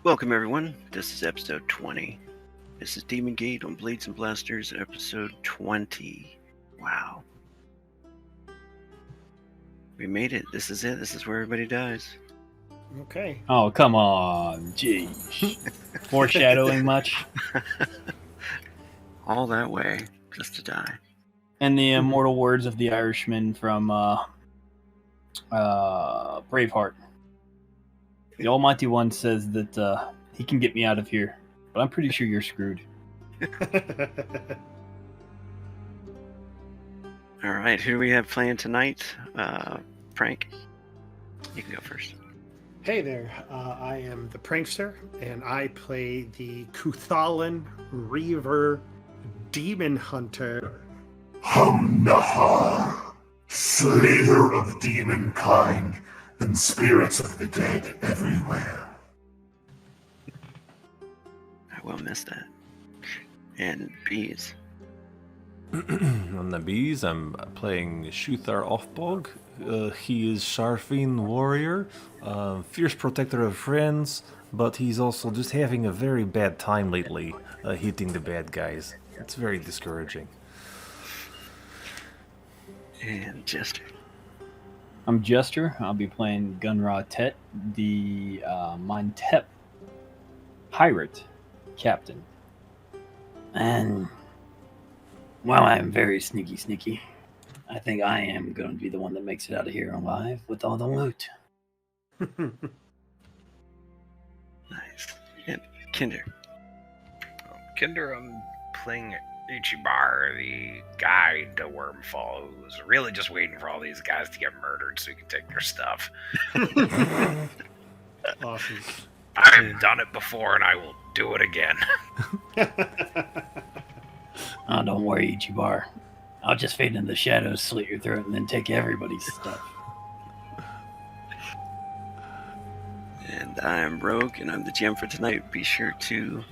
Welcome, everyone. This is episode 20. This is Demon Gate on Blades and Blasters, episode 20. Wow. We made it. This is it. This is where everybody dies. Okay. Oh, come on. Jeez. Foreshadowing much? All that way just to die. And the immortal words of the Irishman from Braveheart. The Almighty One says that he can get me out of here, but I'm pretty sure you're screwed. All right, who do we have playing tonight? Frank, you can go first. Hey there, I am the Prankster, and I play the Kuthalan Reaver Demon Hunter. Hum-Nahar, slayer of demonkind and spirits of the dead everywhere. I will miss that. And bees. On the bees, I'm playing Shuthar Offbog. He is Sharfin warrior, fierce protector of friends, but he's also just having a very bad time lately, hitting the bad guys. It's very discouraging. And Jester. I'm Jester. I'll be playing Gunra Tet, the Montep pirate captain. And while I'm very sneaky, I think I am going to be the one that makes it out of here alive with all the loot. Nice. And Kinder. Kinder, I'm playing Ichibar, the guide to Wyrmfall, who's really just waiting for all these guys to get murdered so he can take their stuff. Awesome. I've done it before and I will do it again. Oh, don't worry, Ichibar. I'll just fade into the shadows, slit your throat, and then take everybody's stuff. And I'm Rogue, and I'm the GM for tonight. Be sure to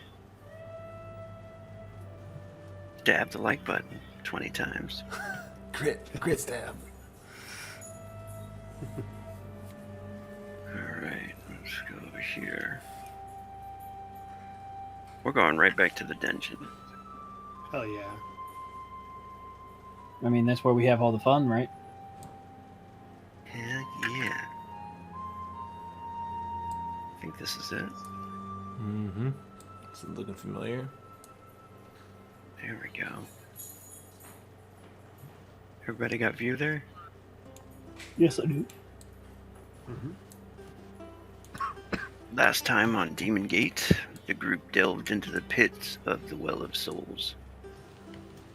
dab the like button 20 times. Crit stab. Alright, let's go over here. We're going right back to the dungeon. Hell yeah. I mean, that's where we have all the fun, right? Heck yeah. I think this is it. Mm-hmm. Is it looking familiar? There we go. Everybody got view there? Yes, I do. Last time on Demon Gate, the group delved into the pits of the Well of Souls.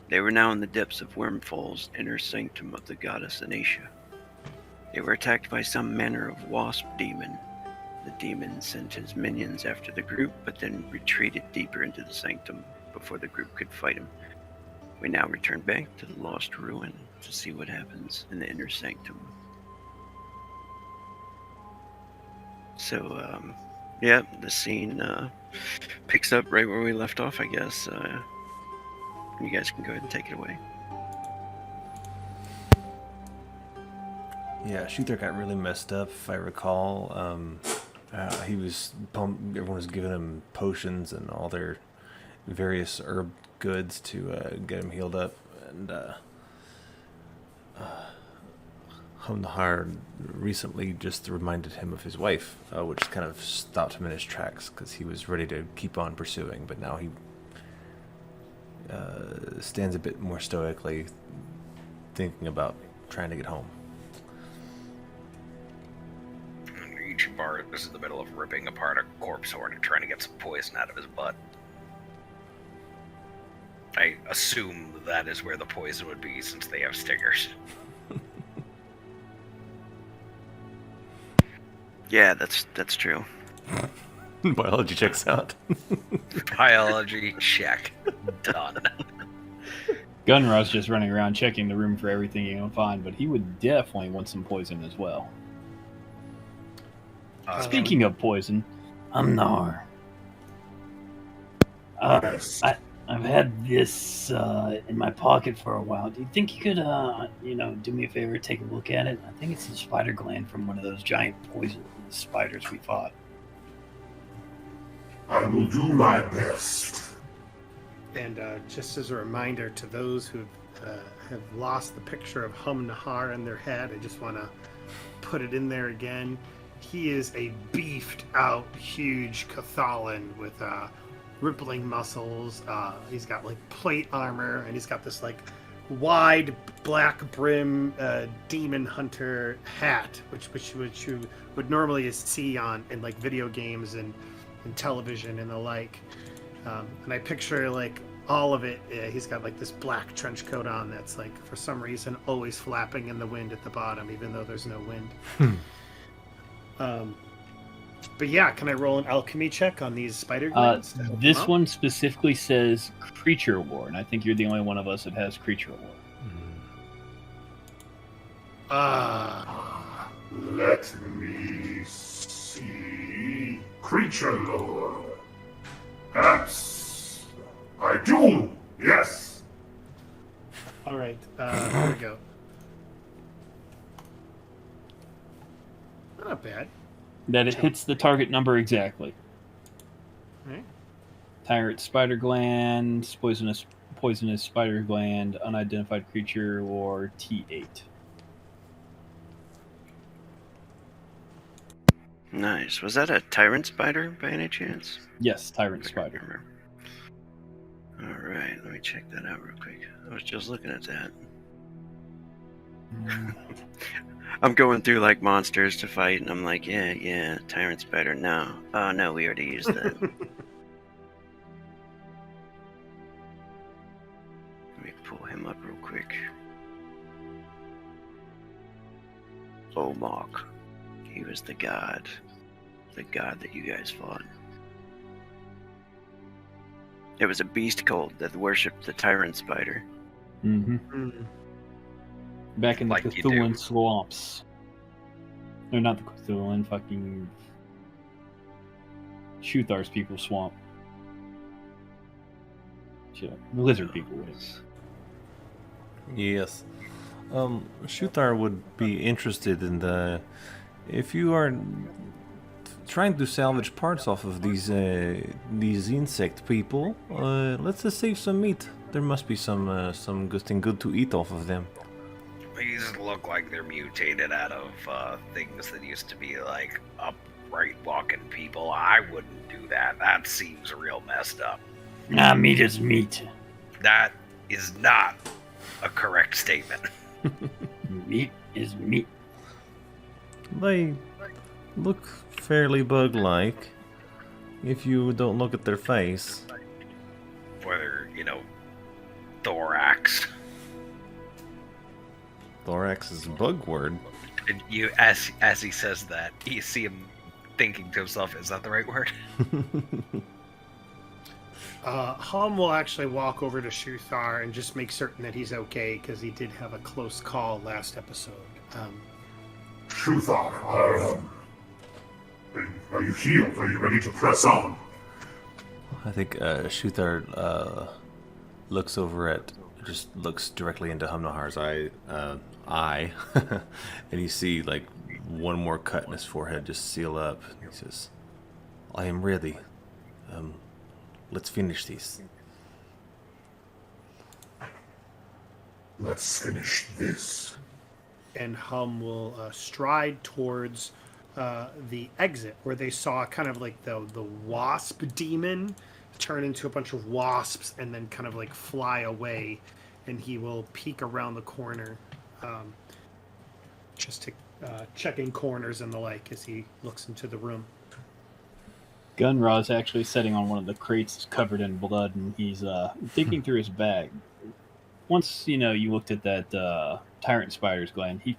They were now in the depths of Wyrmfall's Inner Sanctum of the goddess Anacia. They were attacked by some manner of wasp demon. The demon sent his minions after the group, but then retreated deeper into the sanctum before the group could fight him. We now return back to the Lost Ruin to see what happens in the Inner Sanctum. So, yeah, the scene picks up right where we left off, I guess. You guys can go ahead and take it away. Yeah, Shuther got really messed up, if I recall. He was everyone was giving him potions and all their various herb goods to get him healed up, and Homnahar recently just reminded him of his wife, which kind of stopped him in his tracks because he was ready to keep on pursuing, but now he stands a bit more stoically, thinking about trying to get home. Ichibar is in the middle of ripping apart a corpse horn and trying to get some poison out of his butt. I assume that is where the poison would be since they have stingers. Yeah, that's true. Biology checks out. Biology check. Done. Gunra's just running around checking the room for everything he can find, but he would definitely want some poison as well. Speaking of poison, I'm Nar. I've had this in my pocket for a while. Do you think you could, do me a favor, take a look at it? I think it's a spider gland from one of those giant poison spiders we fought. I will do my best. And just as a reminder to those who have lost the picture of Hum Nahar in their head, I just want to put it in there again. He is a beefed out, huge Cathalan with rippling muscles. He's got like plate armor, and he's got this like wide black brim demon hunter hat, which you would normally see on in like video games and television and the like. And I picture like all of it. He's got like this black trench coat on that's like for some reason always flapping in the wind at the bottom, even though there's no wind. But yeah, can I roll an alchemy check on these spider glands? This one specifically says creature lore, and I think you're the only one of us that has creature lore. Let me see. Creature lore. Perhaps I do. Yes. All right, here we go. Not bad. That it hits the target number exactly. All right. Tyrant spider gland, poisonous spider gland, unidentified creature, or T8. Nice. Was that a tyrant spider by any chance? Yes, tyrant I can't spider. remember. All right, let me check that out real quick. I was just looking at that. I'm going through like monsters to fight, and I'm like, yeah, tyrant spider. No, oh no, we already used that. Let me pull him up real quick. Omok. He was the god that you guys fought. It was a beast cult that worshipped the tyrant spider. Mm-hmm. Back in the Like you Cthulhu do. swamps. No, not the Cthulhu, fucking Shuthar's people swamp. Shit, lizard people would. Yes. Shutar would be interested in the... If you are trying to salvage parts off of these insect people, let's just save some meat. There must be some good to eat off of them. These look like they're mutated out of things that used to be like upright walking people. I wouldn't do that. That seems real messed up. Nah, meat is meat. That is not a correct statement. Meat is meat. They look fairly bug-like if you don't look at their face. Whether, thorax. Thorax is a bug word. And you, as he says that, you see him thinking to himself, "Is that the right word?" Hum will actually walk over to Shuthar and just make certain that he's okay, because he did have a close call last episode. Shuthar, are you healed? Are you ready to press on? I think Shuthar looks directly into Humnahar's eye, and you see like one more cut in his forehead just seal up. He says, "I am ready. Let's finish this." Let's finish this. And Hum will stride towards the exit, where they saw kind of like the wasp demon turn into a bunch of wasps and then kind of like fly away. And he will peek around the corner, just to checking corners and the like as he looks into the room. Gunra is actually sitting on one of the crates covered in blood, and he's digging through his bag. Once you looked at that tyrant spider's gland, he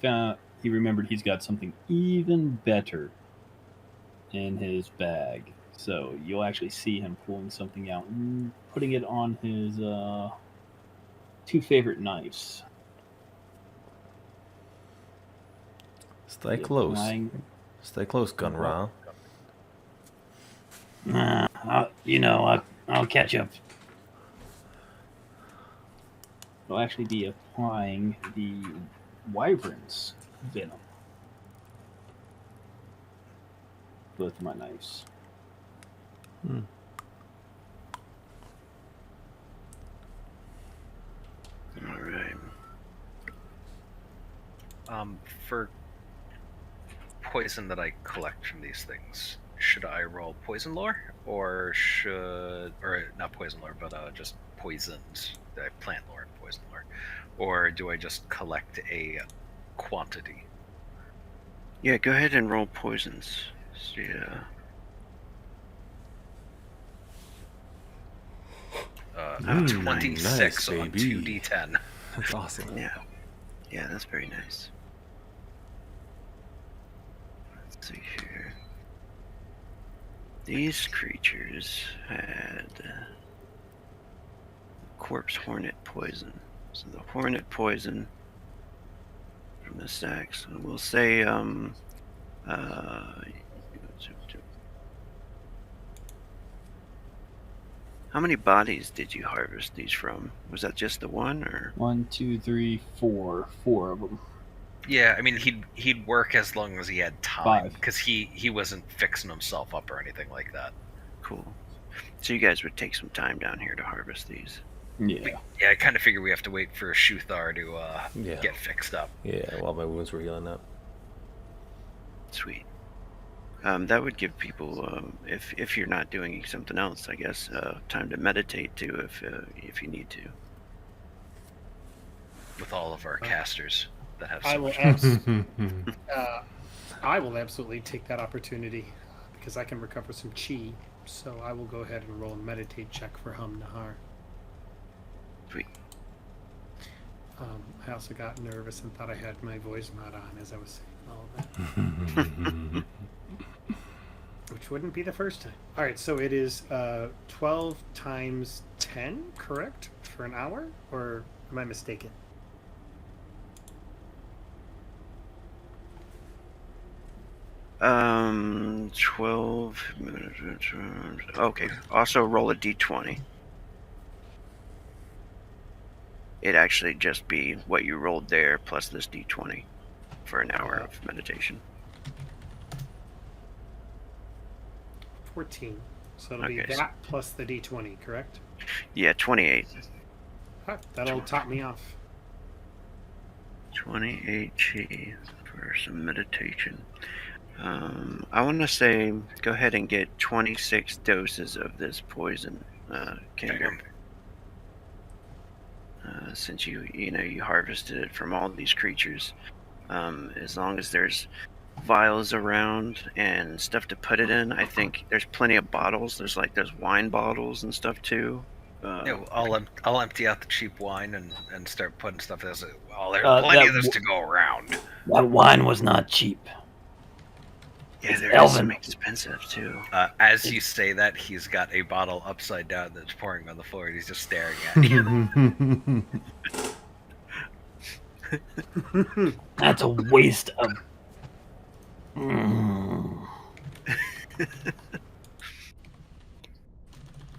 remembered he's got something even better in his bag. So you'll actually see him pulling something out and putting it on his two favorite knives. Stay close. Stay close, Gunra. I'll catch up. I'll actually be applying the wyvern's venom. Both my knives. For poison that I collect from these things, should I roll poison lore, or not poison lore, but just poisons, plant lore and poison lore, or do I just collect a quantity? Yeah, go ahead and roll poisons. Yeah. Uh, 26 nice, on baby. 2d10. That's awesome. Yeah, that's very nice. Let's see here. These creatures had corpse hornet poison. So the hornet poison from the stacks. We'll say how many bodies did you harvest these from? Was that just the one, or 1, 2, 3, 4. 4 of them. Yeah, I mean he'd work as long as he had time, 5. because he wasn't fixing himself up or anything like that. cool? So you guys would take some time down here to harvest these. Yeah. Yeah, I kind of figure we have to wait for Shuthar to Yeah. get fixed up. Yeah, while my wounds were healing up. Sweet. That would give people, if you're not doing something else, I guess, time to meditate too, if you need to. With all of our casters that have so I will much. I will absolutely take that opportunity because I can recover some chi. So I will go ahead and roll a meditate check for Hum Nahar. Sweet. I also got nervous and thought I had my voice mod on as I was saying all of that. Which wouldn't be the first time. All right, so it is 12 times 10, correct? For an hour? Or am I mistaken? Um, 12 minutes. Okay. Also roll a d20. It'd actually just be what you rolled there plus this d20 for an hour of meditation. 14. So it'll be Okay, that plus the d20, correct? Yeah, 28. Huh, that'll top me off. 28 chi for some meditation. I want to say go ahead and get 26 doses of this poison, Kingdom. Since you harvested it from all these creatures, as long as there's vials around and stuff to put it in, I think there's plenty of bottles. There's wine bottles and stuff too. Yeah, I'll empty out the cheap wine and start putting stuff in. Well, there's Uh, plenty that of this to go around. That wine was not cheap. Yeah, It's there is some elven. expensive too. As you say that, he's got a bottle upside down that's pouring on the floor, and he's just staring at you. That's a waste of. Mm. Let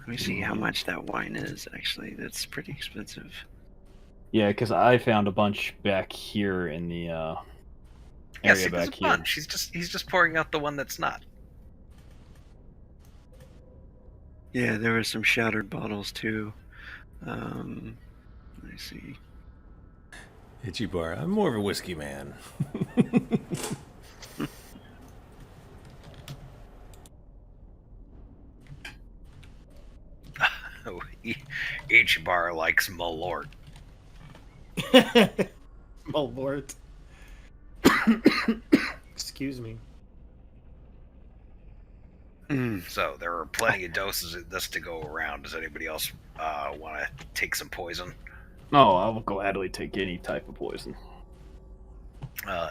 me see how much that wine is. Actually, that's pretty expensive. Yeah, because I found a bunch back here in the Yeah, area see, there's back a here. bunch. He's just pouring out the one that's not. Yeah, there were some shattered bottles too. Let me see. Itchy bar. I'm more of a whiskey man. Each bar likes Malort. Malort. Excuse me. So there are plenty of doses of this to go around. Does anybody else want to take some poison? Oh, I will gladly take any type of poison.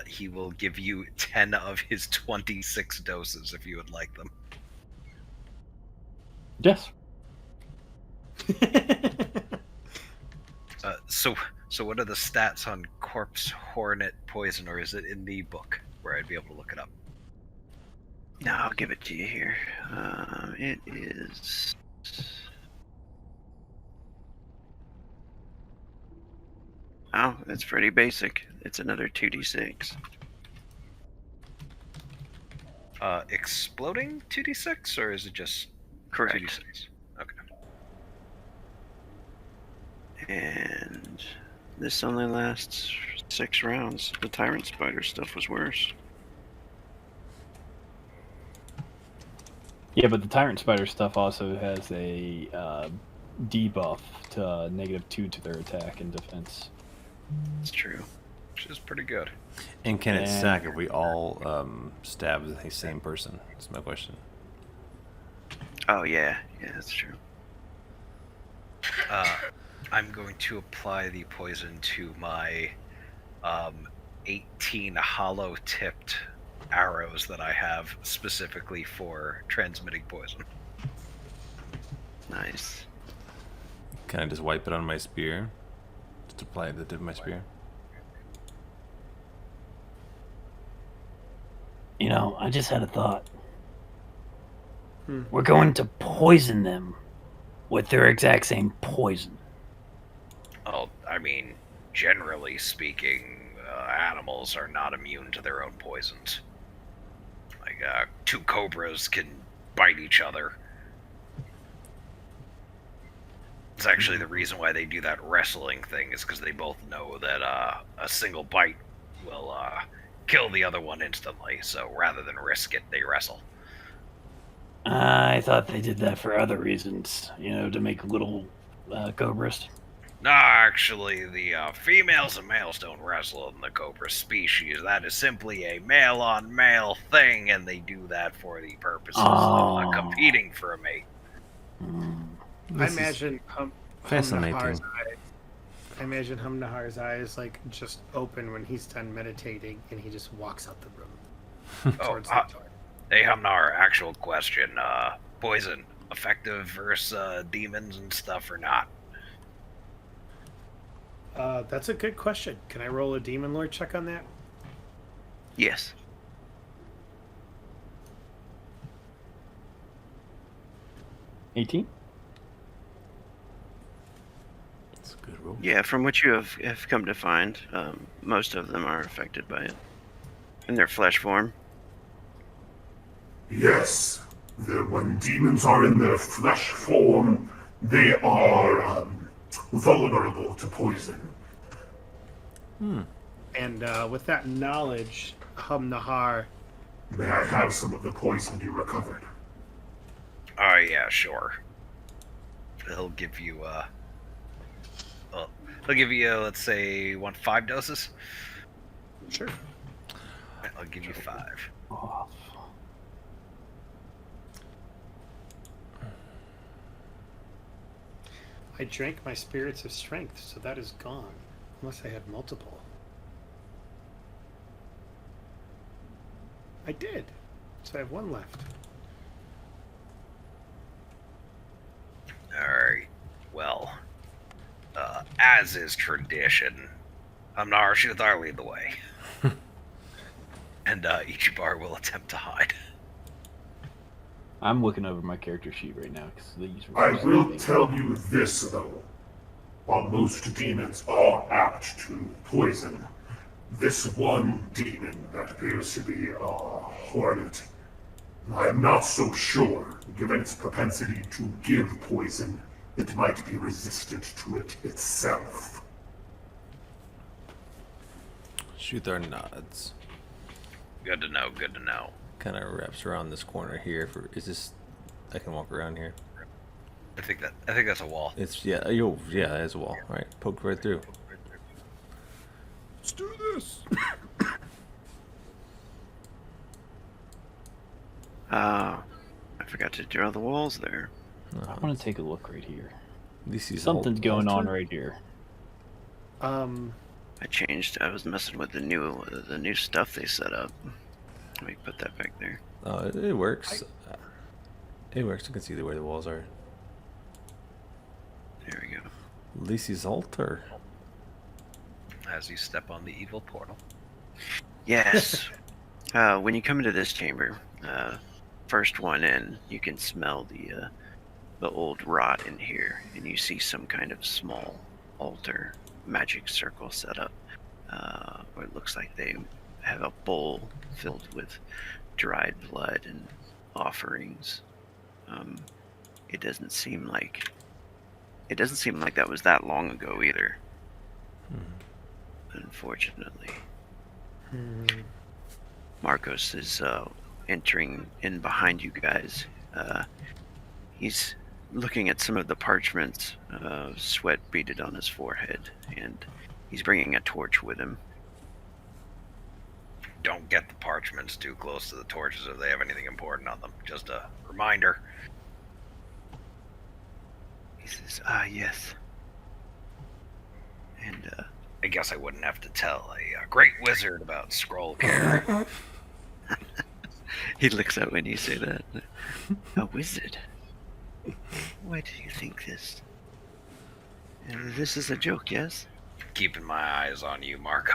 He will give you 10 of his 26 doses if you would like them. Yes. So what are the stats on corpse hornet poison, or is it in the book where I'd be able to look it up? No, I'll give it to you here. It is. Oh, that's pretty basic. It's another 2d6. Exploding 2d6, or is it just Correct. 2d6? Okay. And this only lasts 6 rounds. The Tyrant Spider stuff was worse. Yeah, but the Tyrant Spider stuff also has a debuff to -2 to their attack and defense. It's true. Which is pretty good. And can it And- stack if we all stab the same person? That's my question. Oh, yeah. Yeah, that's true. I'm going to apply the poison to my 18 hollow-tipped arrows that I have specifically for transmitting poison. Nice. Can I just wipe it on my spear? Just apply it to the tip of my spear? You know, I just had a thought. Hmm. We're going to poison them with their exact same poison. Oh, I mean, generally speaking, animals are not immune to their own poisons. Like, 2 cobras can bite each other. It's actually the reason why they do that wrestling thing, is because they both know that a single bite will kill the other one instantly. So rather than risk it, they wrestle. I thought they did that for other reasons, you know, to make little cobras. No, actually, the females and males don't wrestle in the cobra species. That is simply a male-on-male thing, and they do that for the purposes of competing for a mate. I imagine fascinating. I imagine Humnahar's eyes like just open when he's done meditating, and he just walks out the room. towards the door. Hey, Humnar, actual question. Poison, effective versus demons and stuff or not? That's a good question. Can I roll a Demon Lord check on that? Yes. $18? That's a good roll. Yeah, from what you have come to find, most of them are affected by it. In their flesh form. Yes, when demons are in their flesh form, they are vulnerable to poison. And with that knowledge, Humnahar, May I have some of the poison you recovered? Oh, yeah, sure. He'll give you, let's say, 5 doses? sure. I'll give you 5. Oh, I drank my spirits of strength, so that is gone. Unless I had multiple. I did. So I have 1 left. Alright. Well, as is tradition, Hamnar Shuthar lead the way. And Ichibar will attempt to hide. I'm looking over my character sheet right now because these I were will tell you this, though. While most demons are apt to poison, this one demon that appears to be a hornet, I am not so sure, given its propensity to give poison, it might be resistant to it itself. Shuthar nods. Good to know, good to know. Kind of wraps around this corner here. Is this? I can walk around here. I think that's a wall. It's yeah, it's a wall. Right, poked right through. Let's do this. I forgot to draw the walls there. I want to take a look right here. This is Something's going on right here. I changed. I was messing with the new stuff they set up. Let me put that back there. It works. It works. You can see where the walls are. There we go. Lisi's altar. As you step on the evil portal. Yes. When you come into this chamber, first one in, you can smell the old rot in here, and you see some kind of small altar magic circle set up, where it looks like they have a bowl filled with dried blood and offerings. It doesn't seem like that was that long ago either. Unfortunately. Hmm. Marcos is entering in behind you guys. He's looking at some of the parchments, sweat beaded on his forehead, and he's bringing a torch with him. Don't get the parchments too close to the torches if they have anything important on them. Just a reminder. He says, yes. And, I guess I wouldn't have to tell a great wizard about scroll care. he looks up when you say that. A wizard? Why do you think this? This is a joke, yes? Keeping my eyes on you, Marco.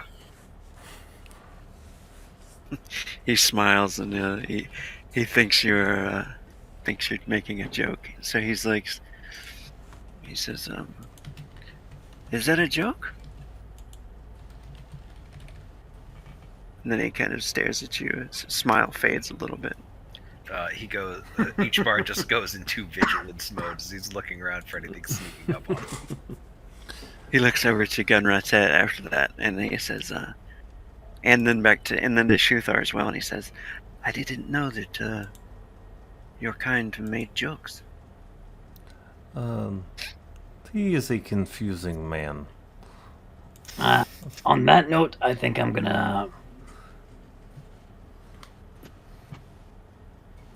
He smiles and he thinks you're making a joke. So he says, is that a joke? And then he kind of stares at you. His smile fades a little bit. He goes. Each bar just goes into vigilance mode as he's looking around for anything sneaking up on him. He looks over to Gunrat's head after that, and he says, and then to Shuthar as well, and he says, I didn't know that your kind made jokes. He is a confusing man. On that note, I think I'm gonna...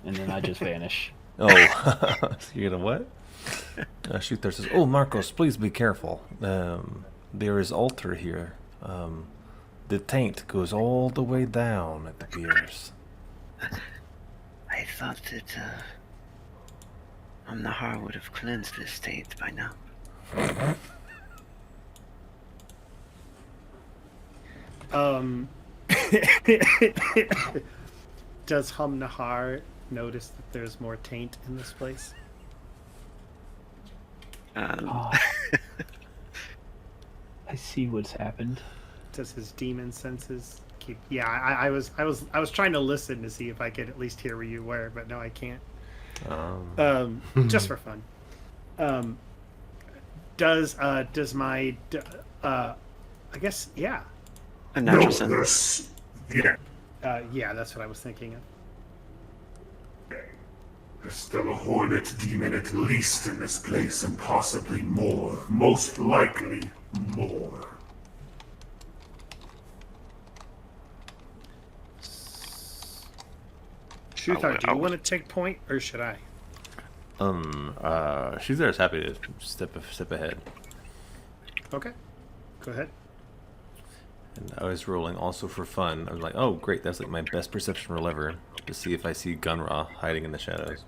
And then I just vanish. Oh, you're gonna what? Shooter says, "Oh, Marcos, please be careful. There is altar here. The taint goes all the way down at the piers." I thought that Nahar would have cleansed this taint by now. Does Nahar notice that there's more taint in this place? I see what's happened. Does his demon senses keep? Yeah, I was trying to listen to see if I could at least hear where you were, but no, I can't. Just for fun. Does my I guess yeah. A natural No, sense. yeah. Yeah, that's what I was thinking of. There's still a hornet demon at least in this place, and possibly more. Most likely more. Shuthar, do you want to take point, or should I? Shooter is happy to step ahead. Okay, go ahead. And I was rolling also for fun. I was like, oh, great, that's like my best perception roll ever, to see if I see Gunra hiding in the shadows.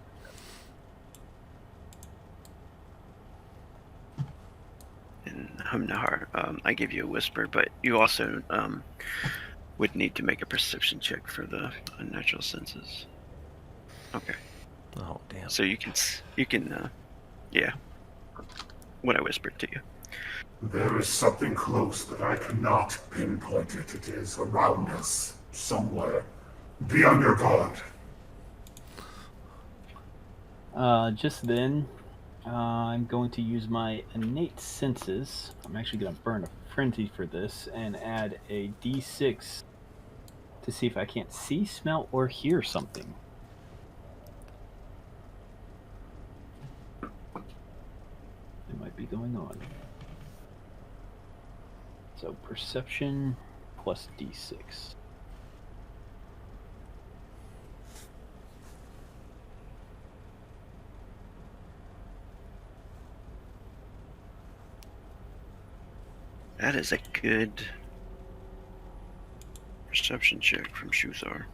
And Nahar, I give you a whisper, but you also would need to make a perception check for the unnatural senses. Okay. Oh, damn. So you can, yeah. What I whispered to you. There is something close, but I cannot pinpoint it. It is around us, somewhere. Be on your guard. Just then, I'm going to use my innate senses. I'm actually going to burn a frenzy for this and add a d6 to see if I can't see, smell, or hear something. It might be going on. So perception plus d6. That is a good perception check from Shuthar.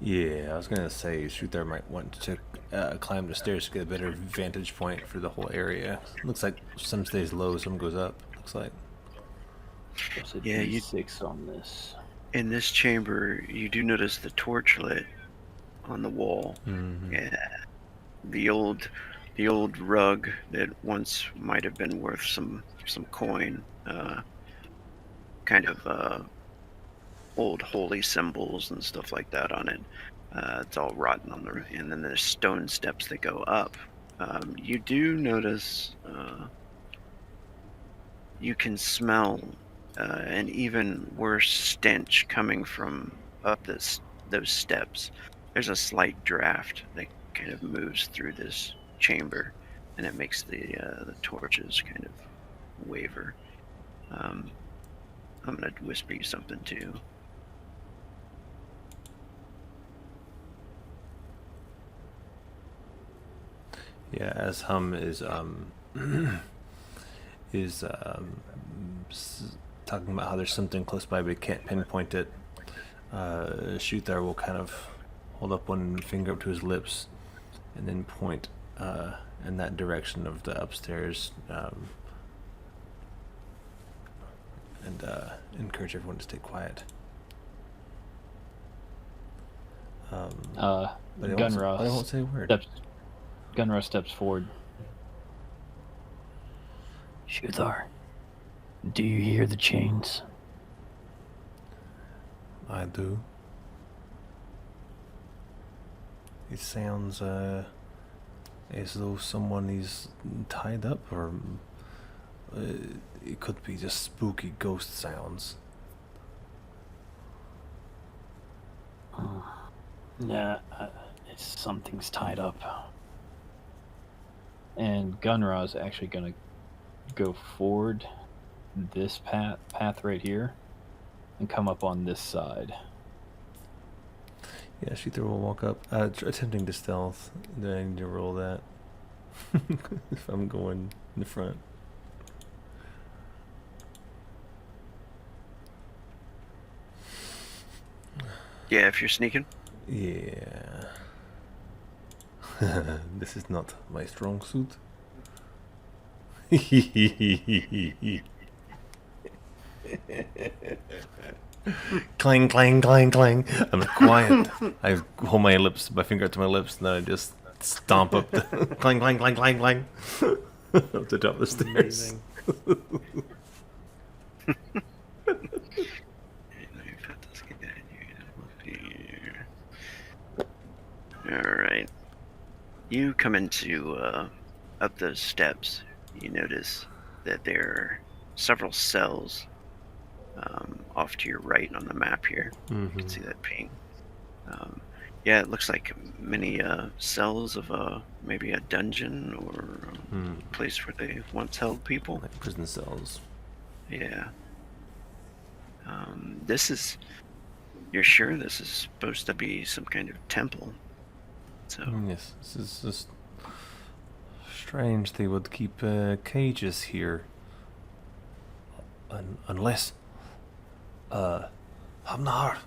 Yeah, I was gonna say Shooter might want to climb the stairs to get a better vantage point for the whole area. Looks like some stays low, some goes up. Looks like. Plus a Yeah, d6 on this. In this chamber, you do notice the torch lit on the wall. Mm-hmm. Yeah, the old rug that once might have been worth some coin. Kind of old holy symbols and stuff like that on it. It's all rotten on the, and then there's stone steps that go up. You do notice you can smell an even worse stench coming from up those steps. There's a slight draft that kind of moves through this chamber, and it makes the torches kind of waver. I'm gonna whisper you something too. Yeah, as Hum is talking about how there's something close by but he can't pinpoint it. Shuthar will kind of hold up one finger up to his lips and then point in that direction of the upstairs and encourage everyone to stay quiet. But I won't say a word. Gunra steps forward. Shuthar, do you hear the chains? I do. It sounds as though someone is tied up, or it could be just spooky ghost sounds. Yeah, something's tied up. And Gunra is actually going to go forward this path right here and come up on this side. Yeah, Shuthar will walk up, attempting to stealth. Do I need to roll that? If I'm going in the front. Yeah, if you're sneaking. Yeah. This is not my strong suit. Clang, clang, clang, clang. I'm quiet. I hold my finger up to my lips, and then I just stomp up the clang, clang, clang, clang, clang up the top of the stairs. Alright. You come into up those steps. You notice that there are several cells off to your right on the map here. You can see that ping. Yeah, it looks like many cells of maybe a dungeon or a place where they once held people. Like prison cells. Yeah. You're sure this is supposed to be some kind of temple? So. Yes, this is just strange they would keep cages here. Unless... Hamnar!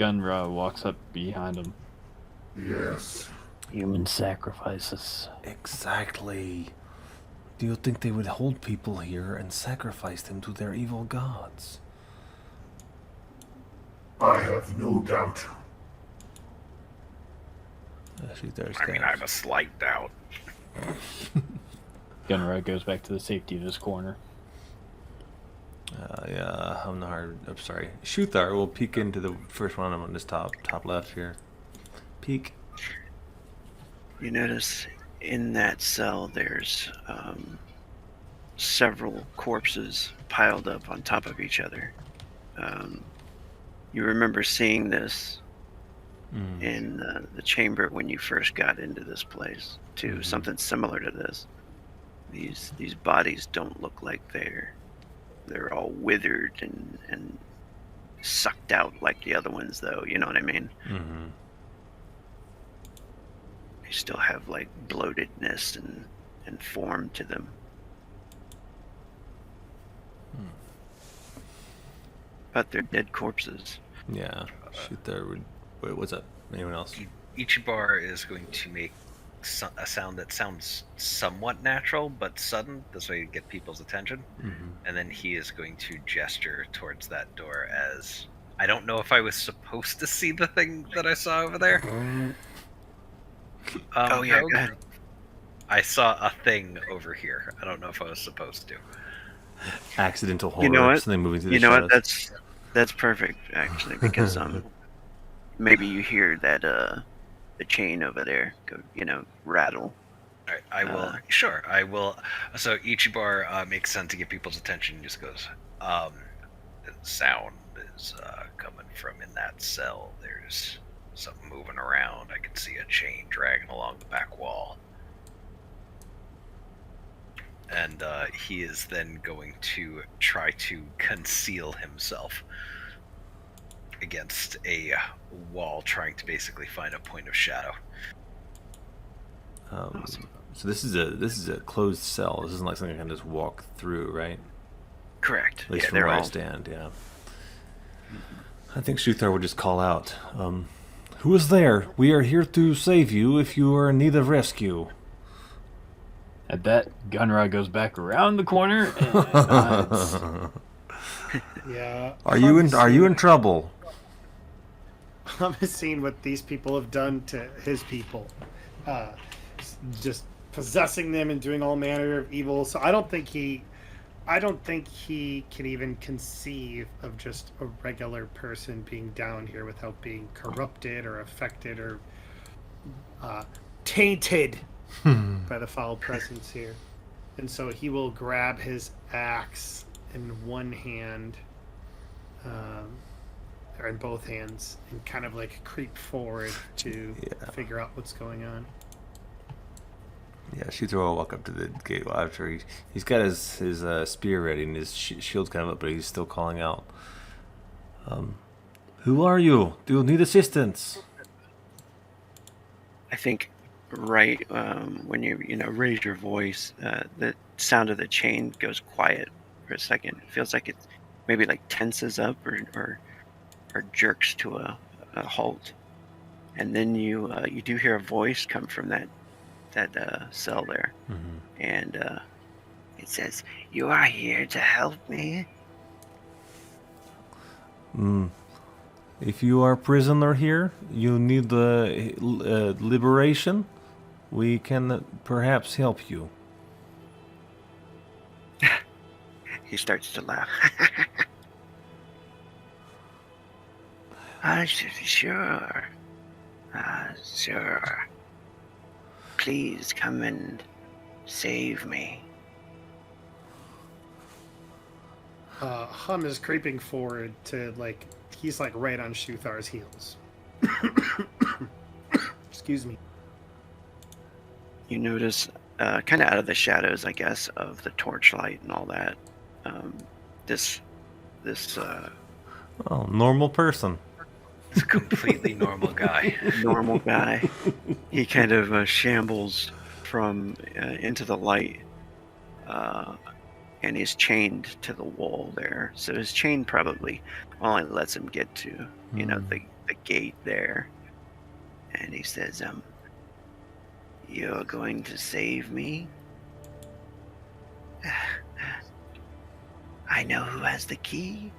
Gunra walks up behind him. Yes. Human sacrifices. Exactly. Do you think they would hold people here and sacrifice them to their evil gods? I have no doubt. I mean, I have a slight doubt. Gunra goes back to the safety of his corner. I'm sorry. Shuthar will peek into the first one on this top left here. Peek. You notice in that cell there's several corpses piled up on top of each other. You remember seeing this in the chamber when you first got into this place too. Something similar to this. These bodies don't look like they're all withered and sucked out like the other ones, though. You know what I mean? They still have like bloatedness and form to them. But they're dead corpses. Yeah. Shuthar would... Wait, what's up? Anyone else? Ichibar is going to make a sound that sounds somewhat natural but sudden, this way to get people's attention. And then he is going to gesture towards that door as... I don't know if I was supposed to see the thing that I saw over there. Oh yeah, go ahead. I saw a thing over here. I don't know if I was supposed to. Accidental horror. You know what? Something moving through the You know shadows. what? That's perfect actually, because maybe you hear that the chain over there go, rattle. All right, I will. Sure, I will. So Ichibar makes sense to get people's attention. Just goes, Sound is coming from in that cell. There's something moving around. I can see a chain dragging along the back wall. And he is then going to try to conceal himself against a wall, trying to basically find a point of shadow. Awesome. So this is a closed cell. This isn't like something I can just walk through, right? Correct. At least Yeah, from they're where I all stand, yeah. I think Shuthar would just call out, "Who is there? We are here to save you if you are in need of rescue." At that, Gunra goes back around the corner and nods. Yeah. Are you in trouble? I'm seeing what these people have done to his people, just possessing them and doing all manner of evil. So I don't think he can even conceive of just a regular person being down here without being corrupted or affected or tainted by the foul presence here. And so he will grab his axe in one hand, or in both hands, and kind of like creep forward to figure out what's going on. Yeah, Shuthar will walk up to the gate after he's got his spear ready and his shield's kind of up, but he's still calling out. Who are you? Do you need assistance? I think right when you raise your voice, the sound of the chain goes quiet for a second. It feels like it maybe like tenses up or jerks to a halt, and then you do hear a voice come from that cell there, and it says, "You are here to help me." If you are a prisoner here, you need liberation, we can perhaps help you. He starts to laugh. Sure. Sure. Please come and save me. Hum is creeping forward to he's right on Shuthar's heels. Excuse me. You notice, kind of out of the shadows, I guess, of the torchlight and all that, this normal person. It's a completely normal guy. Normal guy. He kind of shambles from into the light, and he's chained to the wall there. So his chain probably only lets him get to, the gate there. And he says, "You're going to save me? I know who has the key."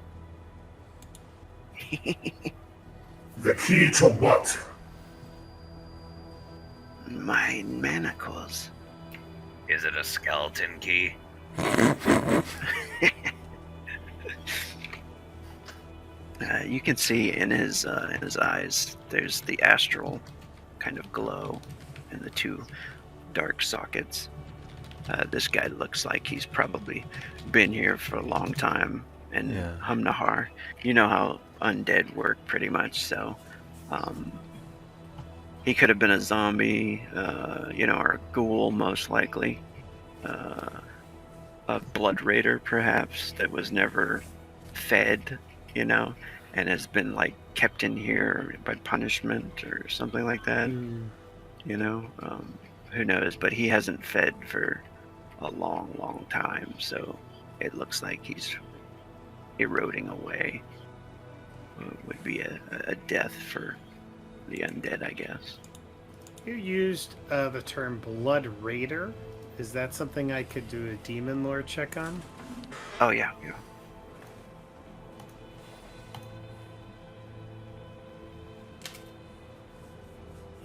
The key to what? My manacles. Is it a skeleton key? You can see in his eyes, there's the astral kind of glow in the two dark sockets. This guy looks like he's probably been here for a long time. And Humnahar, you know how undead work pretty much, so he could have been a zombie, or a ghoul most likely. A blood raider perhaps that was never fed, and has been kept in here by punishment or something like that. Who knows, but he hasn't fed for a long time, so it looks like he's eroding away. Would be a death for the undead, I guess. You used the term blood raider. Is that something I could do a demon lore check on? Oh yeah.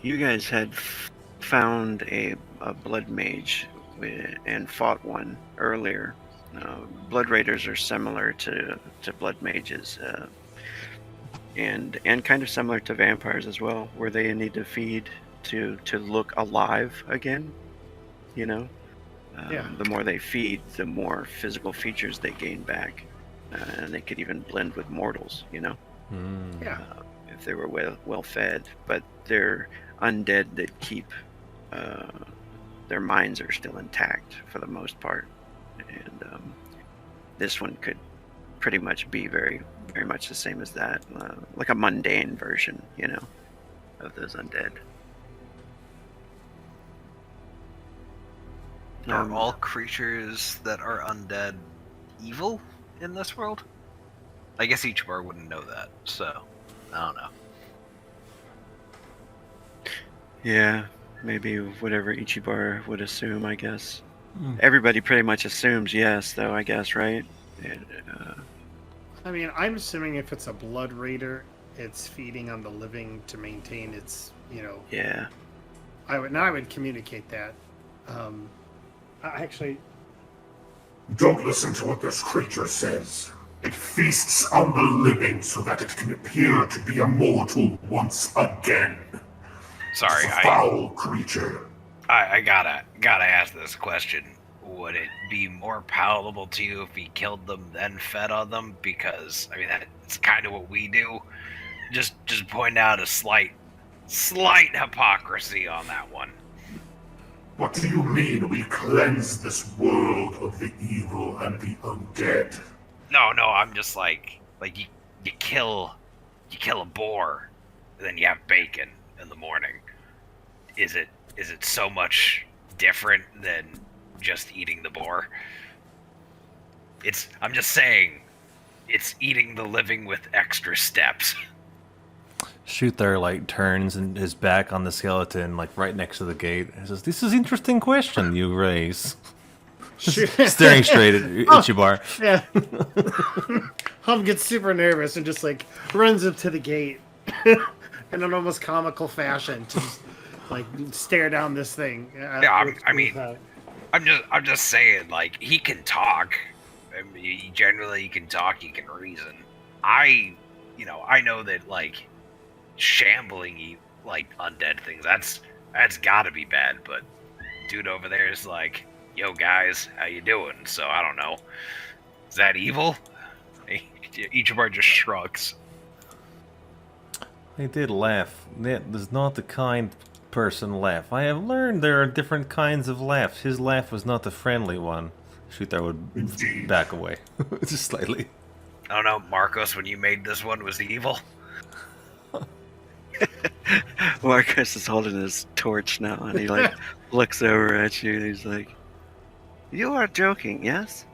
You guys had found a blood mage and fought one earlier. Blood raiders are similar to blood mages, and kind of similar to vampires as well, where they need to feed to look alive again. The more they feed, the more physical features they gain back. and they could even blend with mortals, you know, Yeah. if they were well fed. But they're undead that keep their minds are still intact for the most part, and this one could pretty much be very much the same as that, like a mundane version, you know, of those undead. Are all creatures that are undead evil in this world? I guess Ichibar wouldn't know that, so I don't know. Yeah, maybe whatever Ichibar would assume, I guess. Everybody pretty much assumes yes, though, I guess, right? And, I mean, I'm assuming if it's a blood raider, it's feeding on the living to maintain its, you know. yeah. I would communicate that. Actually, Don't listen to what this creature says. It feasts on the living so that it can appear to be immortal once again. Sorry, It's a foul creature. I gotta ask this question. Would it be more palatable to you if he killed them then fed on them? Because I mean that's kind of what we do. Just point out a slight hypocrisy on that one. What do you mean we cleanse this world of the evil and the undead? No, I'm just like you kill a boar, and then you have bacon in the morning. Is it so much different than just eating the boar? I'm just saying, it's eating the living with extra steps. Shooter like turns and his back on the skeleton, like right next to the gate, and says, "This is interesting question you raise." Staring straight at Ichibar. yeah. Hum gets super nervous and just like runs up to the gate in an almost comical fashion to just like stare down this thing. I'm just saying, like, he can talk. I mean, he can talk, he can reason. I know that, like, shambling, like, undead things, that's gotta be bad, but dude over there is like, yo, guys, how you doing? So, I don't know. Is that evil? Ichibar just shrugs. He did laugh. That is not the kind person laugh. I have learned there are different kinds of laughs. His laugh was not the friendly one. Shooter would Indeed. back away. Just slightly. I don't know, Marcos, when you made this one, was evil? Marcus is holding his torch now, and he like looks over at you, and he's like, "You are joking, yes?"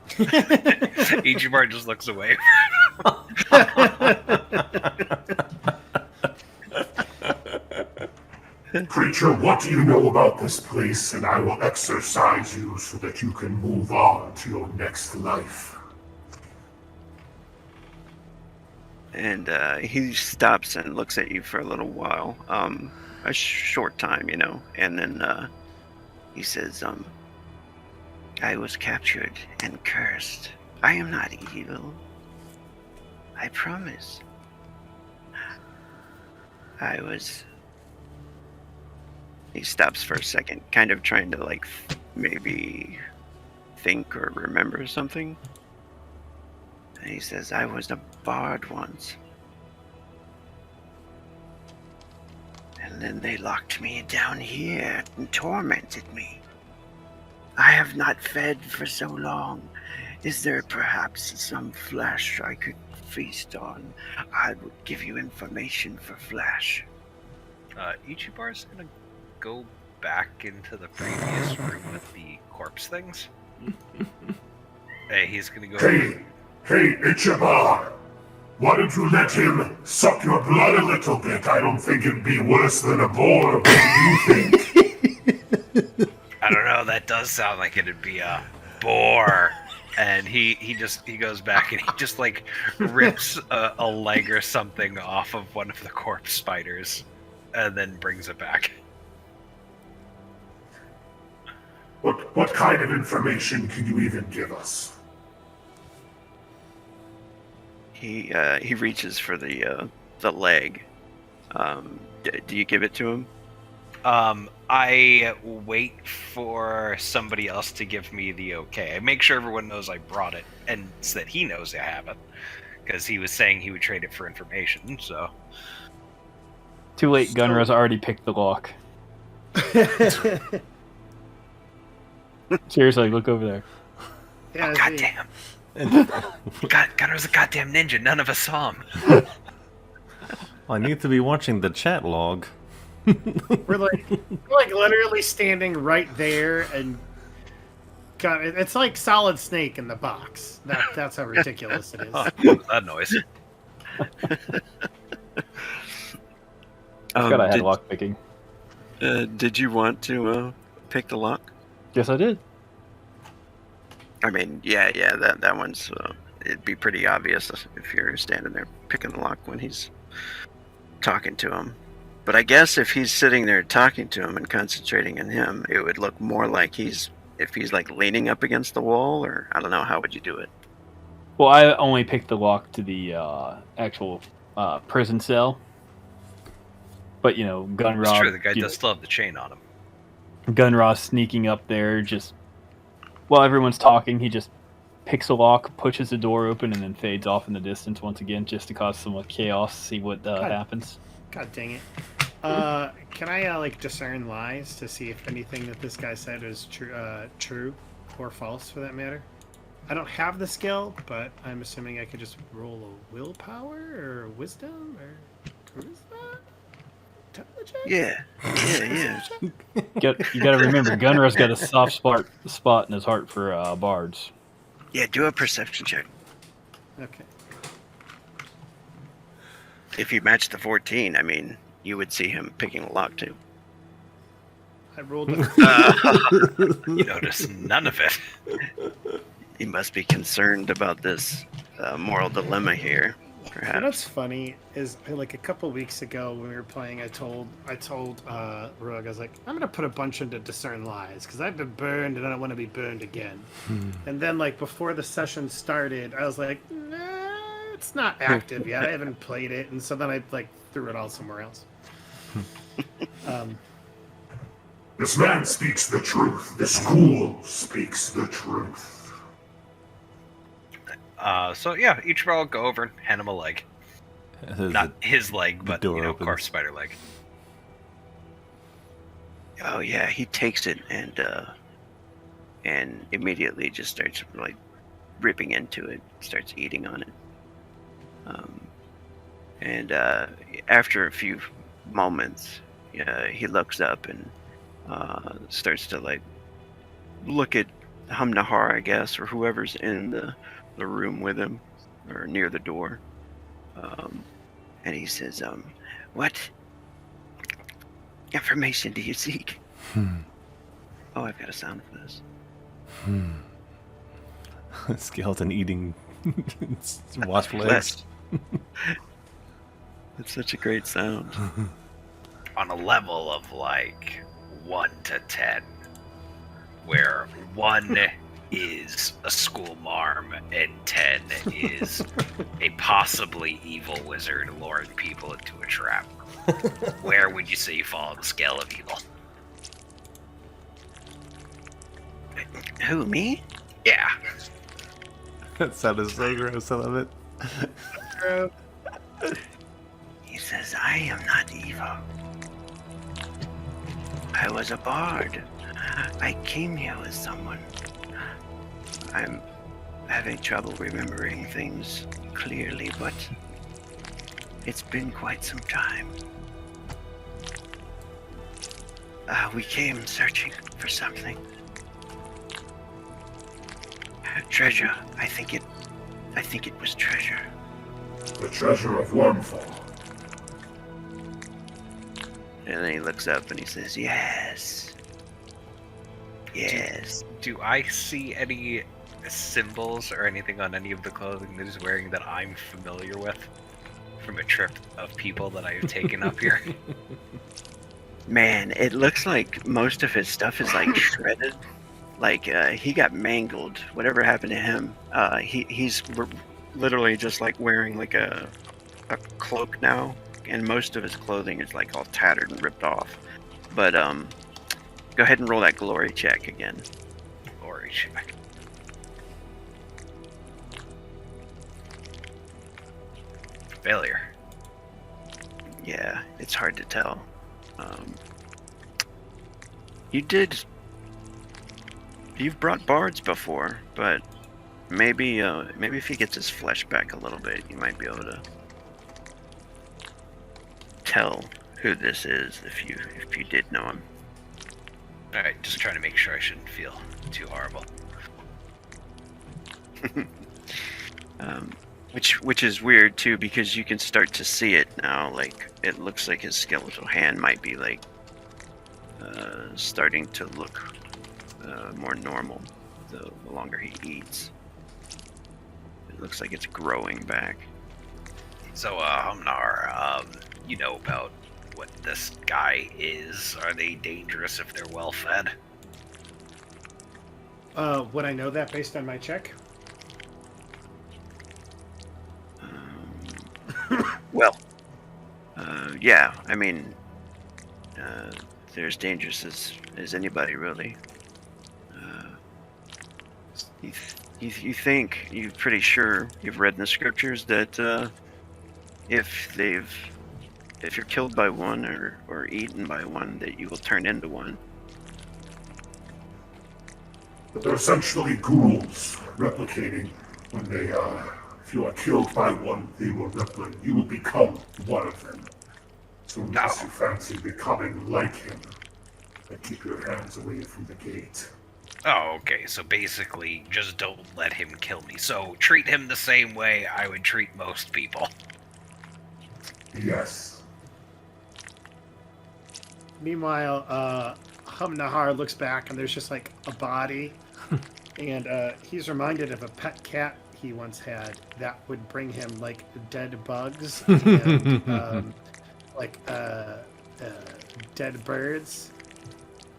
Ichibar just looks away. Creature, what do you know about this place? And I will exorcise you so that you can move on to your next life. And he stops and looks at you for a little while, a short time, you know, and then he says, "I was captured and cursed. I am not evil. I promise. I was..." He stops for a second, kind of trying to, like, maybe think or remember something. And he says, "I was a bard once. And then they locked me down here and tormented me. I have not fed for so long. Is there perhaps some flesh I could feast on? I would give you information for flesh." Ichibar's gonna go back into the previous room with the corpse things. Hey, he's gonna go... Hey, Ichibar! Why don't you let him suck your blood a little bit? I don't think it'd be worse than a boar. What do you think? I don't know, that does sound like it'd be a boar. And he goes back and he just, like, rips a leg or something off of one of the corpse spiders and then brings it back. What kind of information can you even give us? He reaches for the leg. Do you give it to him? I wait for somebody else to give me the okay. I make sure everyone knows I brought it and so that he knows I have it, because he was saying he would trade it for information. So Too late. Gunra's already picked the lock. Seriously, look over there. Yeah, oh, see. goddamn. God was a goddamn ninja. None of us saw him. I need to be watching the chat log. We're like literally standing right there, and God, it's like Solid Snake in the box. That's how ridiculous it is. Oh, what was that noise? I forgot I had lock picking. Did you want to pick the lock? Yes, I did. I mean, yeah, that one's it'd be pretty obvious if you're standing there picking the lock when he's talking to him. But I guess if he's sitting there talking to him and concentrating on him, it would look more like if he's like leaning up against the wall, or I don't know, how would you do it? Well, I only picked the lock to the actual prison cell. But, you know, Gunra... It's true, the guy does still have the chain on him. Gunra sneaking up there, just... While everyone's talking, he just picks a lock, pushes the door open, and then fades off in the distance once again, just to cause some chaos, see what happens. God dang it. Can I discern lies to see if anything that this guy said is true or false, for that matter? I don't have the skill, but I'm assuming I could just roll a willpower or wisdom or charisma? Yeah. You gotta remember, Gunra's got a soft spot in his heart for bards. Yeah, do a perception check. Okay. If you match the 14, I mean, you would see him picking a lock too. I rolled You notice none of it. He must be concerned about this moral dilemma here, perhaps. You know what's funny is, like, a couple weeks ago when we were playing, I told Rogue, I was like, I'm gonna put a bunch into discern lies because I've been burned and I don't want to be burned again. And then, like, before the session started, I was like, nah, it's not active yet. I haven't played it, and so then I threw it all somewhere else. This man speaks the truth. This school speaks the truth. So yeah, each of all go over and hand him a leg. Not his leg, but of course, spider leg. Oh yeah, he takes it and immediately just starts like ripping into it, starts eating on it. And after a few moments, he looks up and starts to like look at Hamnahar, I guess, or whoever's in the room with him or near the door. And he says, what information do you seek? Oh, I've got a sound for this. Skeleton eating wasp legs. It's such a great sound. On a level of like 1 to 10, where 1 is a school marm and 10 is a possibly evil wizard luring people into a trap, where would you say you fall on the scale of evil? Who, me? Yeah. That sounded so gross. I love it. He says, I am not evil. I was a bard. I came here with someone. I'm having trouble remembering things clearly, but it's been quite some time. We came searching for something. Treasure. I think it was treasure. The treasure of Wyrmfall. And then he looks up and he says, yes. Yes. Do I see any symbols or anything on any of the clothing that he's wearing that I'm familiar with from a trip of people that I have taken up here? Man, it looks like most of his stuff is like shredded. Like he got mangled. Whatever happened to him? He's literally just like wearing like a cloak now, and most of his clothing is like all tattered and ripped off. But go ahead and roll that glory check again. Glory check. failure. Yeah, it's hard to tell. You've brought bards before, but maybe if he gets his flesh back a little bit, you might be able to tell who this is if you did know him. All right, just trying to make sure I shouldn't feel too horrible. Which is weird too, because you can start to see it now. Like, it looks like his skeletal hand might be like starting to look more normal the longer he eats. It looks like it's growing back. So, Humnar, you know about what this guy is. Are they dangerous if they're well fed? Would I know that based on my check? Well, yeah. I mean, they're as dangerous as anybody, really. You think, you're pretty sure you've read in the scriptures that if you're killed by one or eaten by one, that you will turn into one. But they're essentially ghouls replicating. When they, if you are killed by one, they will replicate. You will become one of them. So unless you fancy becoming like him, then keep your hands away from the gate. Oh, okay. So basically, just don't let him kill me. So treat him the same way I would treat most people. Yes. Meanwhile, Nahar looks back and there's just like a body, and he's reminded of a pet cat he once had that would bring him like dead bugs and dead birds.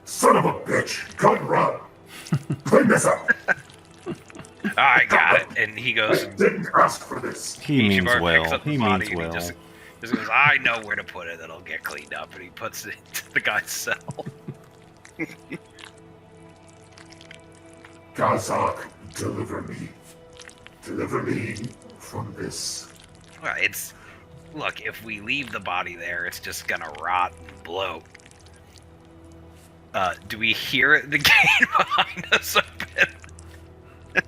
Son of a bitch! Gun run! Clean this up! I got it. And he goes. I didn't ask for this. He means Ichibar well. picks up the He body means and well. he just goes, I know where to put it that'll get cleaned up, and he puts it into the guy's cell. Gazak, deliver me. Deliver me from this. Well, look, if we leave the body there, it's just gonna rot and bloat. Do we hear the gate behind us open?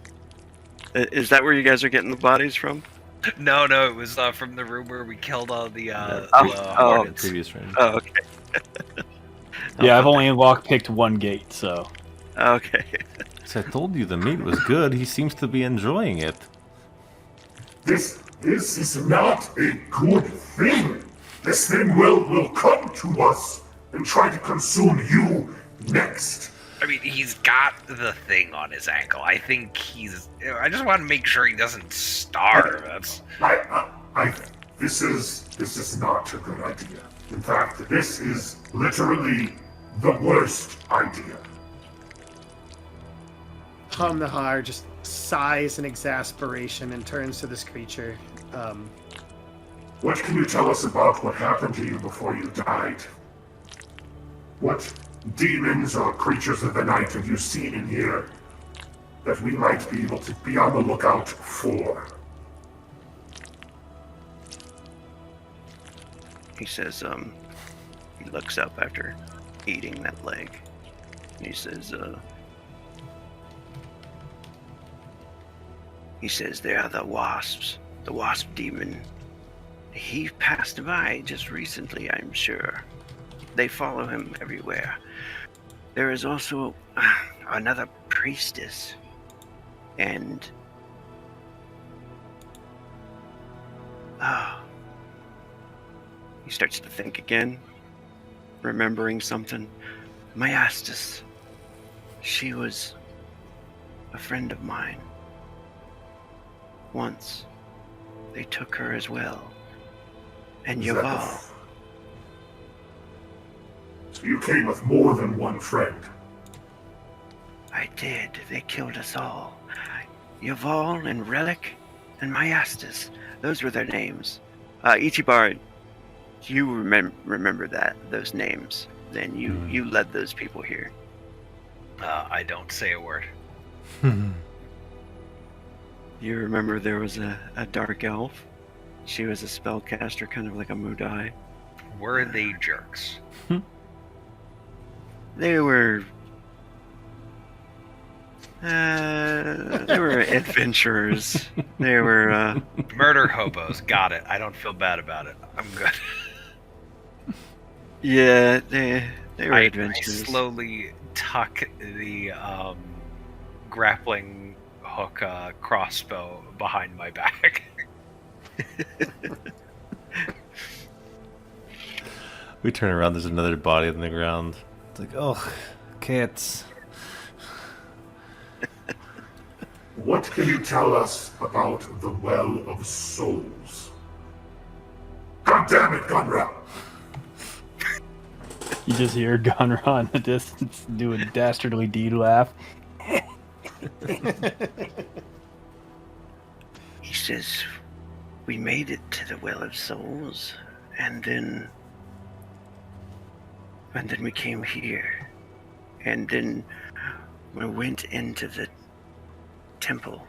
Is that where you guys are getting the bodies from? No, it was from the room where we killed all the The hornets. previous room. Oh, okay. Yeah, I've only lockpicked one gate, so. Okay. So I told you the meat was good. He seems to be enjoying it. This is not a good thing. This thing will come to us and try to consume you next. I mean, he's got the thing on his ankle. I think I just want to make sure he doesn't starve. That's. This is not a good idea. In fact, this is literally the worst idea. Nahar just sighs in exasperation and turns to this creature. What can you tell us about what happened to you before you died? What demons or creatures of the night have you seen in here that we might be able to be on the lookout for? He says, he looks up after eating that leg. And he says, they are the wasps, the wasp demon. He passed by just recently, I'm sure. They follow him everywhere. There is also another priestess, and he starts to think again, remembering something. Myastis, she was a friend of mine. Once, they took her as well. And Is that Yaval. So you came with more than one friend. I did. They killed us all. Yaval and Relic and Myastis. Those were their names. Ichibar, you remember those names. Then you led those people here. I don't say a word. You remember there was a dark elf She was a spellcaster, kind of like a Mudai. Were they jerks? They were adventurers. They were Murder hobos. Got it. I don't feel bad about it. I'm good. yeah, they were I adventurers. slowly tuck the grappling hook crossbow behind my back. We turn around, there's another body on the ground. It's like, oh, cats. What can you tell us about the Well of Souls? God damn it, Gunra! You just hear Gunra in the distance do a dastardly deed laugh. He says, we made it to the Well of Souls, and then we came here, and then we went into the temple.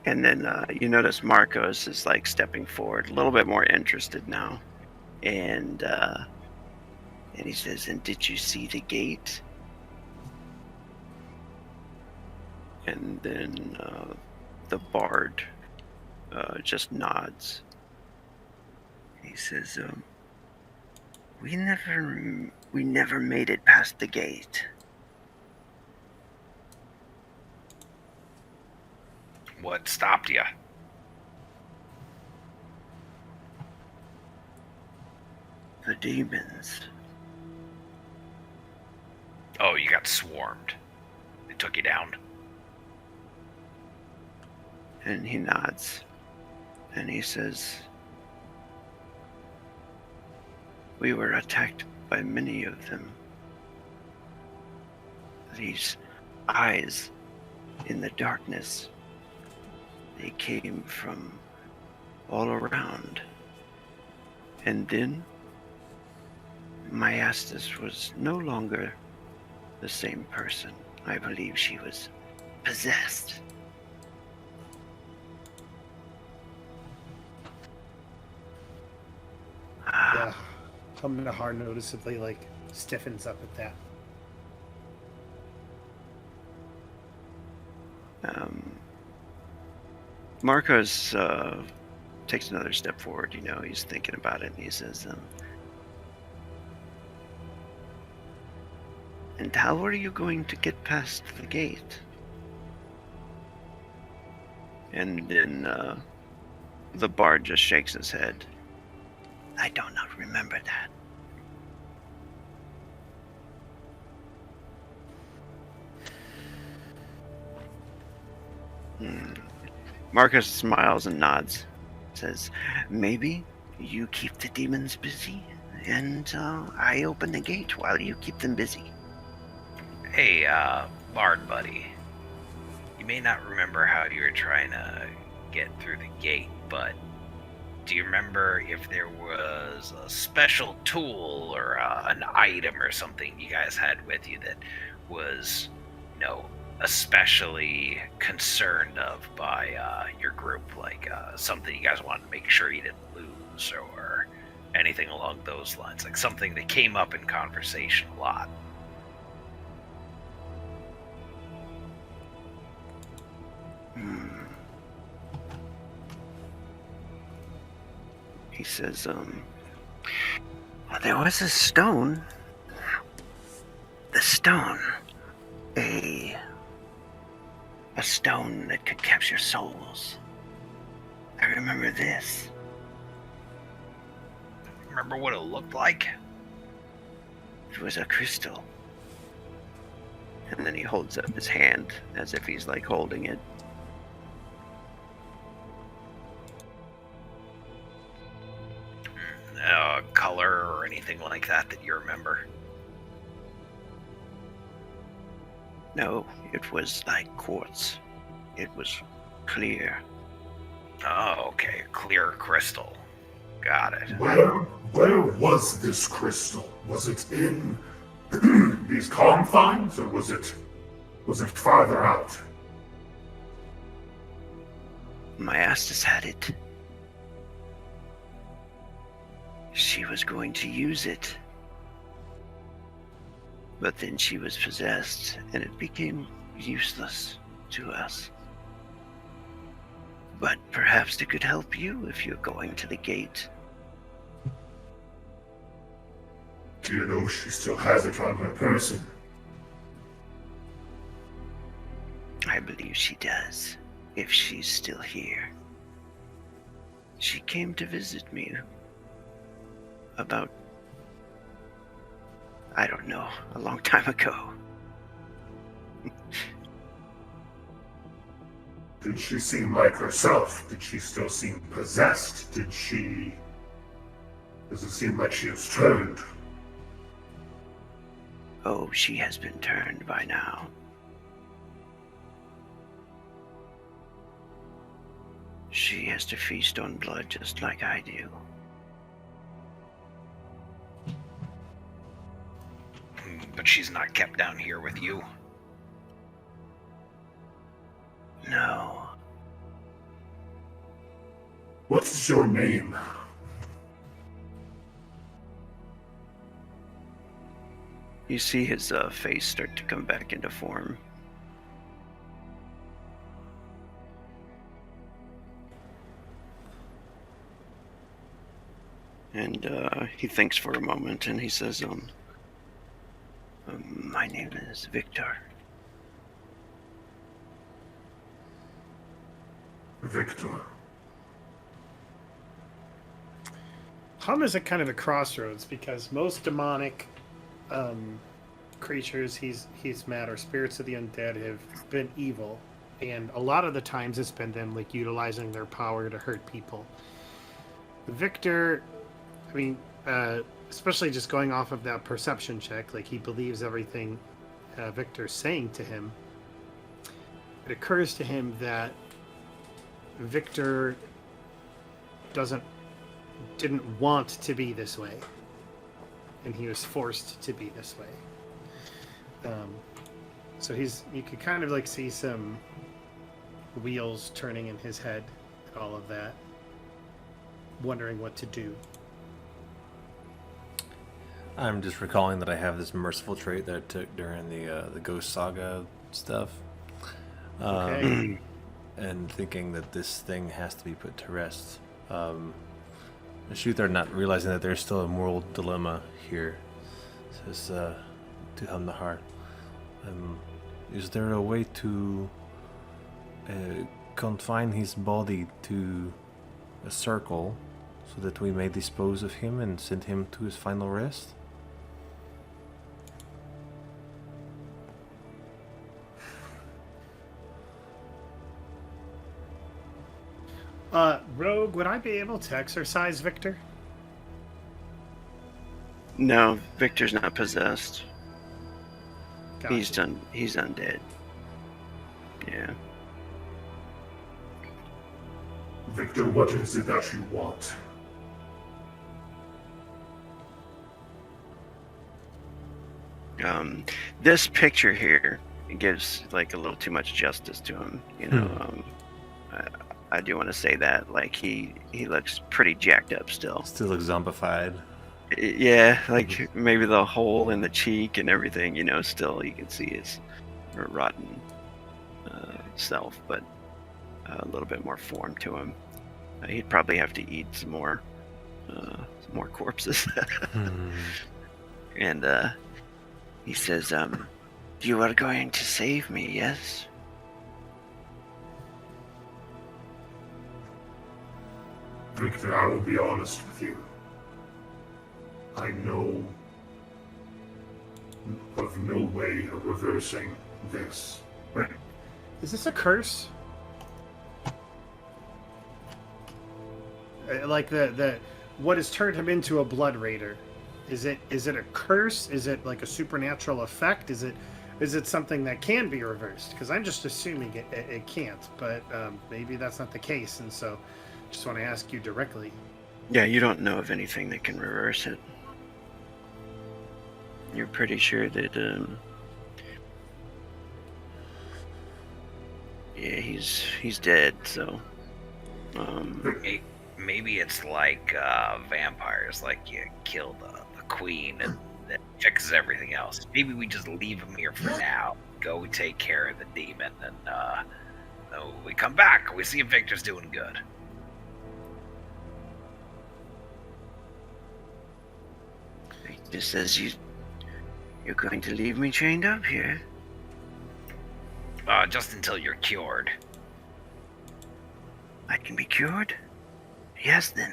And then you notice Marcos is like stepping forward, a little bit more interested now. And he says, and did you see the gate? And then the bard just nods. He says, we never made it past the gate. What stopped you? The demons. Oh, you got swarmed. They took you down. And he nods. And he says, we were attacked by many of them. These eyes in the darkness, they came from all around. And then Myastis was no longer the same person. I believe she was possessed. Yeah. Nahar noticeably stiffens up at that. Marcos takes another step forward. He's thinking about it, and he says, and how are you going to get past the gate? And then the bard just shakes his head. I do not remember that. Marcus smiles and nods. Says, maybe you keep the demons busy, and I open the gate while you keep them busy. Hey, bard buddy. You may not remember how you were trying to get through the gate, but do you remember if there was a special tool or an item or something you guys had with you that was, especially concerned of by your group, like something you guys wanted to make sure you didn't lose or anything along those lines, like something that came up in conversation a lot? He says, there was a stone. The stone. A stone that could capture souls. I remember this. Remember what it looked like? It was a crystal. And then he holds up his hand as if he's holding it. Color or anything like that you remember? No, it was like quartz. It was clear. Oh, okay. Clear crystal. Got it. Where was this crystal? Was it in these confines, or was it farther out? Myastis had it. She was going to use it. But then she was possessed, and it became useless to us. But perhaps it could help you if you're going to the gate. Do you know she still has it on her person? I believe she does, if she's still here. She came to visit me about, I don't know, a long time ago. Did she seem like herself? Did she still seem possessed? Does it seem like she has turned? Oh, she has been turned by now. She has to feast on blood just like I do. But she's not kept down here with you. No. What's your name? You see his face start to come back into form. And he thinks for a moment, and he says, my name is Victor. Victor. Hum is at kind of a crossroads because most demonic creatures he's met or spirits of the undead have been evil, and a lot of the times it's been them like utilizing their power to hurt people. Victor, I mean, especially just going off of that perception check, like he believes everything Victor's saying to him. It occurs to him that Victor didn't want to be this way, and he was forced to be this way. So you could kind of like see some wheels turning in his head at all of that, wondering what to do. I'm just recalling that I have this merciful trait that I took during the Ghost Saga stuff. Okay. And thinking that this thing has to be put to rest. Shooter not realizing that there's still a moral dilemma here. Says to Hum Nahar, is there a way to confine his body to a circle so that we may dispose of him and send him to his final rest? Rogue, would I be able to exorcise Victor? No, Victor's not possessed. Gotcha. He's undead. Yeah. Victor, what is it that you want? This picture here gives like a little too much justice to him. You know, I do want to say that. Like he looks pretty jacked up still. Still looks zombified. Yeah, like maybe the hole in the cheek and everything. You know, still you can see his rotten self, but a little bit more form to him. He'd probably have to eat some more corpses. And he says, "You are going to save me, yes?" Victor, I will be honest with you. I know of no way of reversing this. Is this a curse? Like the what has turned him into a blood raider? Is it a curse? Is it like a supernatural effect? Is it something that can be reversed? Because I'm just assuming it can't, but maybe that's not the case, and so just want to ask you directly. Yeah, you don't know of anything that can reverse it. You're pretty sure that yeah, he's dead, so maybe it's like vampires, like you kill the queen and that fixes everything else. Maybe we just leave him here for now, go take care of the demon, and we come back, we see if Victor's doing good. It just says you're going to leave me chained up here. Just until you're cured. I can be cured? Yes, then.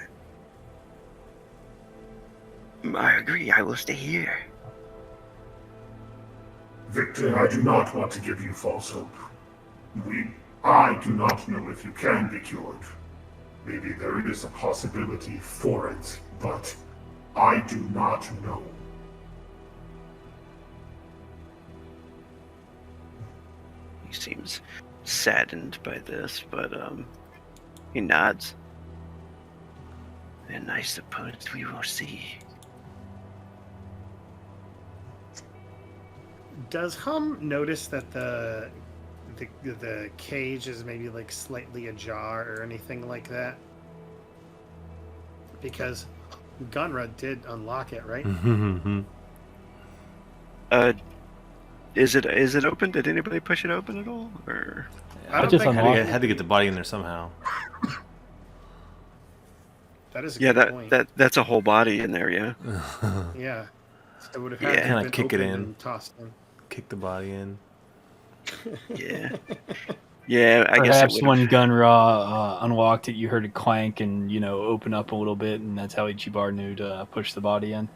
I agree, I will stay here. Victor, I do not want to give you false hope. I do not know if you can be cured. Maybe there is a possibility for it, but I do not know. He seems saddened by this, but he nods. And I suppose we will see. Does Hum notice that the cage is maybe like slightly ajar or anything like that? Because Gunra did unlock it, right? Is it open? Did anybody push it open at all? Or I don't just think unlocked I had to get the body in there somehow. that is a yeah, good point. that's a whole body in there. Yeah. Yeah. So it would have Yeah. had to Kinda been kick it opened in. and tossed in. Kick the body in. Yeah. Yeah. I guess Perhaps it when would. Gunra unlocked it, you heard it clank and open up a little bit, and that's how Ichibar knew to push the body in.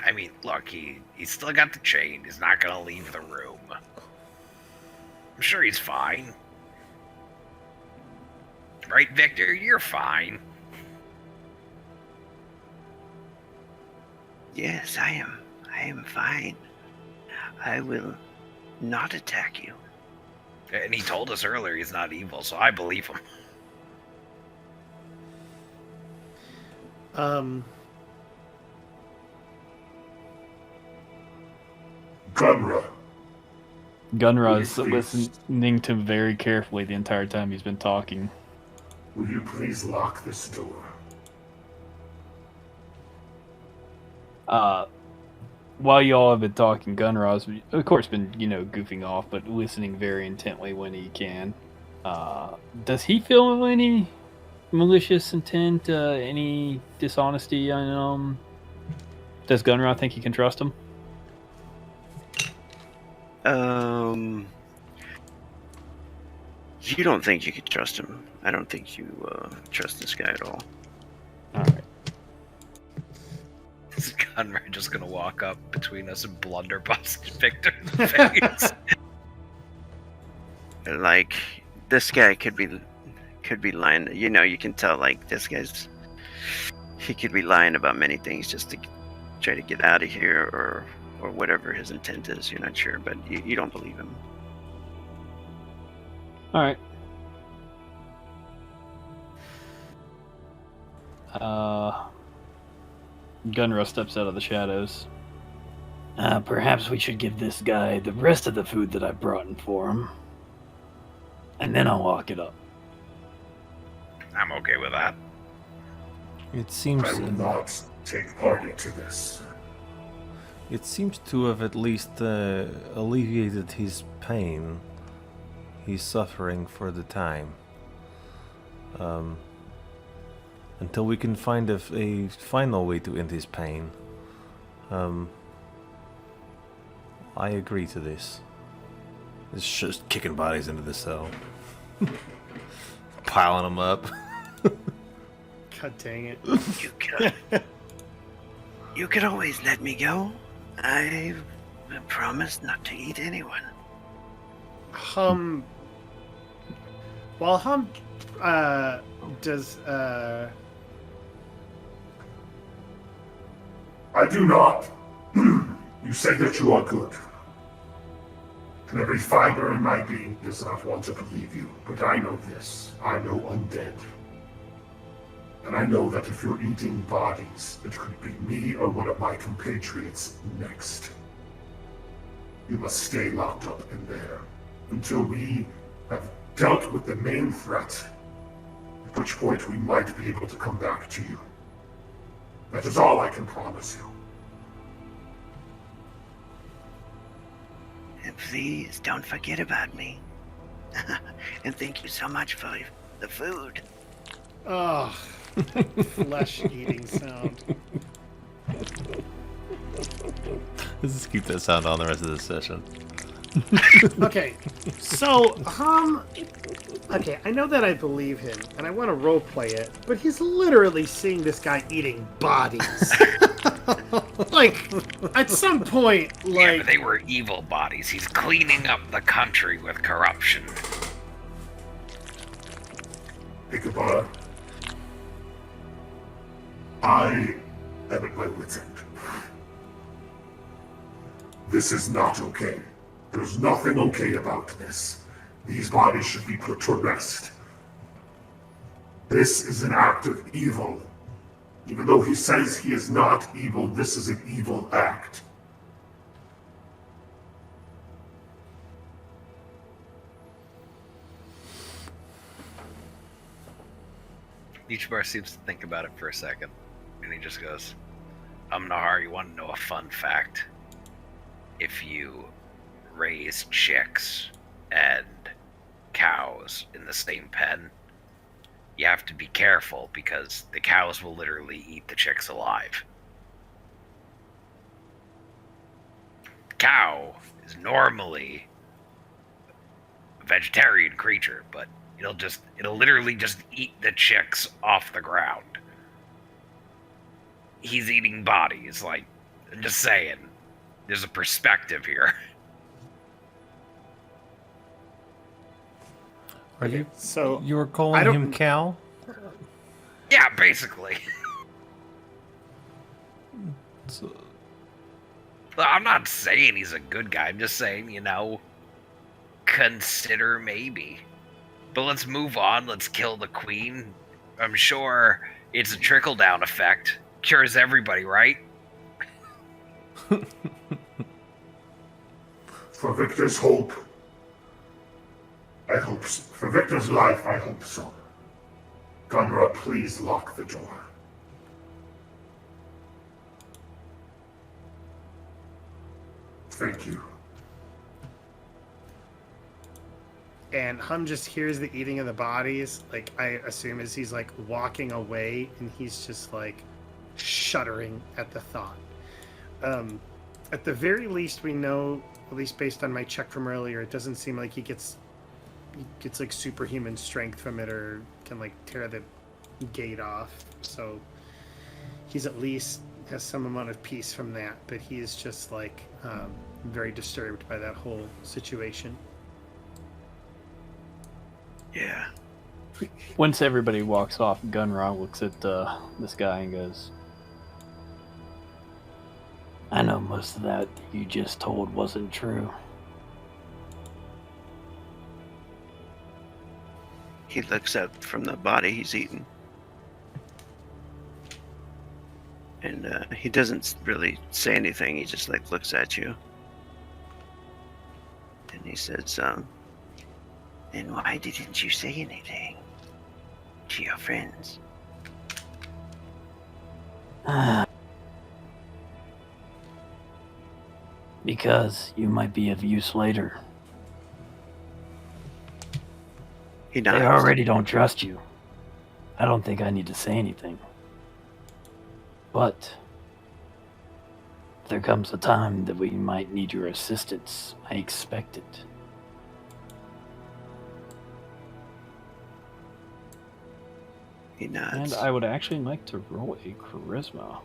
I mean, look, he's still got the chain. He's not gonna leave the room. I'm sure he's fine. Right, Victor? You're fine. Yes, I am. I am fine. I will not attack you. And he told us earlier he's not evil, so I believe him. Gunra, Gunra is Please. listening to him very carefully the entire time he's been talking. will you please lock this door? While y'all have been talking, Gunra's, of course, been, goofing off, but listening very intently when he can. Does he feel any malicious intent, any dishonesty? Does Gunra think he can trust him? You don't think you could trust him. I don't think you trust this guy at all. Alright. Is Gunra just gonna walk up between us and blunderbuss Victor in the face? Like, this guy could be lying. You can tell, like, he could be lying about many things just to try to get out of here, or whatever his intent is. You're not sure, but you don't believe him. Alright. Gunra steps out of the shadows. Perhaps we should give this guy the rest of the food that I brought in for him. And then I'll lock it up. I'm okay with that. It seems I will not take part into this. It seems to have at least alleviated his pain. He's suffering for the time. Until we can find a final way to end his pain. I agree to this. It's just kicking bodies into the cell. Piling them up. God dang it. You could always let me go. I promise not to eat anyone. Hum. While Hum does I do not. You say that you are good. And every fiber in my being does not want to believe you, but I know this. I know undead. And I know that if you're eating bodies, it could be me or one of my compatriots next. You must stay locked up in there. until we have dealt with the main threat, at which point we might be able to come back to you. That is all I can promise you. And please don't forget about me. And thank you so much for the food. Oh, flesh eating sound. Let's just keep that sound on the rest of this session. Okay, so okay, I know that I believe him, and I want to roleplay it, but he's literally seeing this guy eating bodies. Like, at some point, Yeah, like, but they were evil bodies. He's cleaning up the country with corruption. Ichabod, I am at my wit's end. This is not okay. There's nothing okay about this. These bodies should be put to rest. This is an act of evil. Even though he says he is not evil, this is an evil act. Ichibar seems to think about it for a second, and he just goes, Nahar, you want to know a fun fact? If you raise chicks and cows in the same pen, you have to be careful because the cows will literally eat the chicks alive. The cow is normally a vegetarian creature, but it'll literally just eat the chicks off the ground. He's eating bodies, like, I'm just saying, there's a perspective here. Are you? so You were I calling don't- him Cal? Yeah, basically. So, I'm not saying he's a good guy, I'm just saying, consider maybe. But let's move on, let's kill the queen. I'm sure it's a trickle-down effect. Cures everybody, right? For Victor's hope, I hope so. For Victor's life, I hope so. Gunra, please lock the door. Thank you. and Hum just hears the eating of the bodies, like, I assume as he's, like, walking away, and he's just, like, shuddering at the thought. At the very least, we know, at least based on my check from earlier, it doesn't seem like he gets like superhuman strength from it, or can like tear the gate off. So he's at least has some amount of peace from that, but he is just like very disturbed by that whole situation. Yeah. Once everybody walks off, Gunra looks at this guy and goes, I know most of that you just told wasn't true. He looks up from the body he's eaten. And he doesn't really say anything. He just like looks at you. And he says, and why didn't you say anything to your friends? Because you might be of use later. He They nods. already don't trust you. I don't think I need to say anything. But if there comes a time that we might need your assistance, I expect it. He nods. And I would actually like to roll a charisma.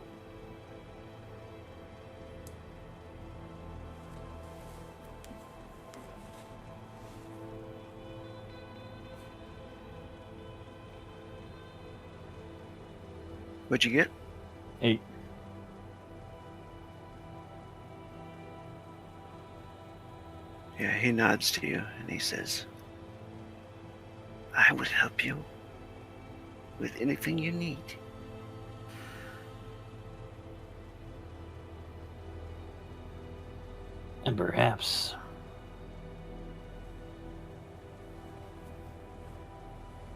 What'd you get? 8. Yeah, he nods to you and he says, I will help you with anything you need. And perhaps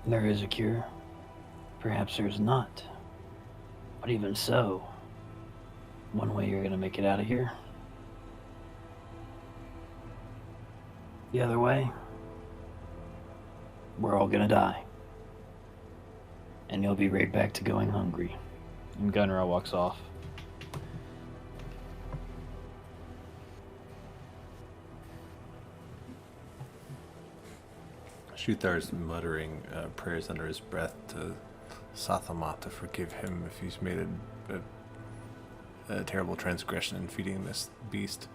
there is a cure. Perhaps there's not. But even so, one way you're going to make it out of here. The other way, we're all going to die. And you'll be right back to going hungry. And Gunra walks off. Shuthar's muttering prayers under his breath to Sathama to forgive him if he's made a terrible transgression in feeding this beast.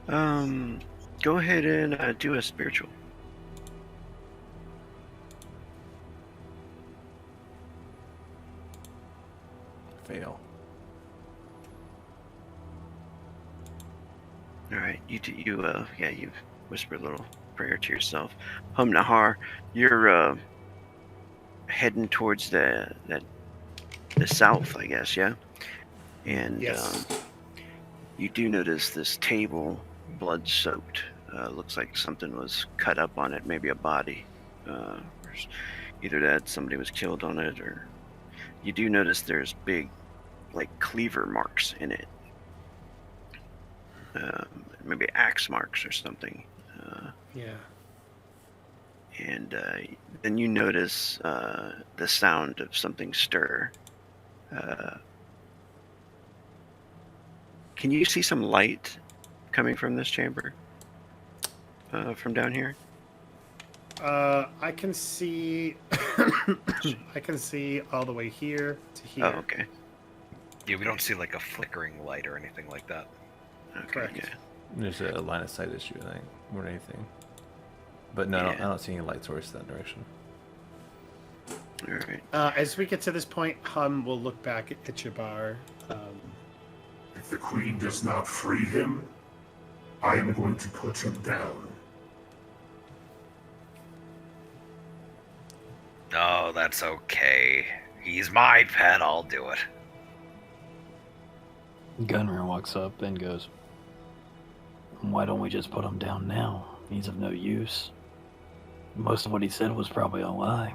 Go ahead and do a spiritual. Fail. All right, you whisper a little prayer to yourself. Nahar, you're heading towards the south, I guess, yeah. And Yes. you do notice this table, blood-soaked. Looks like something was cut up on it, maybe a body. Either that somebody was killed on it, or you do notice there's big, like, cleaver marks in it. Maybe axe marks or something. Yeah. And then you notice the sound of something stir. Can you see some light coming from this chamber? From down here? I can see. I can see all the way here to here. Oh, okay. Yeah, we don't see like a flickering light or anything like that. Okay, Correct. yeah. There's a line of sight issue, I think, more than anything. But no, I don't see any light source in that direction. All right. As we get to this point, Hum will look back at Jabbar. If the Queen does not free him, I am going to put him down. No, that's okay. He's my pet, I'll do it. Gunra walks up and goes, "Why don't we just put him down now? He's of no use. Most of what he said was probably a lie."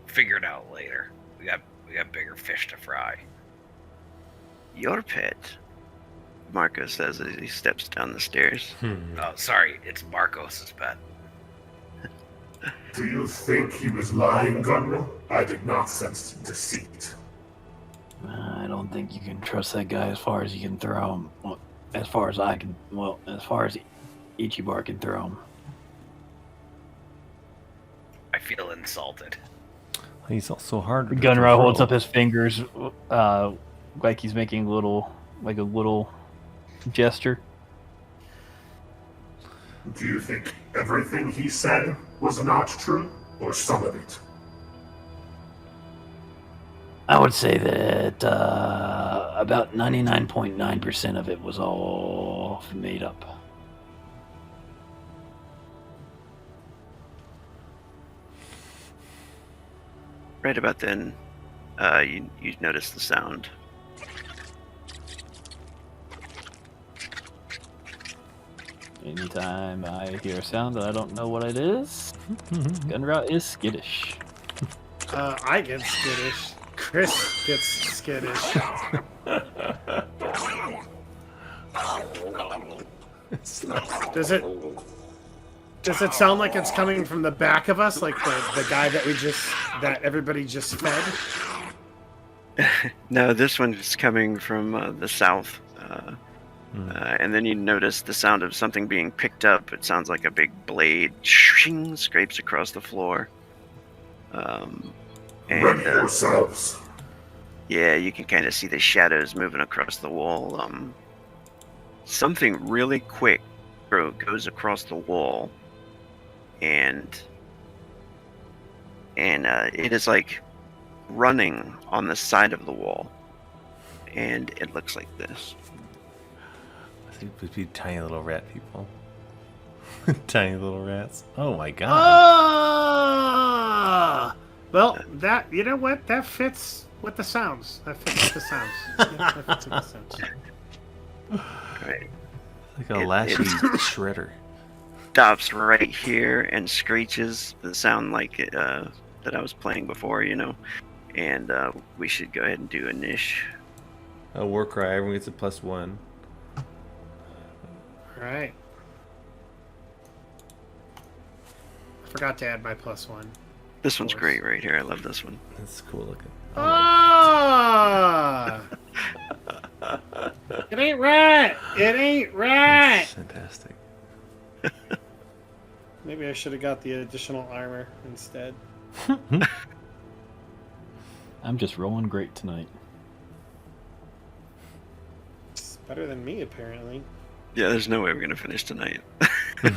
Figure it out later. We got bigger fish to fry. Your pet, Marco says as he steps down the stairs. Oh, sorry, it's Marcos's pet. Do you think he was lying, Gunra? I did not sense deceit. I don't think you can trust that guy as far as you can throw him. Well, as far as I can. Well, as far as Ichibar can throw him. I feel insulted. He's also hard to Gunra control. holds up his fingers, like he's making a little gesture. Do you think everything he said was not true, or some of it? I would say that about 99.9% of it was all made up. Right about then, you notice the sound. Anytime I hear a sound that I don't know what it is, Gunra is skittish. I get skittish. Chris gets skittish. Does it sound like it's coming from the back of us, like the guy that everybody just fed? No, this one's coming from the south. And then you notice the sound of something being picked up. It sounds like a big blade shing, scrapes across the floor. Ready yourselves. Yeah, you can kind of see the shadows moving across the wall. Something really quick goes across the wall, and it is like running on the side of the wall, and it looks like this. I think it would be tiny little rat people. Tiny little rats. Oh my god. Ah! Well, that, you know what? That fits with the sounds. That fits with the sounds. Yeah, that fits with the sounds. Right. Like a It- lashy it's- shredder. stops right here and screeches the sound like that I was playing before, and we should go ahead and do a niche. A war cry. Everyone gets a +1. All right. I forgot to add my +1. This one's course. great right here. I love this one. That's cool looking. Ah! It ain't right. It ain't right. That's fantastic. Maybe I should have got the additional armor instead. I'm just rolling great tonight. It's better than me, apparently. Yeah, there's no way we're gonna finish tonight. With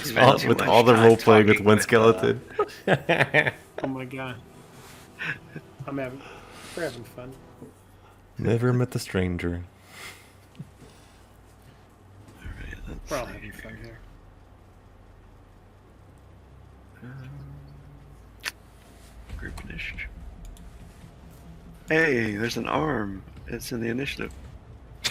Spent too much all the time role playing with talking one with, skeleton. Oh my god. We're having fun. Never met the stranger. Alright, let's We're all see having here. fun here. Group initiative. Hey, there's an arm. It's in the initiative.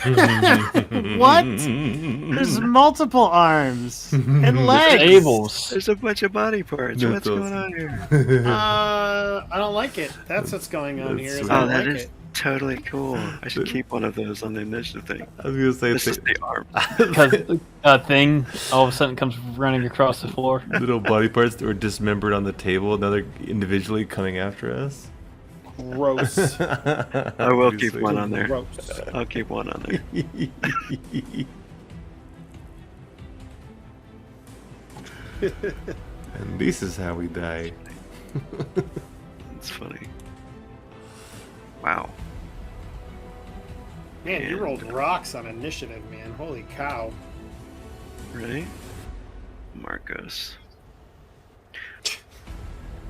What? There's multiple arms and legs. Disables. There's a bunch of body parts. That's What's going on here? I don't like it. That's what's going on That's here. Is sweet. I Oh, don't that like is it. totally cool. I should keep one of those on the initiative thing. I was gonna say This is the arm. Because a thing all of a sudden comes running across the floor. little body parts that were dismembered on the table, now they're individually coming after us. Gross. I will keep one on there. Gross. I'll keep one on there. And this is how we die. It's funny. Wow. Man, you rolled rocks on initiative, man. Holy cow. Right? Marcos.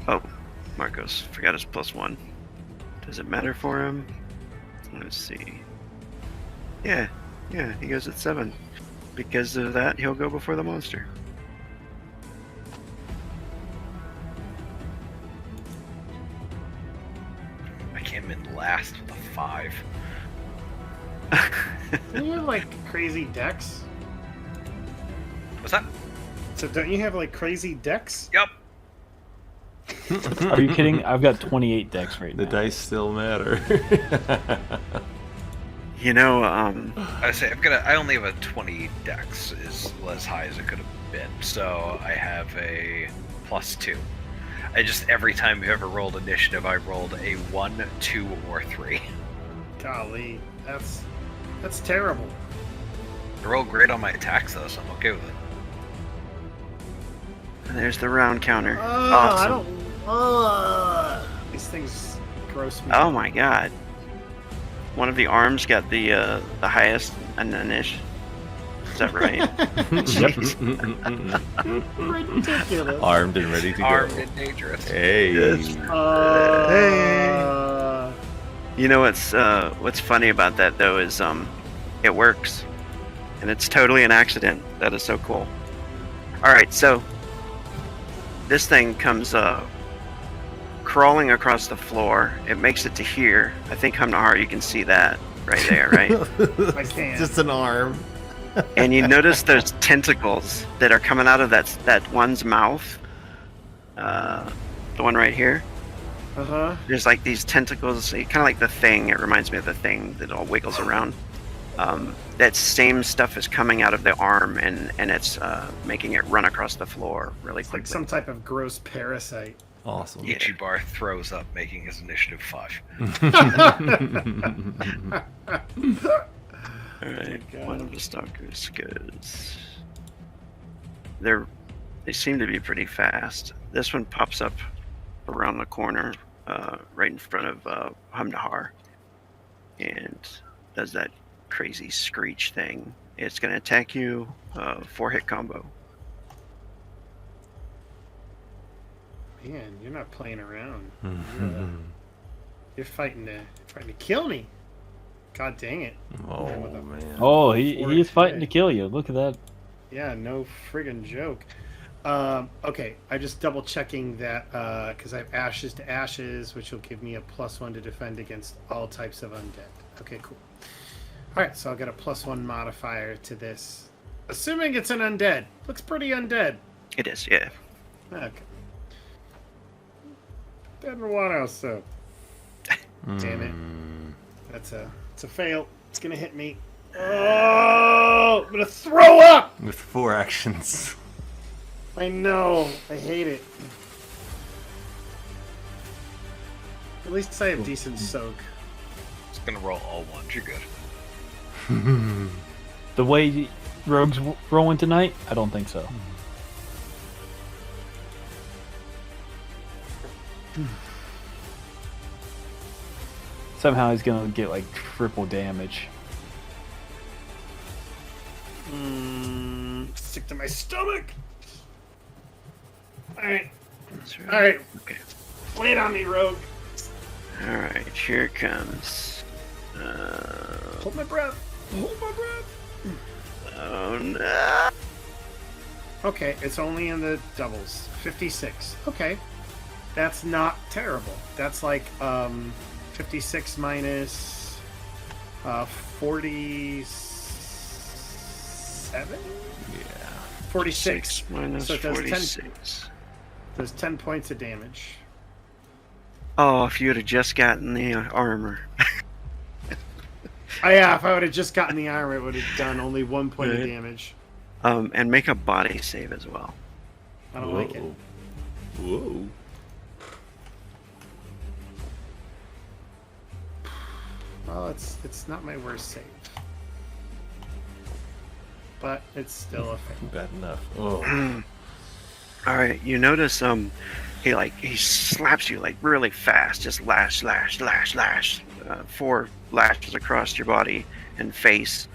Oh, Marcos. Forgot his +1. Does it matter for him? Let's see. Yeah, he goes at 7. Because of that, he'll go before the monster. I came in last with a 5. Don't you have like crazy decks? What's that? So don't you have like crazy decks? Yep. Are you kidding? I've got 28 decks right The now. dice still matter. I say I only have a 20 dex is as high as it could have been, so I have a +2. I just every time we've ever rolled initiative, I rolled a 1, 2, or 3. Golly, that's terrible. I roll great on my attacks though, so I'm okay with it. And there's the round counter. Oh, Awesome. I don't. These things gross me. Oh my god. One of the arms got the highest Anish. Is that right? Jeez. Ridiculous. Armed and ready to Armed go. and dangerous. Hey. Yes. You know what's funny about that though is it works. And it's totally an accident. That is so cool. Alright, so this thing comes crawling across the floor. It makes it to here. I think Hamnahar, you can see that right there, right? I can't. Just an arm. And you notice those tentacles that are coming out of that one's mouth. The one right here. Uh-huh. There's like these tentacles, kind of like the Thing. It reminds me of the Thing that all wiggles around. That same stuff is coming out of the arm, and it's making it run across the floor really It's like quickly. some type of gross parasite. Awesome. Ichibar throws up, making his initiative 5. Alright, God. one of the stalkers goes. They seem to be pretty fast. This one pops up around the corner, right in front of Hamnahar, and does that crazy screech thing. It's going to attack you, 4-hit combo. Man, you're not playing around. Mhm. You're fighting to kill me. God dang it. Oh, With a- man. Oh, he is fighting to Okay. kill you. Look at that. Yeah, no friggin' joke. Okay, I'm just double checking that because I have Ashes to Ashes, which will give me a +1 to defend against all types of undead. Okay, cool. Alright, so I'll get a +1 modifier to this. Assuming it's an undead. Looks pretty undead. It is, yeah. Okay. Didn't want to, so. Damn it. It's a fail. It's gonna hit me. Oh, I'm gonna throw up! With 4 actions. I know. I hate it. At least I have decent soak. Just gonna roll all ones. You're good. The way Rogue's rolling tonight, I don't think so. Somehow he's gonna get like triple damage. Stick to my stomach. Alright. That's right. Alright. Okay. Lay it on me, Rogue. Alright, here it comes. Hold my breath. Hold my breath. Oh no! Okay, it's only in the doubles. 56. Okay. That's not terrible. That's like 56 minus 47? Yeah. 46. 6 minus So it does 46. There's 10 points of damage. Oh, if you would have just gotten the armor. Oh yeah, if I would have just gotten the armor, it would have done only 1 point of Right. damage. And make a body save as well. I don't like it. Whoa. Well, it's not my worst save. But it's still a fail. Bad enough. Oh. Alright, you notice he slaps you like really fast, just lash, 4 lashes across your body and face.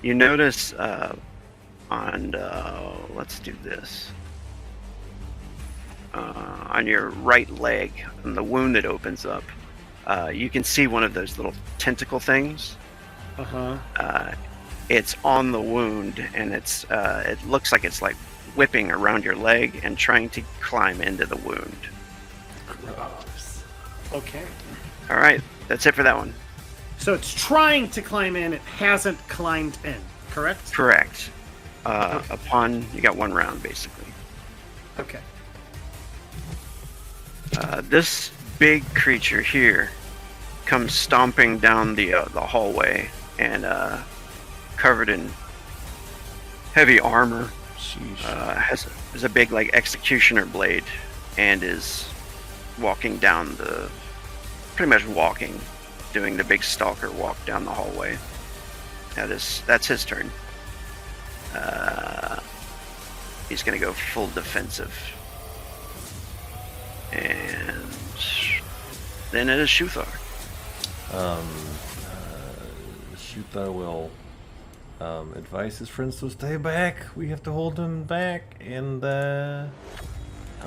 You notice let's do this. On your right leg, on the wound that opens up, you can see one of those little tentacle things. It's on the wound, and it looks like it's like whipping around your leg and trying to climb into the wound. Gross. Okay. All right, that's it for that one. So it's trying to climb in, it hasn't climbed in, correct? Correct. You got 1 round basically. Okay. This big creature here comes stomping down the hallway and covered in heavy armor. Sheesh. Has a big like executioner blade and is walking down pretty much walking, doing the big stalker walk down the hallway. That's his turn. He's gonna go full defensive, and then it is Shuthar. Shuthar will advise his friends to stay back. We have to hold him back, and I'm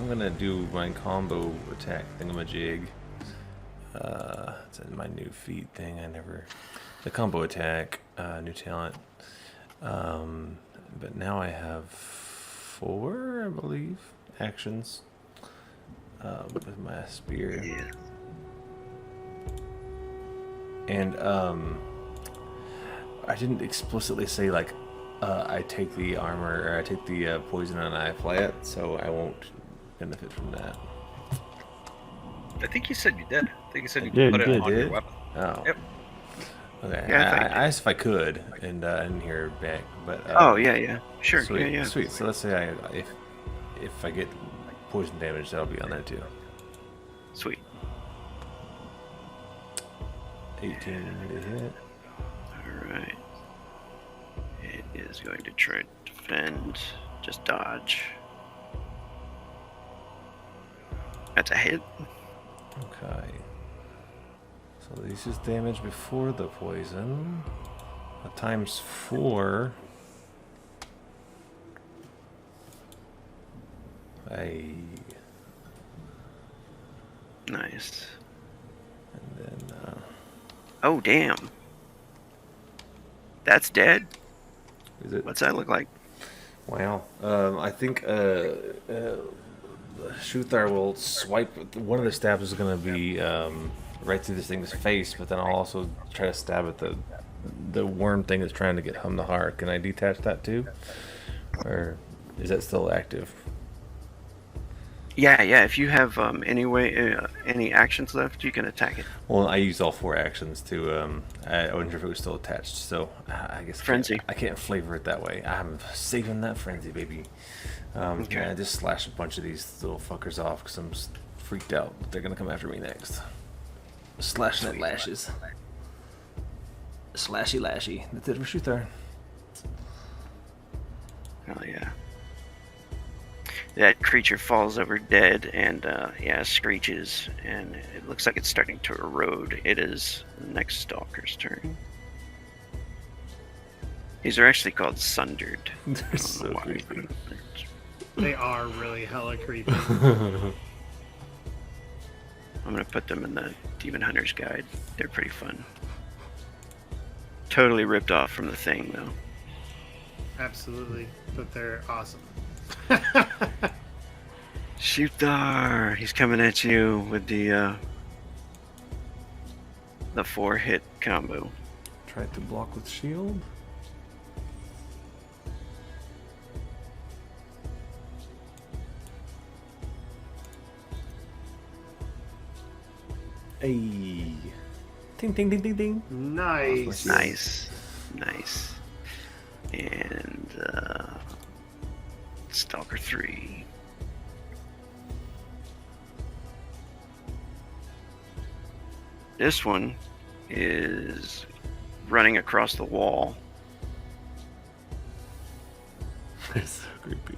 gonna do my combo attack thingamajig. It's in my new feat thing. The combo attack, new talent. But now I have 4, I believe, actions with my spear. Yeah. And I didn't explicitly say like I take the armor or I take the poison and I apply it, so I won't benefit from that. I think you said you did. I think you said you did, put it you on your did? weapon. Oh. Yep. Okay. Yeah, I thought you I asked if I could, and I didn't hear back. But Oh yeah, sure, sweet, yeah. sweet. So let's say if I get poison damage, that'll be on there too. Sweet. 18 to hit. All right. It is going to try to defend. Just dodge. That's a hit. Okay. So this is damage before the poison. Times 4. Nice. And then Oh damn. That's dead. is it? What's that look like? Wow. I think Shuthar will swipe. One of the stabs is going to be right through this thing's face, but then I'll also try to stab at the worm thing that's trying to get Hum the Heart. Can I detach that too? Or is that still active? Yeah. If you have any actions left, you can attack it. Well, I used all 4 actions to. I wasn't sure if it was still attached, so I guess Frenzy. I can't flavor it that way. I'm saving that frenzy, baby. Okay. Yeah, I just slash a bunch of these little fuckers off because I'm freaked out that they're gonna come after me next. Slashing at lashes. Slashy lashy. That's it for Shooter. Oh yeah. That creature falls over dead and screeches, and it looks like it's starting to erode. It is the next stalker's turn. These are actually called sundered. They're so creepy. They are really hella creepy. I'm gonna put them in the Demon Hunter's Guide. They're pretty fun. Totally ripped off from the thing though. Absolutely, but they're awesome. Shooter! He's coming at you with the 4-hit combo. Tried to block with shield. Hey. Ding ding ding ding ding. Nice. Nice. And Stalker 3. This one is running across the wall. It's so creepy.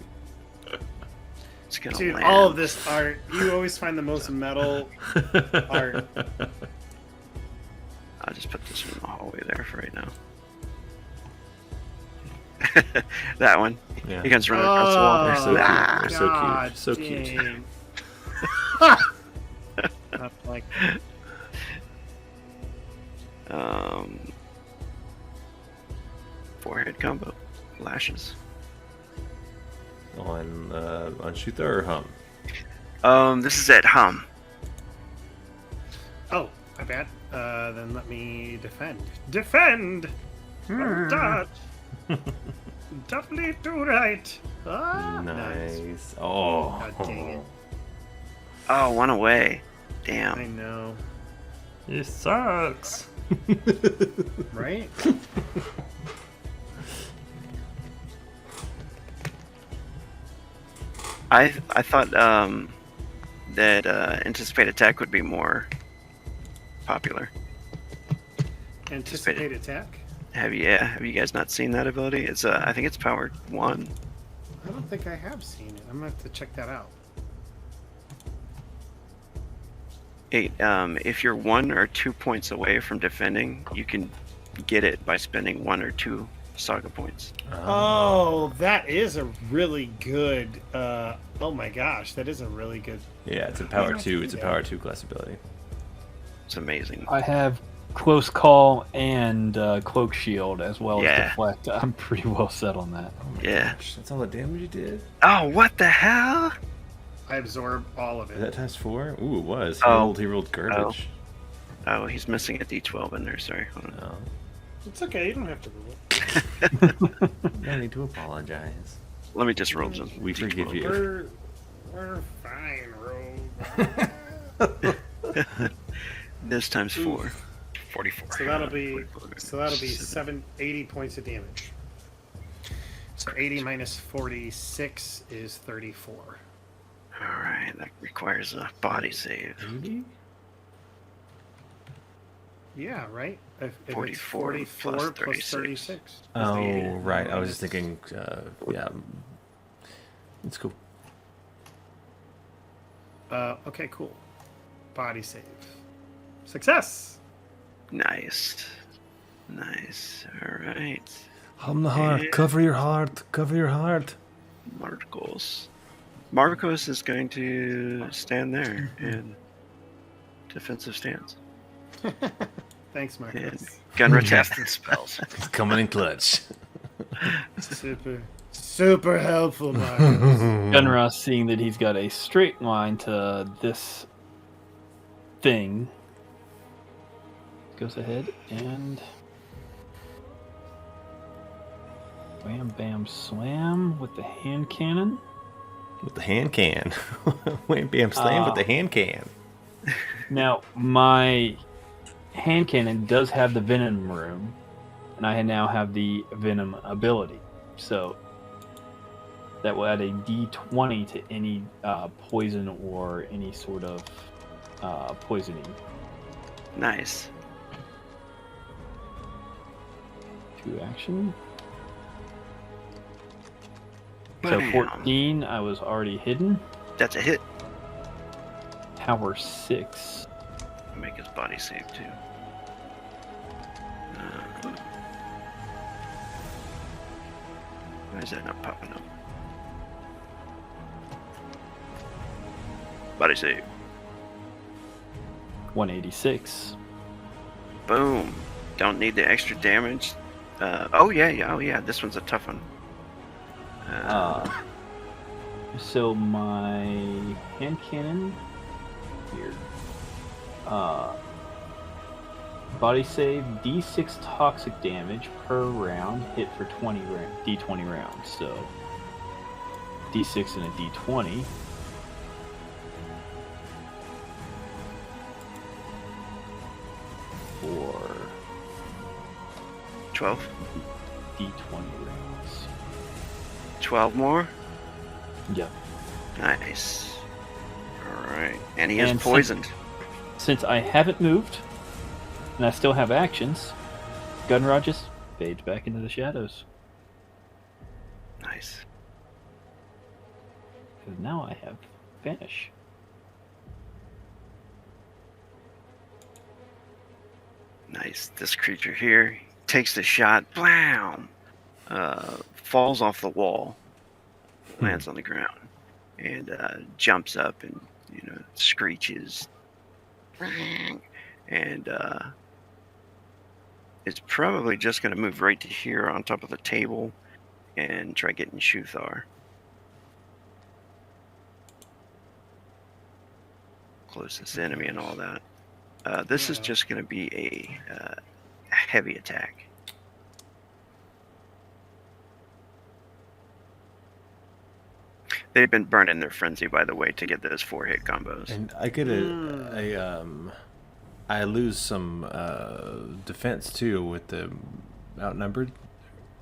It's gonna Dude, land. all of this art, you always find the most metal art. I'll just put this one in the hallway there for right now. That one. Yeah. He comes running across the wall. They're so Ah, cute. They're so God cute. So cute. dang. Not like 4-hit combo. Lashes. On Shooter or Hum? This is at Hum. oh, my bad. Then let me defend. Dodge. Definitely do right. Nice. Oh. God dang it. Oh, one away. I Damn. know, It sucks. right? I thought that anticipate attack would be more popular. Anticipate attack? Have you guys not seen that ability? It's I think it's powered 1. I don't think I have seen it. I'm gonna have to check that out. If you're 1 or 2 points away from defending, you can get it by spending 1 or 2 saga points. Oh, that is a really good. Oh my gosh, that is a really good. Yeah, it's a power 2. It's a power 2 class ability. It's amazing. I have close call and cloak shield as well Yeah. as deflect. I'm pretty well set on that. Yeah. That's all the damage you did? Oh, what the hell? I absorb all of Is that it. times 4? Ooh, it was. He rolled garbage. Oh, he's missing a D12 in there. Sorry. Hold on. Oh. It's okay. You don't have to rule it. No need to apologize. Let me just roll some. We forgive you. We're fine, Rogue. This times 4. 44. So that'll be 80 points of damage. So 80 minus 46 is 34. All right, that requires a body save. 80? Yeah, right. If it's 44 44 plus plus 36. Oh, right. I was just thinking, yeah. It's cool. Okay, cool. Body save. Success. Nice. All right. Hum the heart. Cover your heart. Cover your heart. Marcos is going to stand there in defensive stance. Thanks, And Marcus. Gunra Casting spells. It's coming in clutch. Super helpful, Marcus. Gunra, seeing that he's got a straight line to this thing, goes ahead and wham bam slam with the hand cannon. With the hand can. Wham bam slam with the hand can. Now, my hand cannon does have the venom room, and I now have the venom ability. So that will add a d20 to any poison or any sort of poisoning. Nice. 2 action. So Bam. 14, I was already hidden. That's a hit. Power 6. Make his body save too. Why is that not popping up? Body save. 186. Boom. Don't need the extra damage. Oh yeah. This one's a tough one. So my hand cannon here. Body save d6 toxic damage per round, hit for d20 rounds. So d6 and a d20. For 12. d20 rounds. 12 more. Yeah. Nice. All right. And he is And poisoned. Since I haven't moved, and I still have actions, Gunrod just fades back into the shadows. Nice. Because now I have Vanish. Nice. This creature here takes the shot. Blam! Falls off the wall. Lands on the ground. And jumps up and, screeches. And it's probably just going to move right to here on top of the table and try getting Shuthar. Closest enemy and all that. This is just going to be a heavy attack. They've been burning their frenzy, by the way, to get those 4-hit combos. And I get I lose some defense too with the outnumbered.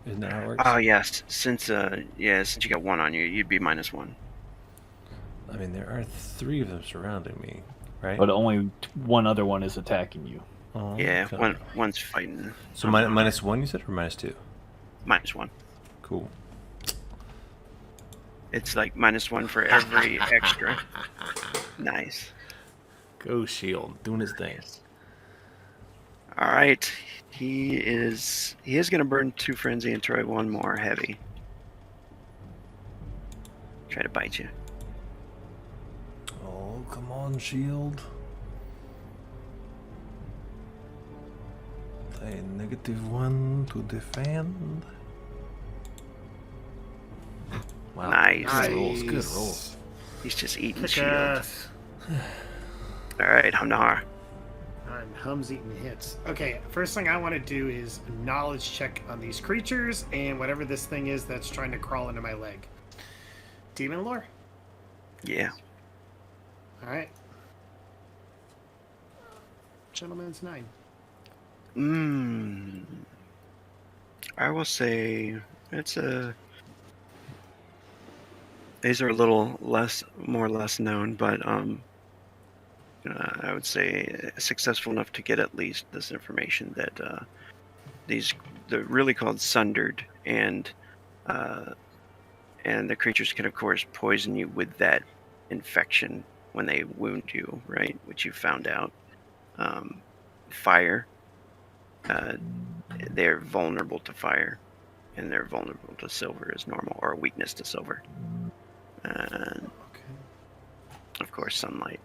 Isn't that how it works? Oh yes, since you got 1 on you, you'd be -1. I mean, there are 3 of them surrounding me, right? But only one other one is attacking you. Oh, Yeah, okay. one's fighting. So -1, you said, or -2? -1. Cool. It's like -1 for every extra. Nice. Go Shield, doing his thing. All right, he is going to burn 2 frenzy and try 1 more heavy. Try to bite you. Oh, come on, Shield. A -1 to defend. Wow. Nice. Good rolls. Good rolls. He's just eating Kick shield. ass. All right, Hamnahar. Alright, Hum's eating hits. Okay, first thing I want to do is a knowledge check on these creatures and whatever this thing is that's trying to crawl into my leg. Demon lore? Yeah. Alright. Gentleman's 9. I will say these are a little more or less known, but I would say successful enough to get at least this information that they're really called sundered, and the creatures can of course poison you with that infection when they wound you, right? Which you found out. Fire. They're vulnerable to fire, and they're vulnerable to silver as normal, or a weakness to silver. And of course, sunlight.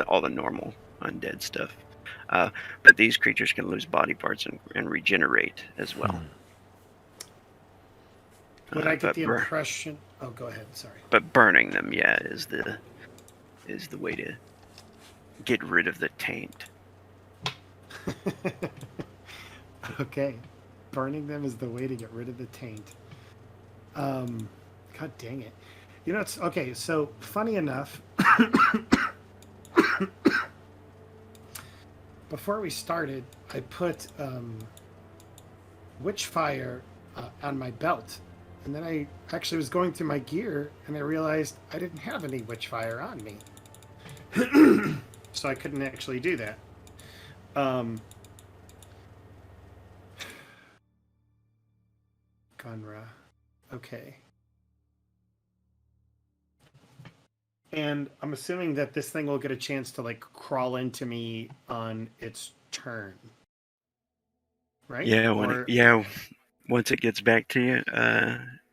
All the normal undead stuff. But these creatures can lose body parts and regenerate as well. Would I get the impression? Oh, go ahead. Sorry. But burning them, is the way to get rid of the taint. Okay. Burning them is the way to get rid of the taint. God dang it. You know, it's okay. So, funny enough, before we started, I put Witchfire on my belt. And then I actually was going through my gear and I realized I didn't have any Witchfire on me. So I couldn't actually do that. Gunra. Okay. And I'm assuming that this thing will get a chance to like crawl into me on its turn. Right? Yeah, Or... once it gets back to you,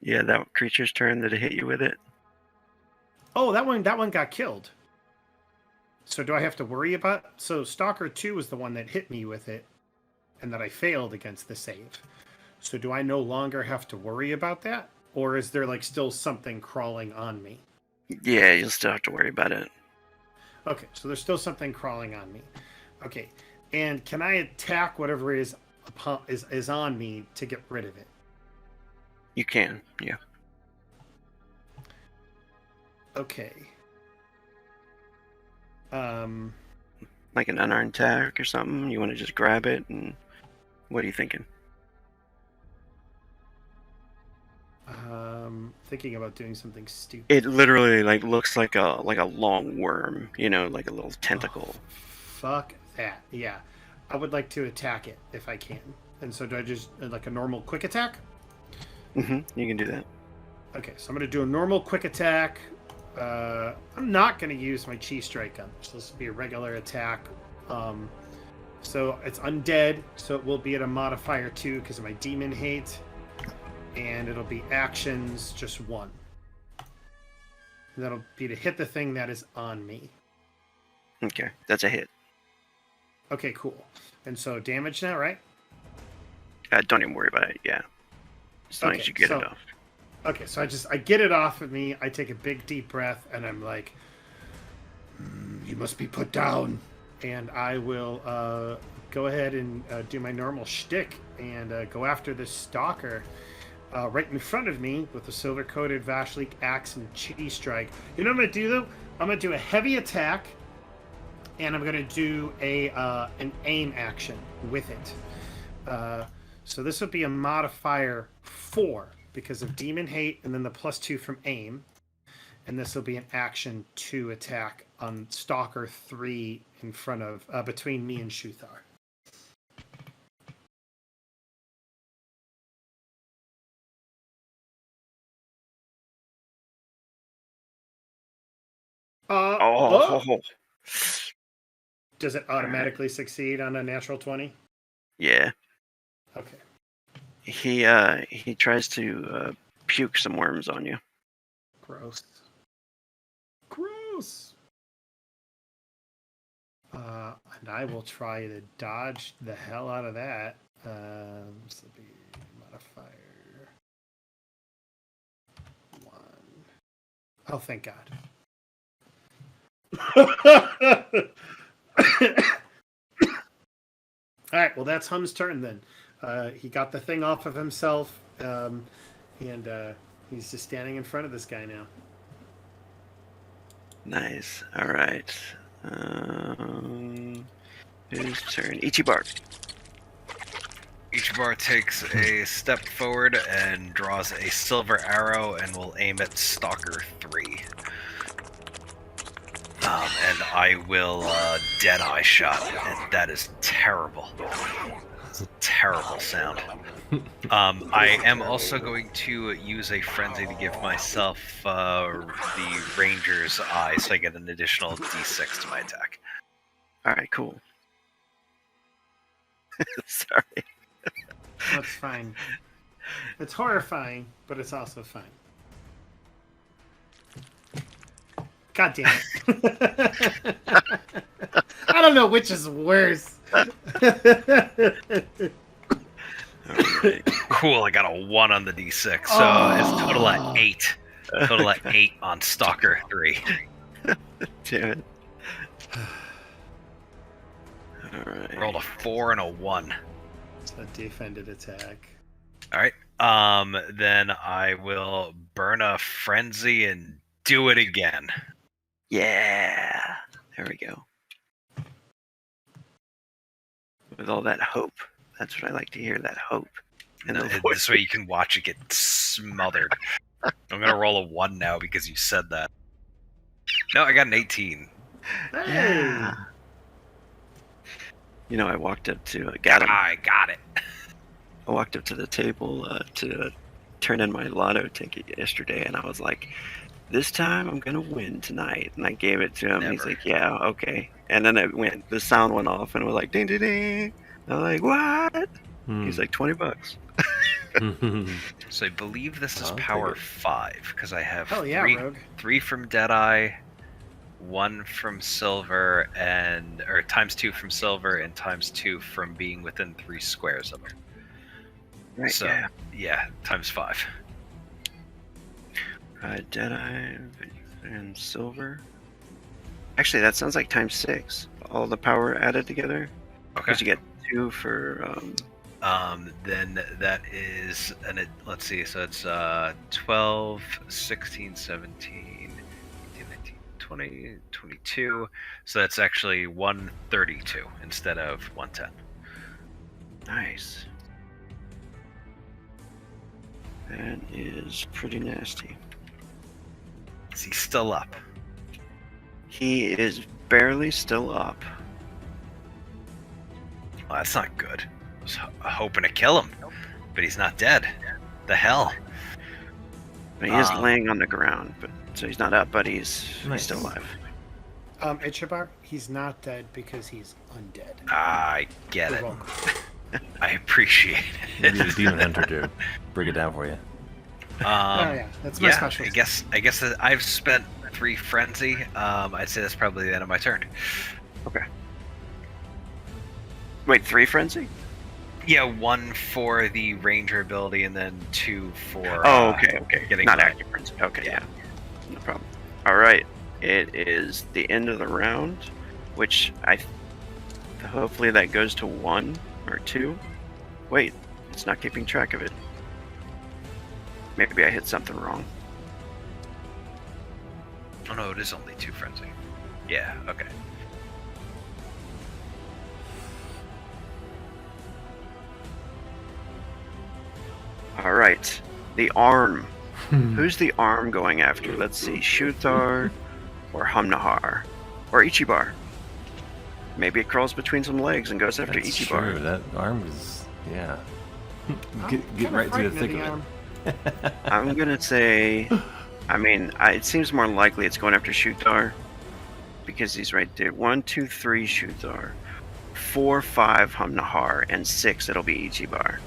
yeah, that creature's turn that it hit you with it. Oh, that one got killed. So do I have to worry about... So Stalker 2 was the one that hit me with it and that I failed against the save. So do I no longer have to worry about that? Or is there like still something crawling on me? Yeah, you'll still have to worry about it. Okay, so there's still something crawling on me. Okay, and can I attack whatever is on me to get rid of it? You can, yeah. Okay. Like an unarmed attack or something? You want to just grab it? And what are you thinking? Thinking about doing something stupid. It literally like looks like a long worm, you know, like a little tentacle. Fuck that. Yeah. I would like to attack it if I can. And so do I just like a normal quick attack? You can do that. Okay, so I'm going to do a normal quick attack. I'm not going to use my Chi Strike gun. So this will be a regular attack. So it's undead, so it will be at a modifier 2 because of my demon hate. And it'll be actions, just 1. And that'll be to hit the thing that is on me. Okay, that's a hit. Okay, cool. And so damage now, right? Don't even worry about it, yeah. As long as you get it off. Okay, so I get it off of me, I take a big deep breath, and I'm like, you must be put down. And I will go ahead and do my normal shtick and go after this stalker. Right in front of me with the silver-coated Vashlik axe and Chi Strike. You know what I'm going to do, though? I'm going to do a heavy attack, and I'm going to do an aim action with it. So this would be a modifier 4 because of Demon Hate, and then the +2 from aim. And this will be an action 2 attack on Stalker 3 in front of, between me and Shuthar. Does it automatically succeed on a natural 20? Yeah. Okay. He tries to puke some worms on you. Gross. Gross. And I will try to dodge the hell out of that. This will be modifier 1. Oh, thank God. All right, well, that's Hum's turn then. He got the thing off of himself, and he's just standing in front of this guy now. Nice. All right. His turn. Ichibar. Ichibar takes a step forward and draws a silver arrow and will aim at Stalker 3. And I will Deadeye shot, and that is terrible. It's a terrible sound. I am also going to use a frenzy to give myself the Ranger's Eye, so I get an additional D6 to my attack. All right, cool. Sorry. That's fine. It's horrifying, but it's also fine. God damn it. I don't know which is worse. Right. Cool, I got a 1 on the D6, so it's total at 8. Total at 8 on Stalker 3. Damn it. All right. Rolled a 4 and a 1. It's a defended attack. All right. Then I will burn a frenzy and do it again. Yeah. There we go. With all that hope. That's what I like to hear, that hope. And the voice. This way you can watch it get smothered. I'm gonna roll a 1 now because you said that. No, I got an 18. Hey! Yeah. You know, I walked up to got him. I got it. I walked up to the table to turn in my lotto ticket yesterday, and I was like, "This time I'm gonna win tonight." And I gave it to him. Never. He's like, "Yeah, okay." And then it went. The sound went off, and it was like, "Ding, ding, ding." I'm like, "What?" He's like, $20. So I believe this is I'll power take it. 5 because I have Hell yeah, Rogue. 3 from Deadeye, 1 from Silver, or times 2 from Silver, and times 2 from being within 3 squares of him. Right. So yeah, times 5. Deadeye and Silver. Actually, that sounds like times 6. All the power added together. Okay. Because you get 2 for. Then that is, let's see, so it's 12, 16, 17, 18, 19, 20, 22. So that's actually 132 instead of 110. Nice. That is pretty nasty. Is he still up? He is barely still up. Well, that's not good. I was hoping to kill him, but he's not dead. The hell? But he is laying on the ground, but so he's not up, but he's Nice. still alive. Ichibar, he's not dead because he's undead. I get You're it. welcome. I appreciate Maybe it. the demon hunter to break it down for you. Oh yeah, that's my Yeah, specialty. I guess that I've spent 3 frenzy. I'd say that's probably the end of my turn. Okay. Wait, 3 frenzy? Yeah, 1 for the ranger ability, and then 2 for. Oh, okay. Getting Not my- active frenzy. Okay, yeah. No problem. All right. It is the end of the round, which hopefully that goes to 1 or 2. Wait, it's not keeping track of it. Maybe I hit something wrong. Oh no, it is only 2 frenzy. Yeah. Okay. All right. The arm. Who's the arm going after? Let's see. Shuthar or Hamnahar or Ichibar. Maybe it crawls between some legs and goes after That's Ichibar. true. That arm is, yeah. I'm Get kinda right to the frightened thick the of arm. it. I'm gonna say, it seems more likely it's going after Shuthar because he's right there. 1, 2, 3 Shuthar, 4, 5 Hamnahar, and 6 it'll be Ichibar.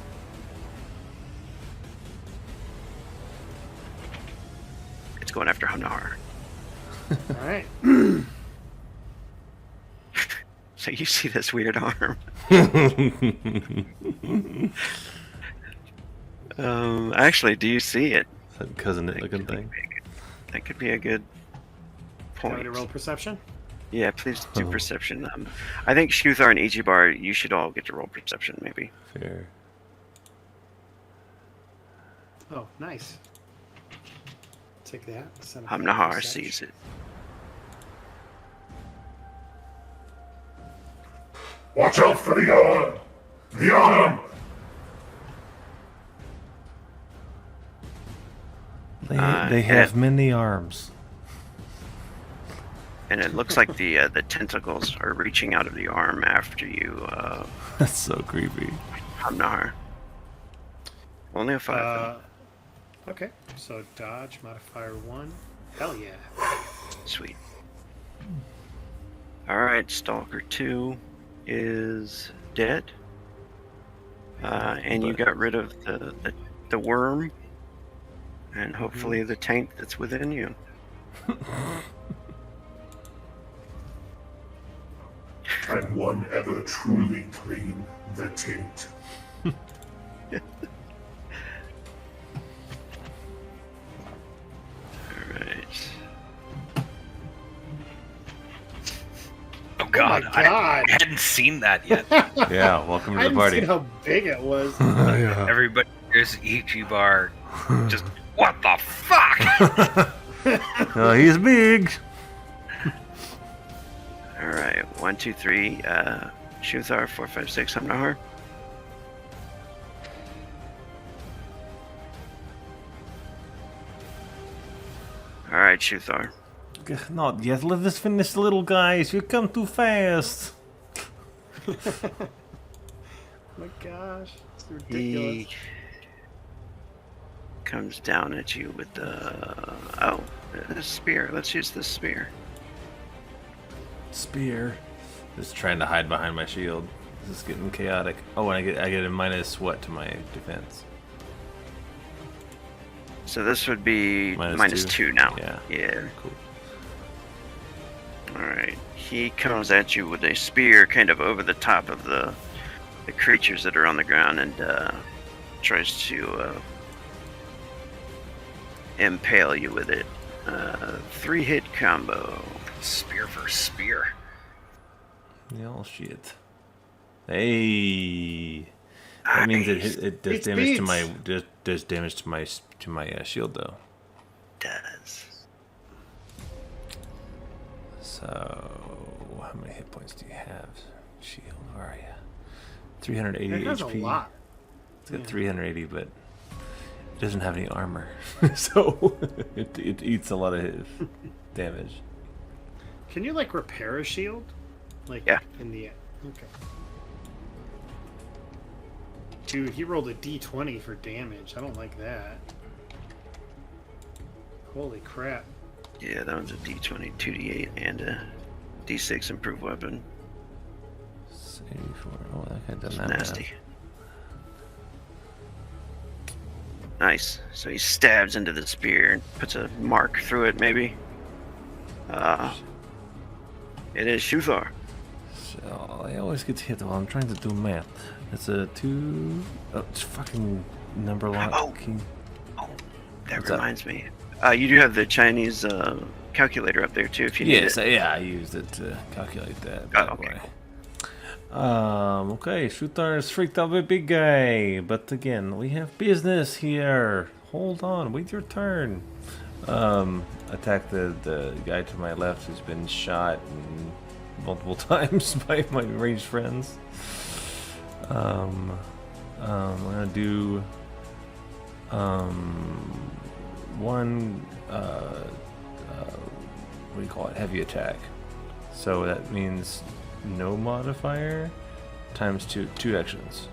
It's going after Hamnahar. All right. So you see this weird arm. Actually, do you see it? That cousin it looking thing. That could be a good Want me point. to roll perception? Yeah, please do Oh. perception. I think Shuthar and Ichibar, you should all get to roll perception, maybe. Fair. Oh, nice. Take that. Send it Hamnahar back to sees it. Watch out for the arm! The arm! They have many arms. And it looks like the tentacles are reaching out of the arm after you, That's so creepy. Hamnahar. Only a 5. though. Okay, so dodge modifier 1. Hell yeah. Sweet. Alright, Stalker 2 is dead. And you got rid of the worm. And hopefully the taint that's within you. Can one ever truly clean the taint? Alright. Oh god. God, my God. I hadn't seen that yet. Yeah, welcome I to the didn't party. see how big it was. Yeah. Everybody here's Ichibar. Just what the fuck? He's big. All right, 1, 2, 3. Shuthar, 4, 5, 6. Hamnahar. All right, Shuthar. Not yet. Let us finish, little guys. You come too fast. Oh my gosh, it's He ridiculous. comes down at you with the spear. Let's use the spear. Spear. Just trying to hide behind my shield. This is getting chaotic. Oh, and I get a minus what to my defense? So this would be Minus minus two? 2 now. Yeah. Yeah. Cool. All right. He comes at you with a spear, kind of over the top of the creatures that are on the ground, and tries to impale you with it. 3-hit combo. Spear for spear. Yeah, shit. Hey. That means it does Beats damage to beats. my does damage to my shield though. Does. So how many hit points do you have? Shield, where are you? 380 That has a HP. lot. It's got 380, but it doesn't have any armor, so it eats a lot of damage. Can you like repair a shield? Like Yeah. in the okay. Dude, he rolled a d20 for damage. I don't like that. Holy crap. Yeah, that one's a D20, 2D8, and a D6 improved weapon. 84. Oh, that guy It's doesn't have nasty. Nice. So he stabs into the spear and puts a mark through it, maybe. It is Shuthar. So I always get hit while I'm trying to do math. It's a 2. Oh, it's fucking number lock. Oh. Key. Oh, that What's up? reminds me. You do have the Chinese calculator up there, too, if you need Yes, it. yeah, I used it to calculate that. Oh, By the okay. way. Okay, Shooter is freaked out by big guy, but again, we have business here. Hold on, wait your turn. Attack the guy to my left who's been shot multiple times by my ranged friends. I'm gonna do one what do you call it? Heavy attack. So that means no modifier times two actions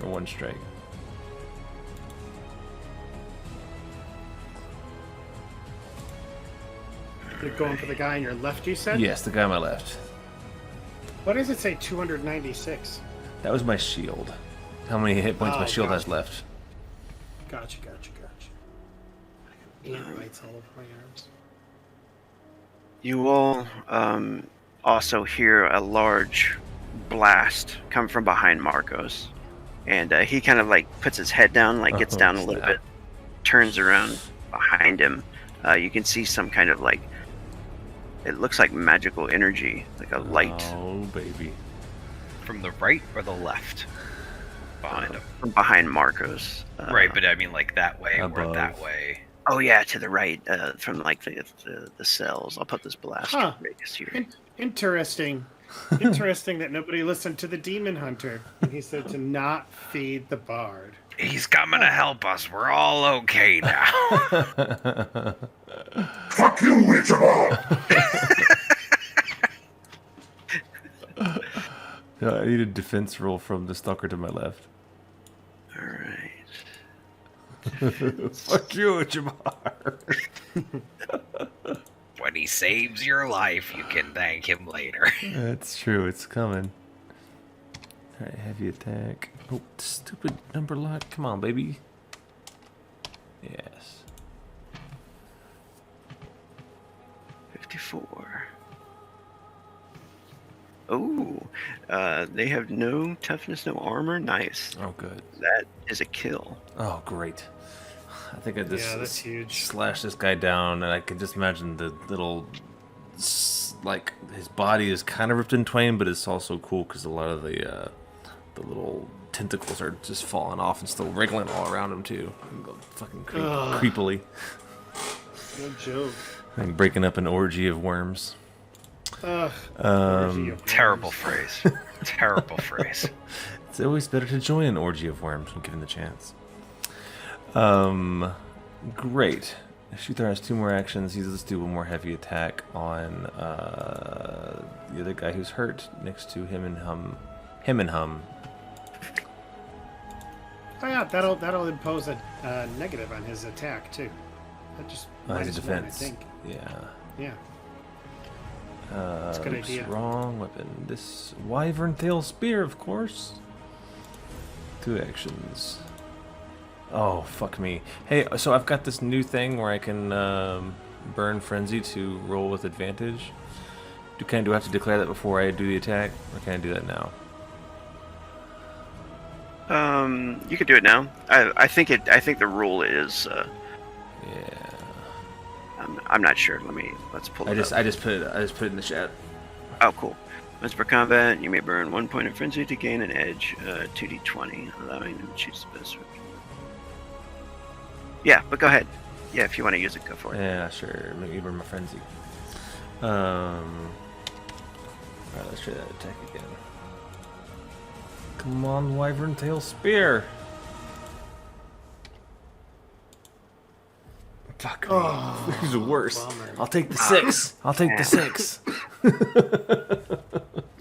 or one strike. You're going for the guy on your left, you said? Yes, the guy on my left. Why does it say 296? That was my shield. How many hit points my Oh, shield has gotcha. left? Gotcha. Ant bites all over my arms. You all also hear a large blast come from behind Marcos. And he kind of like puts his head down, like gets Oh, down a little snap. bit, turns around behind him. You can see some kind of like, it looks like magical energy, like a light Oh, baby. From the right or the left? Behind him. from behind Marcos. Right, but I mean like that way or above. that way. Oh yeah, to the right, from like the cells. I'll put this blast Huh. radius here. Interesting. Interesting that nobody listened to the demon hunter. And he said to not feed the bard. He's coming to help us. We're all okay now. Fuck you, Wyrmfall! Yeah, I need a defense roll from the stalker to my left. All right. Fuck you, Jamar. When he saves your life, you can thank him later. That's true, it's coming. Alright, heavy attack. Oh, stupid number lock. Come on, baby. Yes. 54. Oh, they have no toughness, no armor. Nice. Oh, good. That is a kill. Oh, great. I think I just Yeah, that's huge. slash this guy down, and I can just imagine the little like his body is kind of ripped in twain, but it's also cool because a lot of the little tentacles are just falling off and still wriggling all around him too, fucking creepily. No joke. Like breaking up an orgy of worms. Orgy of Terrible worms. phrase. Terrible phrase. It's always better to join an orgy of worms when given the chance. Great. Shooter has 2 more actions. Let's do one more heavy attack on the other guy who's hurt next to him and Hum. Oh yeah, that'll impose a negative on his attack too. That just His -1, defense. I think. Yeah. Yeah. That's a good Oops, idea. Wrong weapon. This Wyrmfall spear, of course. 2 actions. Oh, fuck me. Hey, so I've got this new thing where I can burn Frenzy to roll with advantage. Do I have to declare that before I do the attack, or can I do that now? You could do it now. I think the rule is. Yeah. I'm not sure. Let's pull it up. I just put it in the chat. Oh, cool. Once per combat, you may burn 1 point of frenzy to gain an edge, 2d20, allowing them to choose the best weapon. Yeah, but go ahead. Yeah, if you want to use it, go for it. Yeah, sure. Make me burn my frenzy. Alright, let's try that attack again. Come on, Wyrmfall spear. Fuck me. Oh, This is worse. bummer. I'll take the 6. I'll take the 6.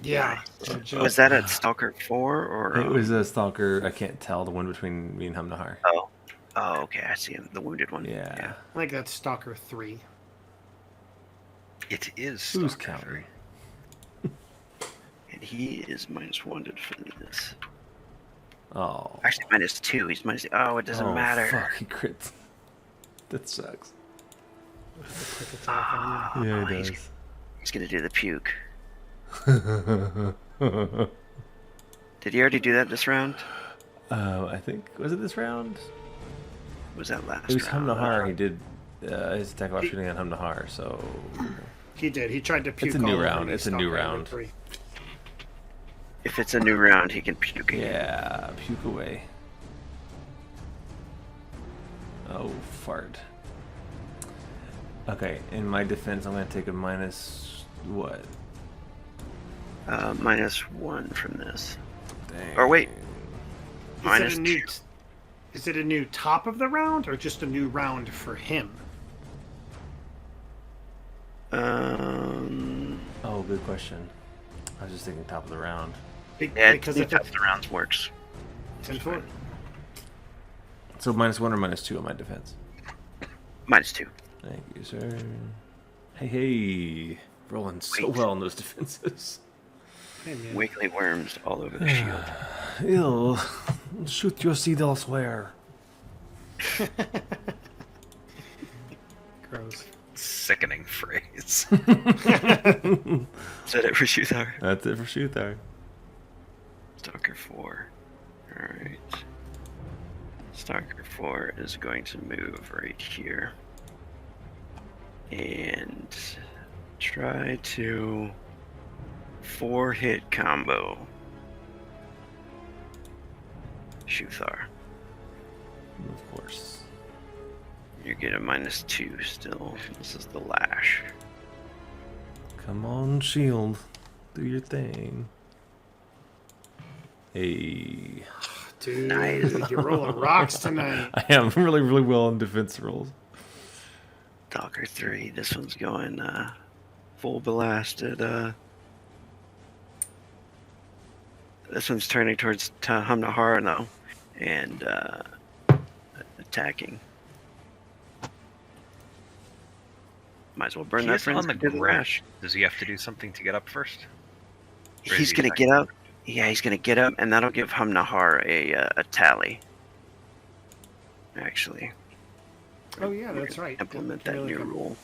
Yeah. no joke. Was that a Stalker 4 or? It was a stalker. I can't tell the one between me and Hamnahar. Oh, okay. I see him. The wounded one. Yeah. I think that's Stalker 3. It is Who's Stalker counting? 3. And he is -1 to defense. Oh. Actually, -2. He's minus. Oh, it doesn't matter. Fuck, he crits. That sucks. The quick attack on you. Yeah, Oh, he he's- does. He's gonna do the puke. Did he already do that this round? I think, was it this round? Was that last It was round? Hamnahar. He did his attack while shooting at Hamnahar, so He did. He tried to puke a new all over round. me, It's a new Stalker round. number 3. If it's a new round, he can puke again. yeah, puke away. Oh, fart. Okay, in my defense, I'm gonna take a minus what? -1 from this. Dang. Or wait, Is minus it a new? 2. Is it a new top of the round or just a new round for him? Oh, good question. I was just thinking top of the round. Yeah, Because if top it's of the rounds works. 10-4. So -1 or -2 on my defense. -2. Thank you, sir. Hey, rolling so Wait. well on those defenses. Hey, man. Wiggly worms all over the shield. Ew. Shoot your seed elsewhere. Gross. Sickening phrase. Is that it for Shuthar? That's it for Shuthar. Stalker 4. Alright. Stalker 4 is going to move right here. And try to 4-hit combo Shuthar. Of course. You get a -2 still. This is the lash. Come on, shield. Do your thing. Hey. Dude, Nice. you're rolling rocks tonight. I am really, really well in defense rolls. Stalker 3. This one's going full blasted. This one's turning towards Hamnahar though, and attacking. Might as well burn He that is friend on the to the ground. rash. Does he have to do something to get up first? Or is He's he gonna attacking? get up. Yeah, he's gonna get up, and that'll give Hamnahar a tally. Actually, Oh yeah, that's right. implement Can that you new like a rule.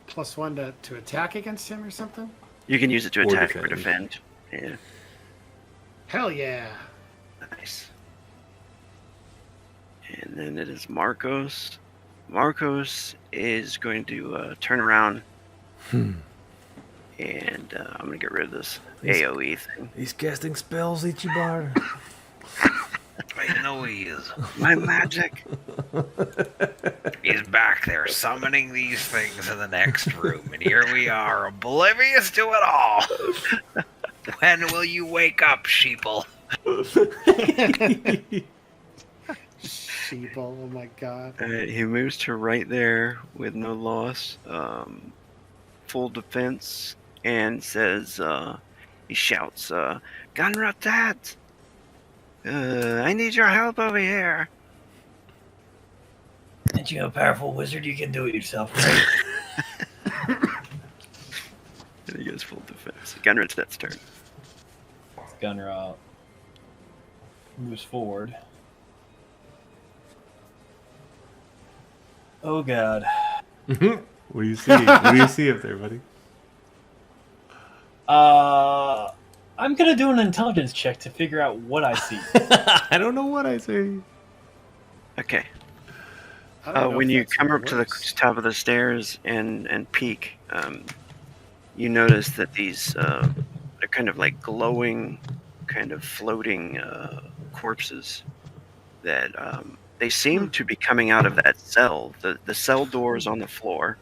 +1 to attack against him or something? You can use it to Or attack or defend. defend. Yeah, Hell yeah. nice. And then it is Marcos. Marcos is going to turn around And I'm going to get rid of this He's- AoE thing. He's casting spells, Ichibar. I know he is. My magic! He's back there summoning these things in the next room, and here we are, oblivious to it all. When will you wake up, sheeple? Sheeple, oh my god. He moves to right there with no loss. Full defense. And says, he shouts, Gunratat! I need your help over here. Aren't you a powerful wizard? You can do it yourself, right? And he goes full defense. Gunratat's turn. Gunra moves forward. Oh god. What do you see? What do you see up there, buddy? I'm gonna do an intelligence check to figure out what I see. I don't know what I see. Okay. I don't know When if you that's come what up to the works. top of the stairs and peek, you notice that these they're kind of like glowing, kind of floating corpses that they seem to be coming out of that cell. The cell door is on the floor,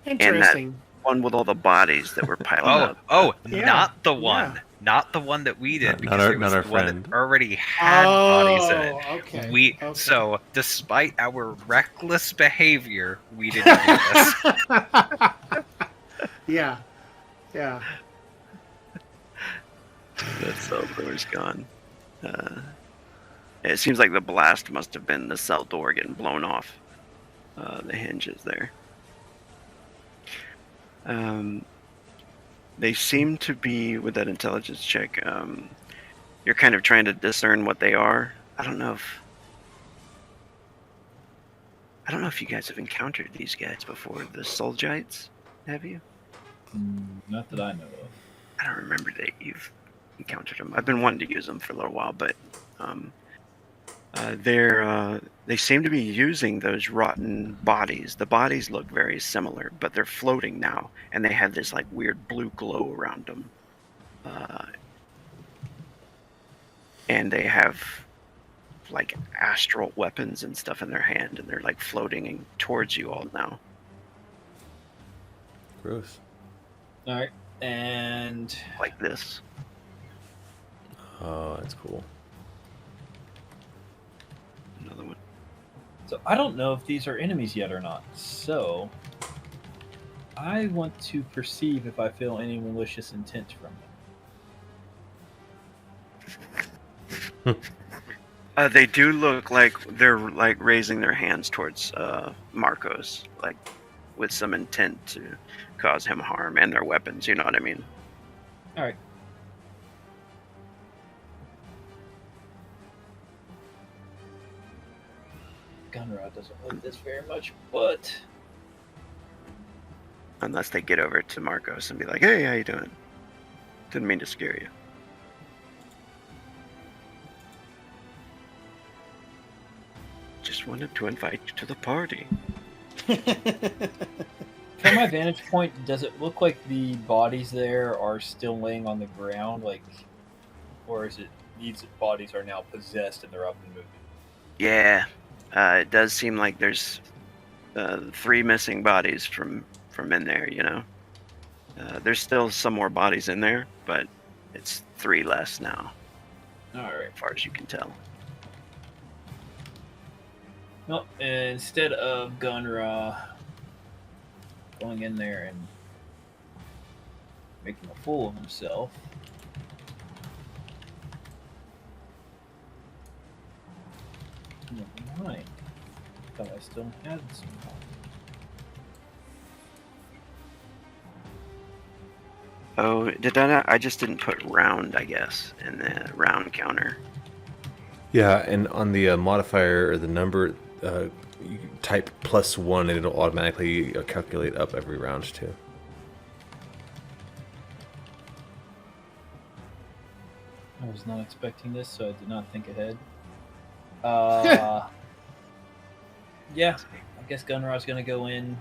Interesting. one with all the bodies that were piled up. Yeah, Not the one. yeah. Not the one that we did, Not because our- it was not our the one friend. that already had bodies in it. Okay. okay. So, despite our reckless behavior, we didn't do this. Yeah. Yeah. That cell door's gone. It seems like the blast must have been the cell door getting blown off the hinges there. They seem to be, with that intelligence check, you're kind of trying to discern what they are. I don't know if you guys have encountered these guys before, the Solgites. Have you? Not that I know of. I don't remember that you've encountered them. I've been wanting to use them for a little while, but they seem to be using those rotten bodies. The bodies look very similar, but they're floating now, and they have this like weird blue glow around them. And they have like astral weapons and stuff in their hand, and they're like floating towards you all now. Gross. Alright, and Like this. Oh, that's cool. Another one. so I don't know if these are enemies yet or not. So I want to perceive if I feel any malicious intent from them. They do look like they're like raising their hands towards Marcos, like with some intent to cause him harm, and their weapons. You know what I mean? Alright. Gunrod doesn't like this very much, but Unless they get over to Marcos and be like, "Hey, how you doing? Didn't mean to scare you." Just wanted to invite you to the party. from my vantage point, does it look like the bodies there are still laying on the ground, like, or is it these bodies are now possessed and they're up and moving? Yeah, it does seem like there's 3 missing bodies from in there. You know, there's still some more bodies in there, but it's 3 less now, Alright. as far as you can tell. Well, instead of Gunra going in there and making a fool of himself, never mind. Thought I still had some. Oh, did I not? I just didn't put round, I guess, in the round counter. Yeah, and on the modifier or the number, you type +1 and it'll automatically calculate up every round too. I was not expecting this, so I did not think ahead. Yeah, I guess Gunra's gonna go in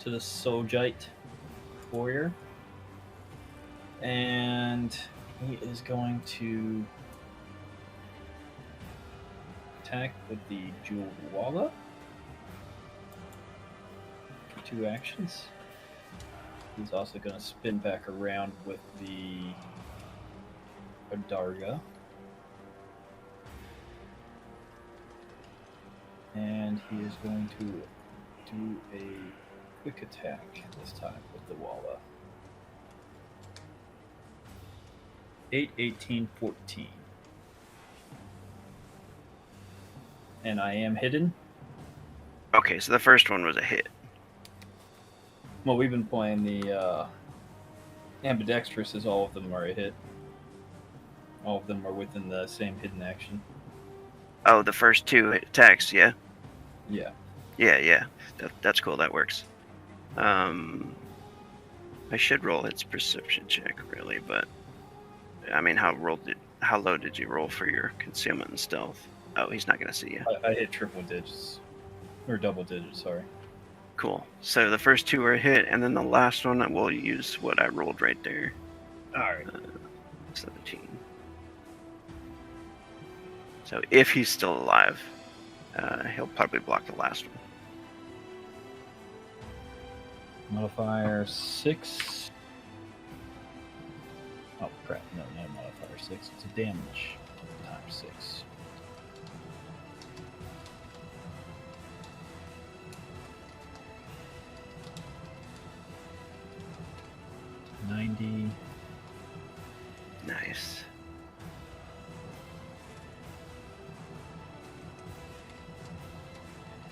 to the Soljite warrior. And he is going to attack with the Jeweled Walla for 2 actions. He's also going to spin back around with the Adarga. And he is going to do a quick attack this time with the Walla. 8, 18, 14. And I am hidden. Okay, so the first one was a hit. Well, we've been playing the ambidextrous as all of them are a hit. All of them are within the same hidden action. Oh, the first 2 attacks, yeah? Yeah. Yeah. That's cool, that works. I should roll its perception check, really, but... I mean, how low did you roll for your concealment and stealth? Oh, he's not going to see you. I hit triple digits. Or double digits, sorry. Cool. So the first 2 are a hit, and then the last one, we'll use what I rolled right there. Alright. 17. So if he's still alive, he'll probably block the last one. Modifier 6. Oh crap, no, not a modifier 6. It's a damage times 6. $90. Nice.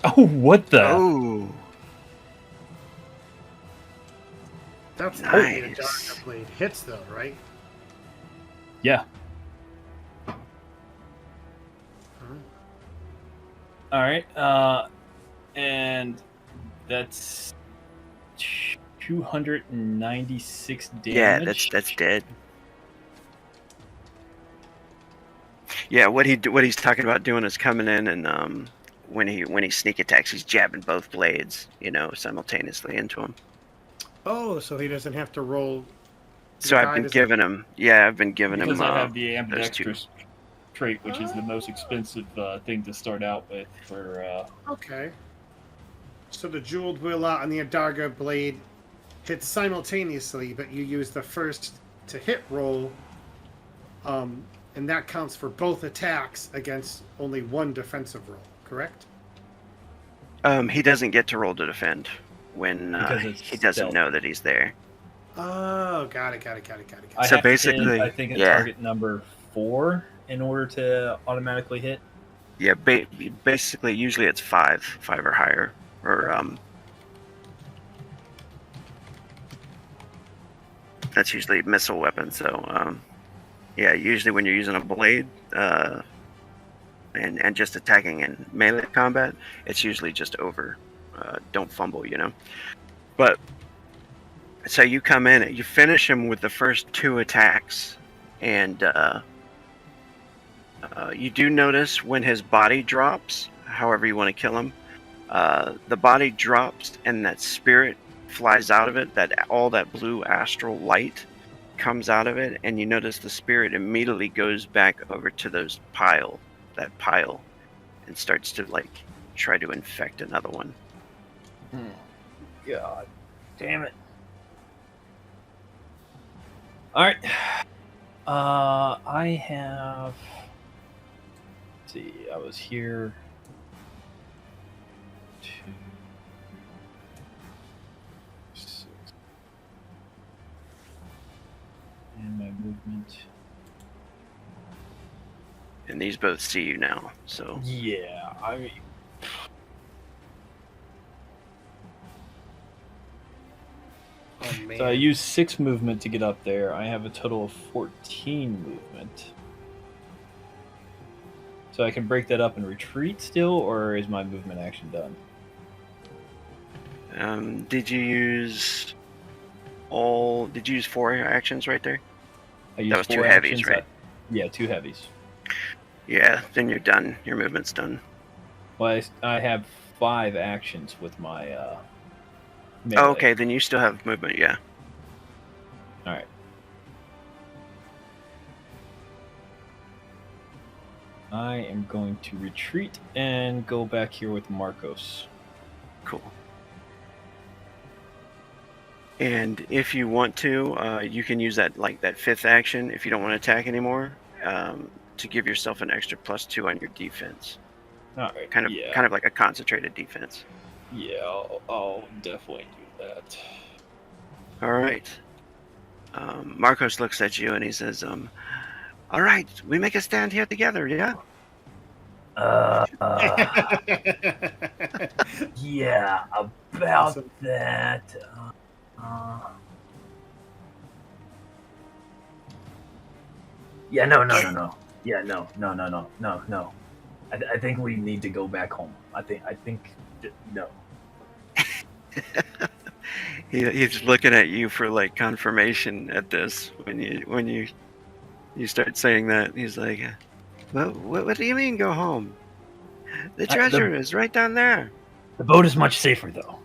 Oh, what the? Oh, That's Nice. the Adarga blade hits, though, right? Yeah. Huh? Alright, and that's 296 damage. yeah, that's dead. Yeah, what he's talking about doing is coming in and when he sneak attacks, he's jabbing both blades, simultaneously into him. Oh, so he doesn't have to roll. So The I've guy been doesn't- giving him, I've been giving Because him I have the those 2. ambidextrous trait, which is the most expensive thing to start out with for... Okay. So the jeweled Willa and the Adarga blade hit simultaneously, but you use the first to hit roll, and that counts for both attacks against only one defensive roll, correct? He doesn't get to roll to defend when Because it's he doesn't stealth. know that he's there. Oh, got it. I So have to hit, basically, I think, a yeah. target number 4 in order to automatically hit. Yeah, basically, usually it's 5 or higher, or that's usually missile weapon. So yeah, usually when you're using a blade and just attacking in melee combat, it's usually just over. Don't fumble, But so you come in, you finish him with the first 2 attacks, and you do notice when his body drops, however you want to kill him, the body drops and that spirit flies out of it, all that blue astral light comes out of it, and you notice the spirit immediately goes back over to that pile, and starts to try to infect another one. God damn it. Alright. I have... Let's see, I was here... 2, 6... And my movement... And these both see you now, so Yeah, I mean... Oh, man. So I use 6 movement to get up there. I have a total of 14 movement. So I can break that up and retreat still, or is my movement action done? did you use 4 actions right there? I used was 2 4 heavies, actions. right? Yeah, 2 heavies. Yeah, then you're done. Your movement's done. Well, I have 5 actions with my melee. Oh, okay, then you still have movement, yeah. Alright. I am going to retreat and go back here with Marcos. Cool. And if you want to, you can use that fifth action if you don't want to attack anymore, to give yourself an extra +2 on your defense. All right. Kind of like a concentrated defense. Yeah, I'll definitely do that. All right. Marcos looks at you and he says, all right, we make a stand here together, yeah? Yeah, about that. Yeah, no. Yeah, no. I think we need to go back home. I think, no. He's looking at you for like confirmation at this when you start saying that. He's like, what do you mean go home? The treasure is right down there. The boat is much safer, though.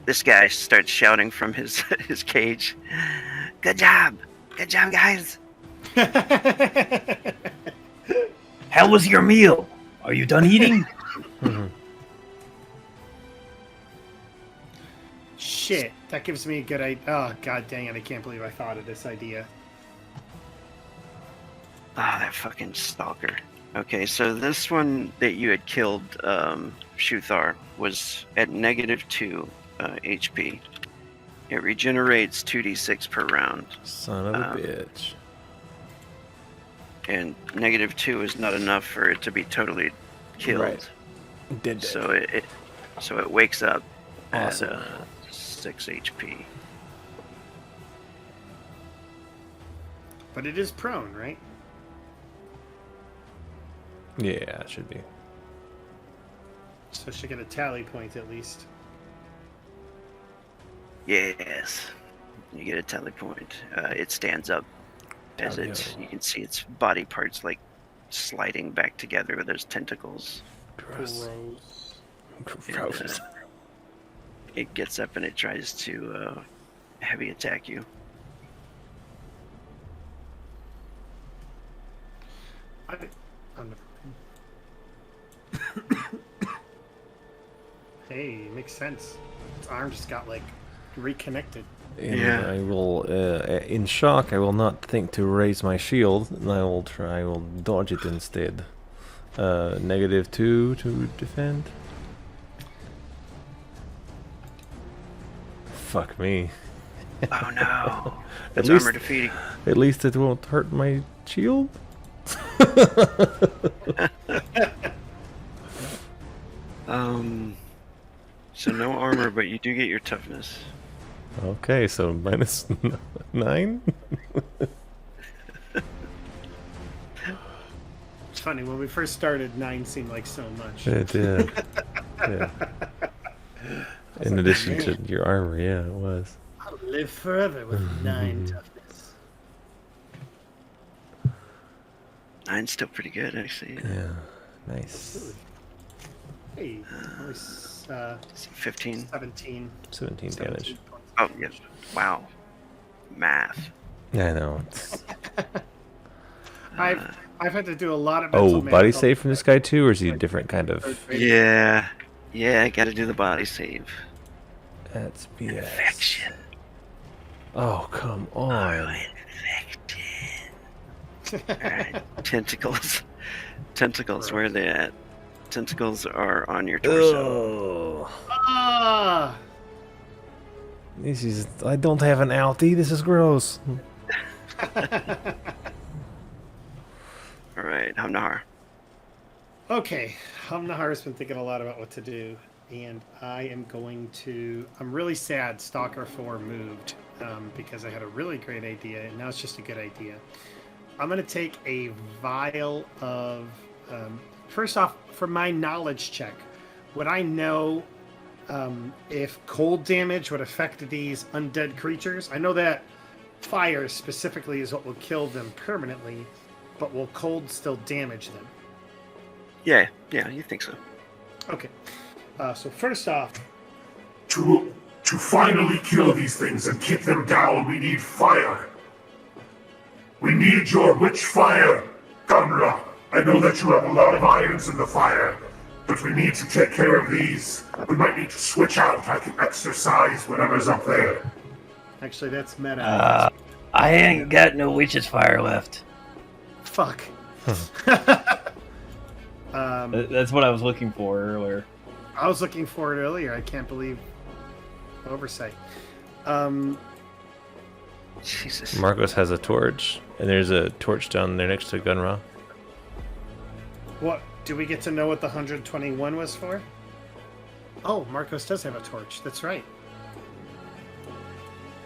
This guy starts shouting from his cage. Good job, guys. How was your meal? Are you done eating? Shit, that gives me a good idea. Oh, god dang it, I can't believe I thought of this idea. That fucking stalker. Okay, so this one that you had killed, Shuthar, was at -2 HP. It regenerates 2d6 per round. Son of a bitch. And -2 is not enough for it to be totally killed. Right. Dead. So it wakes up Awesome. at 6 HP. But it is prone, right? Yeah, it should be. So it should get a tally point at least. Yes, you get a tally point. It stands up as you can see its body parts like sliding back together with those tentacles. Gross. And, it gets up and it tries to heavy attack you. Hey, makes sense. Its arm just got like reconnected. And Yeah. I will, in shock, I will not think to raise my shield, and I will dodge it instead. -2 to defend. Fuck me. Oh no! At That's least, armor defeating. at least it won't hurt my shield. So no armor, but you do get your toughness. Okay, so -9. It's funny, when we first started, 9 seemed like so much. It did. Yeah. In like, addition to man. your armor, yeah, it was. I'll live forever with 9 toughness. 9's still pretty good, actually. Yeah, nice. Hey, always, 15. 17. 17 damage. Oh yes. Wow. Math. Yeah, I know. It's... I've had to do a lot of mental Oh, math body on- save from this guy too, or is he a different kind of? Yeah. Yeah, I gotta do the body save. That's BS. Infection. Oh, come on. Infected. Alright. Tentacles. Tentacles, where are they at? Tentacles are on your torso. Oh, Ah! this is. I don't have an outie. This is gross. Alright, Hamnahar. Okay, Hamnahar's been thinking a lot about what to do, and I am going to. I'm really sad Stalker 4 moved because I had a really great idea, and now it's just a good idea. I'm going to take a vial of. First off, for my knowledge check, would I know if cold damage would affect these undead creatures? I know that fire specifically is what will kill them permanently, but will cold still damage them? Yeah, you think so. Okay. So first off, To finally kill these things and keep them down, we need fire. We need your witch fire, Gunra. I know that you have a lot of irons in the fire, but we need to take care of these. We might need to switch out. I can exercise whatever's up there. Actually, that's meta. I ain't got no witch's fire left. Fuck. That's what I was looking for earlier. I was looking for it earlier. I can't believe oversight. Jesus. Marcos has a torch, and there's a torch down there next to Gunra. What? Do we get to know what the 121 was for? Oh, Marcos does have a torch. That's right.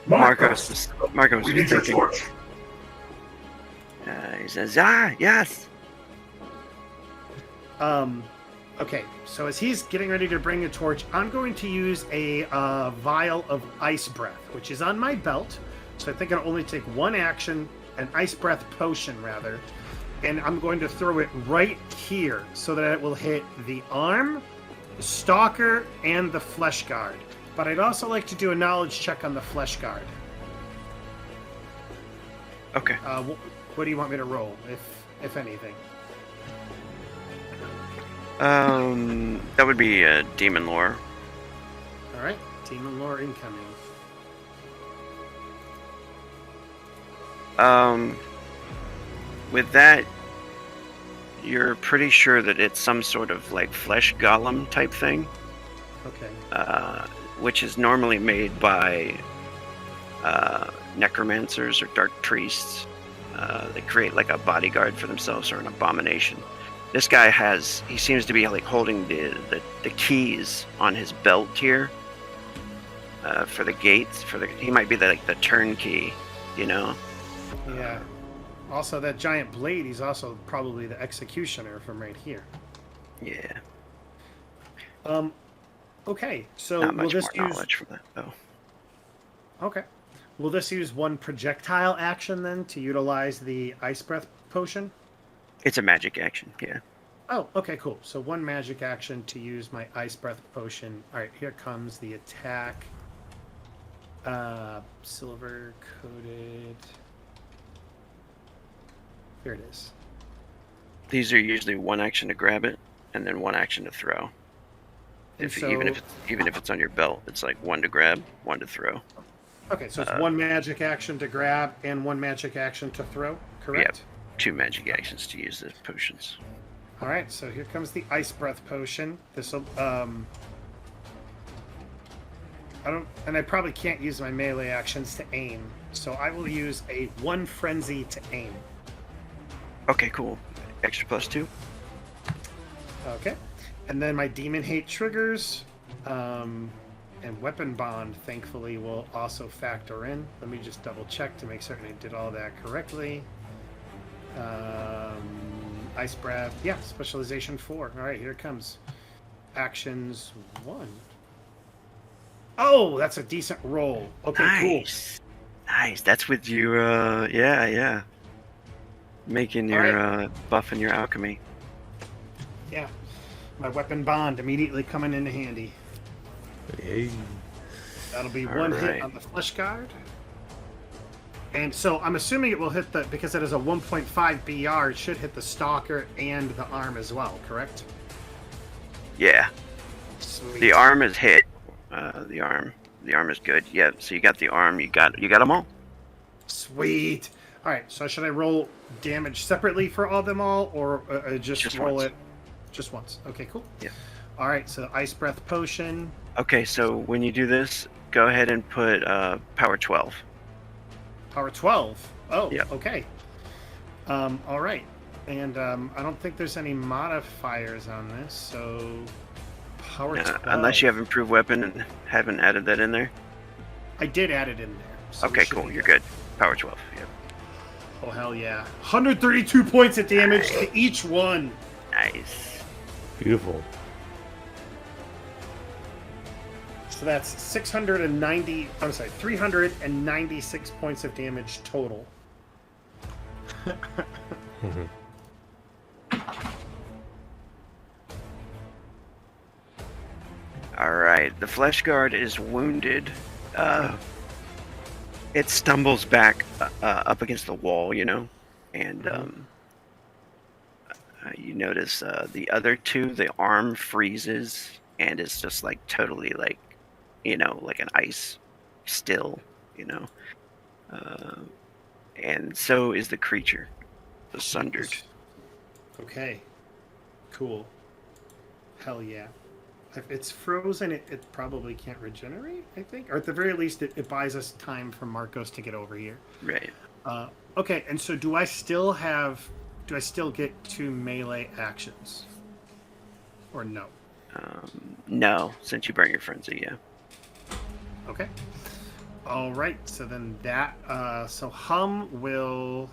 Marcos is we need your thinking. torch. He says, yes. Okay, so as he's getting ready to bring a torch, I'm going to use a vial of ice breath, which is on my belt. So I think it'll only take one action, an ice breath potion, rather. And I'm going to throw it right here so that it will hit the arm, the stalker, and the flesh guard. But I'd also like to do a knowledge check on the flesh guard. Okay. What do you want me to roll, if anything? That would be demon lore. All right, demon lore incoming. With that, you're pretty sure that it's some sort of like flesh golem type thing, Okay. which is normally made by necromancers or dark priests. They create like a bodyguard for themselves or an abomination. This guy he seems to be like holding the keys on his belt here for the gates. He might be the turnkey, you know. Yeah. Also, that giant blade, he's also probably the executioner from right here. Yeah. Okay, so Not will much this more use... knowledge from that, though. Okay. Will this use one projectile action, then, to utilize the ice breath potion? It's a magic action, yeah. Oh, okay, cool. So one magic action to use my ice breath potion. All right, here comes the attack. Silver coated. Here it is. These are usually one action to grab it, and then one action to throw. Even if it's on your belt, it's like one to grab, one to throw. Okay, so it's one magic action to grab and one magic action to throw, correct? Yep. 2 magic actions to use the potions. All right, so here comes the ice breath potion. This'll I probably can't use my melee actions to aim, so I will use a one frenzy to aim. Okay, cool. Extra +2. Okay, and then my demon hate triggers, and weapon bond, thankfully, will also factor in. Let me just double check to make certain I did all that correctly. Ice breath, yeah, specialization 4. All right, here it comes. Actions 1. Oh, that's a decent roll. Okay, Nice. Nice. That's with you, yeah. Making your, buffing your alchemy. cool. Yeah, my weapon bond immediately coming into handy. Hey. That'll be All one right. hit on the flesh guard. And so I'm assuming it will hit because it is a 1.5 BR, it should hit the stalker and the arm as well, correct? Yeah. Sweet. The arm is hit. The arm is good. Yeah, so you got the arm, you got them all? Sweet. All right, so should I roll damage separately for all them all, or just roll once. it just once? Okay, cool. Yeah. All right, so ice breath potion. Okay, so when you do this, go ahead and put power 12. Power 12. Oh, Yeah. okay. All right. And I don't think there's any modifiers on this, so power 12. Unless you have improved weapon and haven't added that in there. I did add it in there. So we Okay, should cool. be You're good. Power 12. Yep. Oh, hell yeah. 132 points of damage to each one. Nice. Beautiful. So that's 396 points of damage total. Alright, the flesh guard is wounded. It stumbles back up against the wall, you know? And you notice the other two, the arm freezes and it's just like totally like, like an ice still, and so is the creature, the sundered. Okay. Cool. Hell yeah. If it's frozen, it probably can't regenerate, I think. Or at the very least, it buys us time for Marcos to get over here. Right. Okay, and so do I still get 2 melee actions? Or no? No, since you burn your frenzy, yeah. Okay. All right, so then that... so Hum will...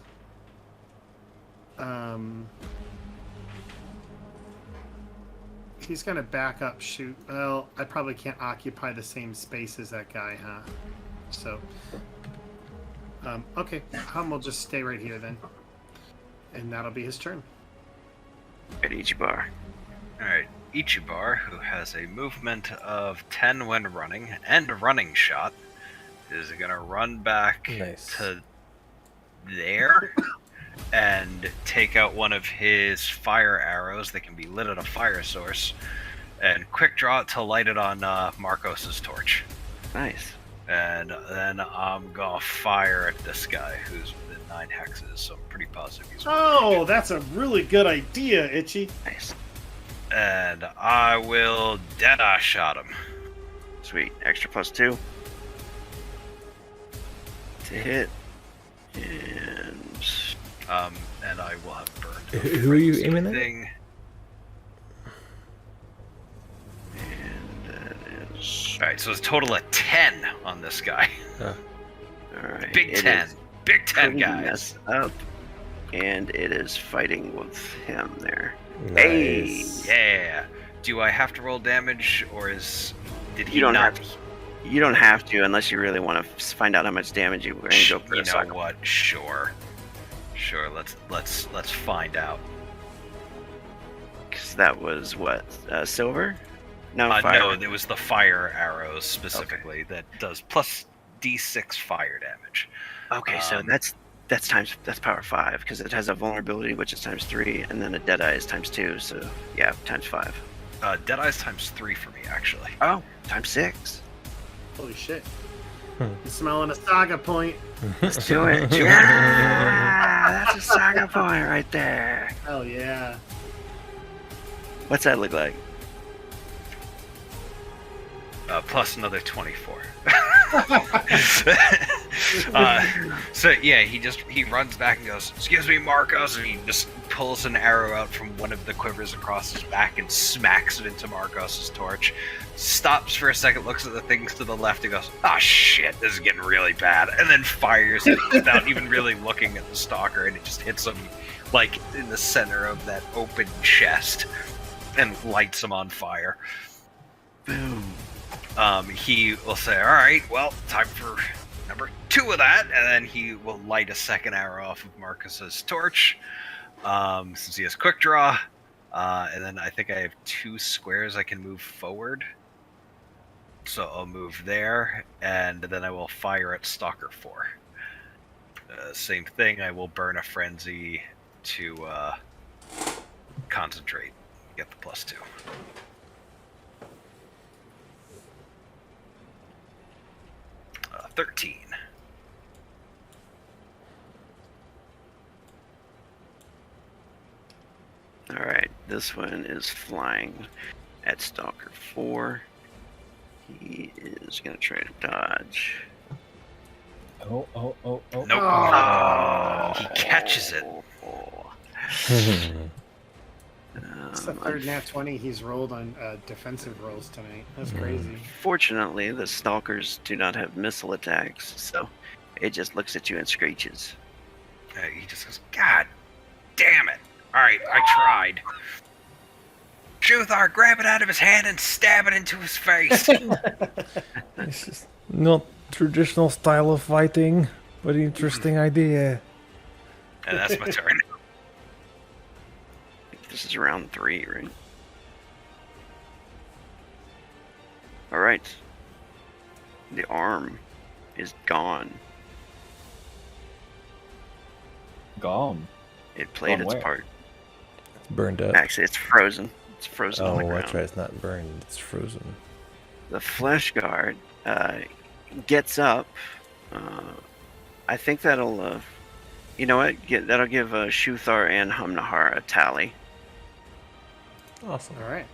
he's going to back up, shoot. Well, I probably can't occupy the same space as that guy, huh? So... okay, Hum will just stay right here then. And that'll be his turn. At Ichibar. Alright, Ichibar, who has a movement of 10 when running, and a running shot, is gonna run back to there and take out one of his fire arrows that can be lit at a fire source, and quick draw it to light it on Marcos's torch. Nice. And then I'm gonna fire at this guy who's within 9 hexes, so I'm pretty positive he's... Oh, that's a really good idea, Itchy. Nice. And I will Deadeye shot him. Sweet. Extra +2 to hit. And I will have burned. Who are you aiming at? And that is... Alright, so it's a total of 10 on this guy. Alright. Big 10. Big 10, guys. Messed up. And it is fighting with him there. Nice. Hey! Yeah. Do I have to roll damage, or did he You don't not? You don't have to unless you really want to find out how much damage you were going to go for. You know what? Sure. Let's find out. Because that was what, silver? No, fire. No, it was the fire arrows specifically that does plus d6 fire damage. Okay, so that's power 5 because it has a vulnerability which is times 3, and then a deadeye is times 2. So yeah, times 5. Deadeye's times 3 for me actually. Oh, times 6. Holy shit. You're smelling a saga point. Let's do it. Yeah, that's a saga point right there. Hell yeah. What's that look like? Plus another 24. So yeah, he runs back and goes, "Excuse me, Marcos," and he just pulls an arrow out from one of the quivers across his back and smacks it into Marcos's torch. Stops for a second, looks at the things to the left, and goes, "Oh shit, this is getting really bad," and then fires it without even really looking at the stalker, and it just hits him like in the center of that open chest and lights him on fire. Boom. He will say, "All right, well, time for number 2 of that," and then he will light a second arrow off of Marcus's torch, since he has quick draw. And then I think I have 2 squares I can move forward, so I'll move there, and then I will fire at Stalker 4. Same thing. I will burn a frenzy to concentrate, get the +2. 13. Alright, this one is flying at Stalker 4. He is going to try to dodge. Oh. Nope. Oh. He catches it. It's the third nat 20 he's rolled on defensive rolls tonight. That's crazy. Fortunately, the Stalkers do not have missile attacks, so it just looks at you and screeches. He just goes, "God damn it. Alright, I tried." Shuthar, grab it out of his hand and stab it into his face. It's just not traditional style of fighting, but interesting idea. And that's my turn. This is round 3, right? Alright. The arm is gone. Gone. It played Gone its where? part. It's burned up. Actually, it's frozen. It's frozen on the Oh, ground. that's right. It's not burned. It's frozen. The flesh guard gets up. I think that'll, you know what? That'll give Shuthar and Humnahar a tally. Awesome. All right.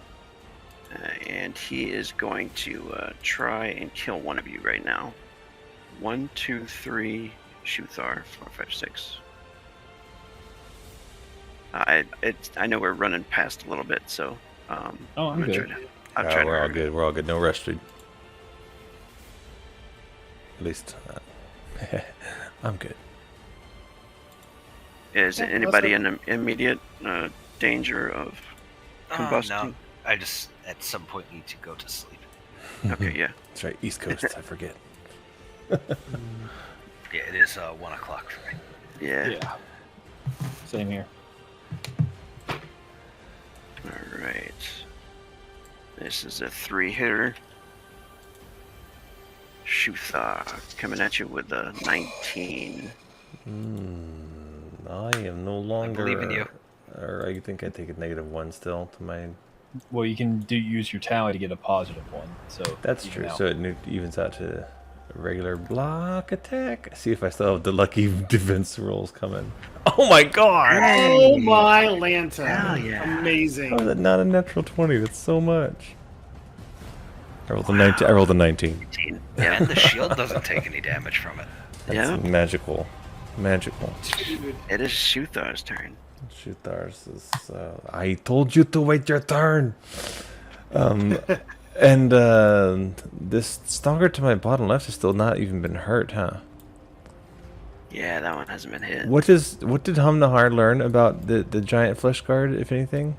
And he is going to try and kill one of you right now. 1, 2, 3, Shuthar, 4, 5, 6. I know we're running past a little bit, so I'm gonna good. I'll try to We're all hurry. good. We're all good. No rush, dude. At least I'm good. Is Yeah, anybody also- in immediate danger of combusting? No, I just at some point need to go to sleep. Okay, yeah. That's right. East Coast. I forget. Yeah, it is 1 o'clock for me. Yeah. Yeah. Same here. All right. This is a 3-hitter. Shuthar coming at you with a 19. I am no longer. believe in you. Or I think I take a -1 still to my. Well, you can use your tally to get a +1. So That's even true. out. So it evens out to a regular block attack. See if I still have the lucky defense rolls coming. Oh my god! Oh my lantern! Hell yeah. Amazing. How is that not a natural 20? That's so much. I rolled a 19. I rolled a 19. 19. Yeah. And the shield doesn't take any damage from it. That's Yeah. magical. Magical. It is Shuthar's turn. Shoot ours is. I told you to wait your turn. And this stalker to my bottom left has still not even been hurt, huh? Yeah, that one hasn't been hit. What did Humnahar learn about the giant flesh guard, if anything?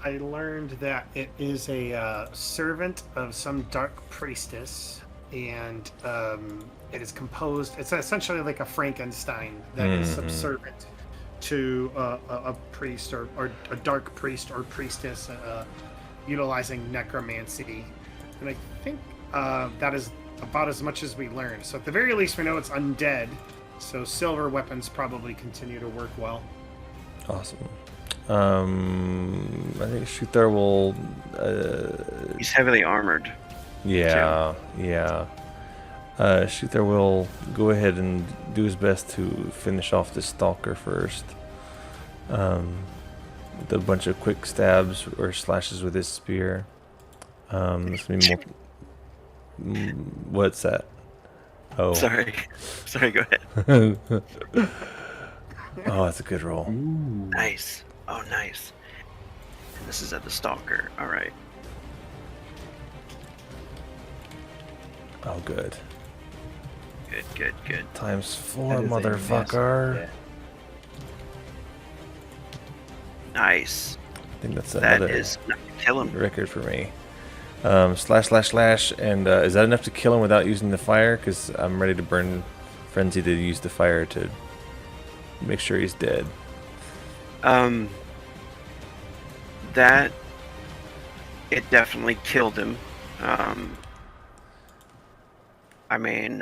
I learned that it is a servant of some dark priestess, and it is composed. It's essentially like a Frankenstein that is subservient to a priest or a dark priest or priestess, utilizing necromancy. And I think that is about as much as we learned. So at the very least, we know it's undead. So silver weapons probably continue to work well. Awesome. I think Shuthar will. He's heavily armored. Yeah. Shuthar will go ahead and do his best to finish off this stalker first. With a bunch of quick stabs or slashes with his spear. This will be what's that? Oh. Sorry, go ahead. Oh, that's a good roll. Nice. Oh, nice. And this is at the stalker. All right. Oh, good. Good. Times 4, That is a motherfucker. massive- Nice. I think that's That another is enough to kill him. record for me. Slash, and is that enough to kill him without using the fire? Because I'm ready to burn Frenzy to use the fire to make sure he's dead. That it definitely killed him. I mean,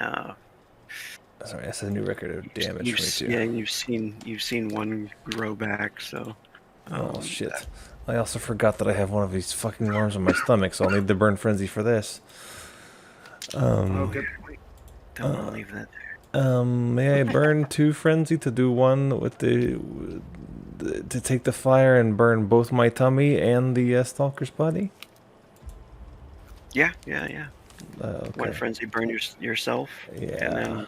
Sorry, that's a new record of damage for me too. yeah, you've seen one grow back, so. Oh shit! I also forgot that I have one of these fucking worms on my stomach, so I'll need to burn Frenzy for this. Oh, good point. Don't want to leave that there. May I burn 2 Frenzy to do one with to take the fire and burn both my tummy and the stalker's body? Yeah. Okay. One frenzy, burn yourself. Yeah. And then,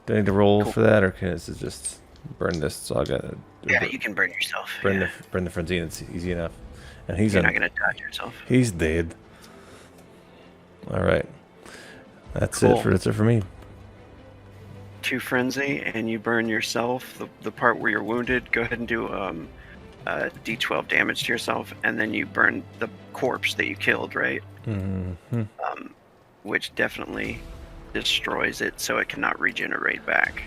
Do I need to roll Cool. for that, or can it just burn this? So I gotta yeah, you can burn yourself. burn Yeah. the Frenzy, and it's easy enough. And he's You're not gonna die yourself. he's dead. All right. That's Cool. it for me. 2 frenzy, and you burn yourself. The part where you're wounded, go ahead and do D12 damage to yourself, and then you burn the corpse that you killed, right? Mm-hmm. Which definitely destroys it, so it cannot regenerate back.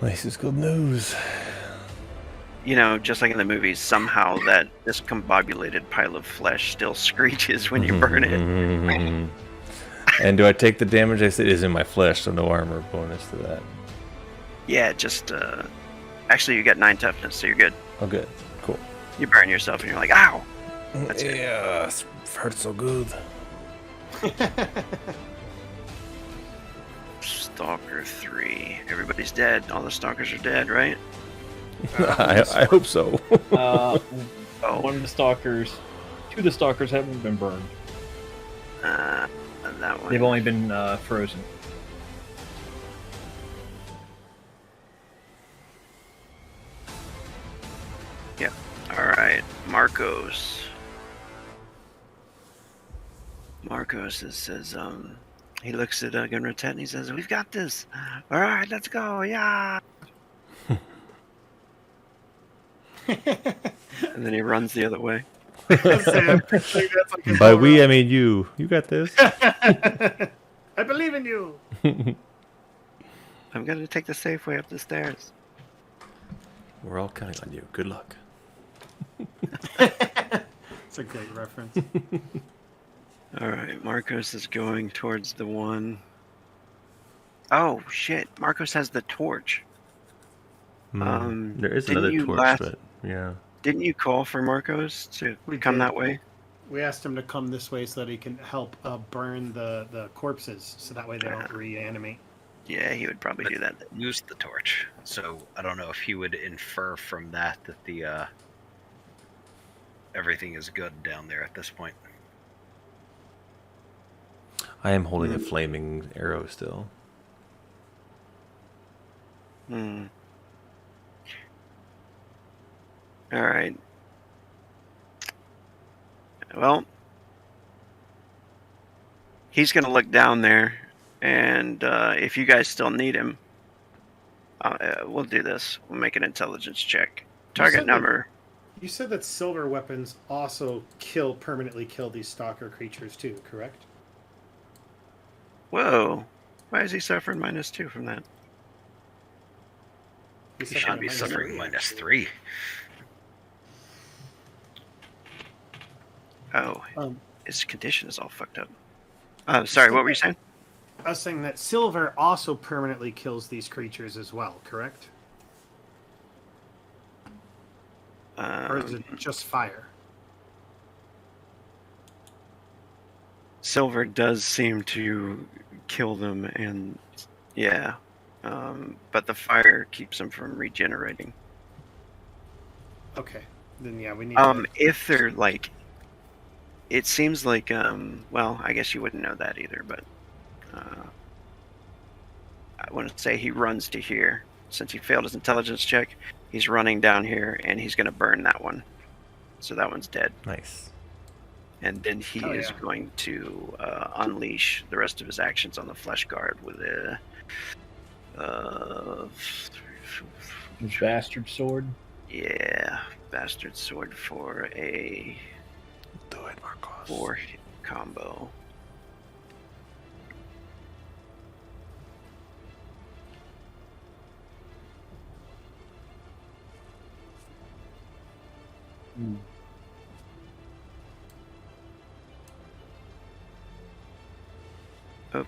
This is good news. You know, just like in the movies, somehow that discombobulated pile of flesh still screeches when you burn it. Mhm. And do I take the damage? I said it is in my flesh, so no armor bonus to that. Yeah, just actually you got 9 toughness, so you're good. Oh, good. Cool. You burn yourself and you're like, ow! That's it. Yeah, it hurts so good. Stalker 3. Everybody's dead. All the stalkers are dead, right? I hope so. One of the stalkers, 2 of the stalkers haven't been burned. That one. They've only been frozen. Yep. Alright, Marcos. Marcos says, he looks at Gunrotet and he says, we've got this. Alright, let's go, yeah. And then he runs the other way. By we, I mean you. You got this. I believe in you. I'm gonna take the safe way up the stairs. We're all counting on you. Good luck. It's a great reference. Alright, Marcos is going towards the one. Oh, shit. Marcos has the torch. There is didn't another you torch, but yeah. Didn't you call for Marcos to We come did. that way? We asked him to come this way so that he can help burn the corpses, so that way they don't reanimate. Yeah, he would probably do that. Use the torch. So I don't know if he would infer from that the everything is good down there at this point. I am holding a flaming arrow still. Hmm. Alright. Well, he's going to look down there, and if you guys still need him, we'll do this. We'll make an intelligence check. Target number. You said that silver weapons also permanently kill these stalker creatures too, correct? Whoa. Why is he suffering -2 from that? He should be suffering -3. Oh, his condition is all fucked up. Sorry, what were you saying? I was saying that silver also permanently kills these creatures as well, correct? Or is it just fire? Silver does seem to kill them, and yeah, but the fire keeps them from regenerating. Okay, then yeah, we need. If they're like, it seems like well, I guess you wouldn't know that either, but I want to say he runs to here. Since he failed his intelligence check, he's running down here, and he's going to burn that one. So that one's dead. Nice. And then he is going to unleash the rest of his actions on the flesh guard with a His bastard sword. Yeah, bastard sword for a Do it, Marcos. 4-hit combo. Oh,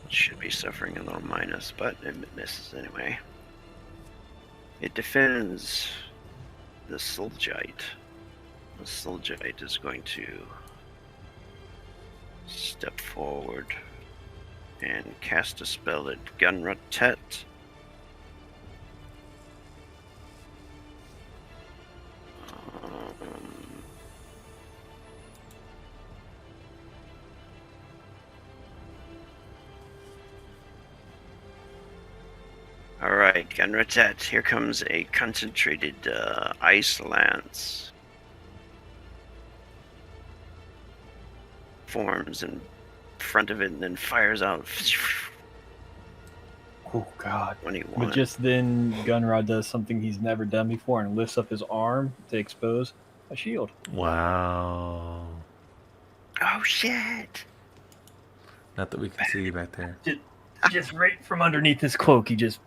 should be suffering a little minus, but it misses anyway. It defends the Soulgite. The Soulgite is going to step forward and cast a spell at Gunrotet. Alright, Gunrotet, here comes a concentrated ice lance. Forms in front of it and then fires out. Oh god. 21. But just then, Gunrod does something he's never done before and lifts up his arm to expose a shield. Wow. Oh shit! Not that we can see you back there. Just right from underneath his cloak, he just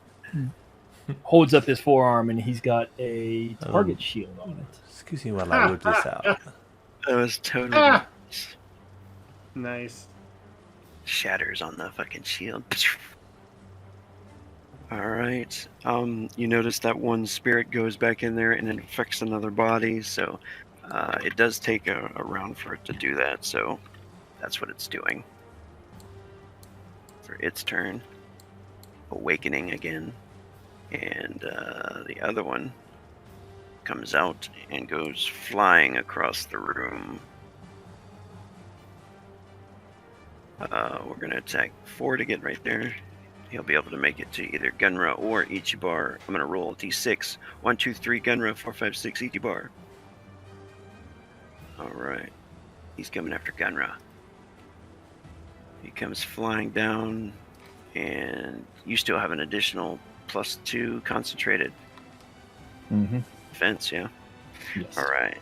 holds up his forearm and he's got a target shield on it. Excuse me while I whip this out. That was totally Nice. shatters on the fucking shield. All right. You notice that one spirit goes back in there and it affects another body, so it does take a round for it to do that. So that's what it's doing for its turn, awakening again, and the other one comes out and goes flying across the room. We're gonna attack 4 to get right there. He'll be able to make it to either Gunra or Ichibar. I'm going to roll a d6. 1, 2, 3, Gunra, 4, 5, 6, Ichibar. Alright. He's coming after Gunra. He comes flying down, and you still have an additional +2 concentrated defense, yeah? Yes. Alright.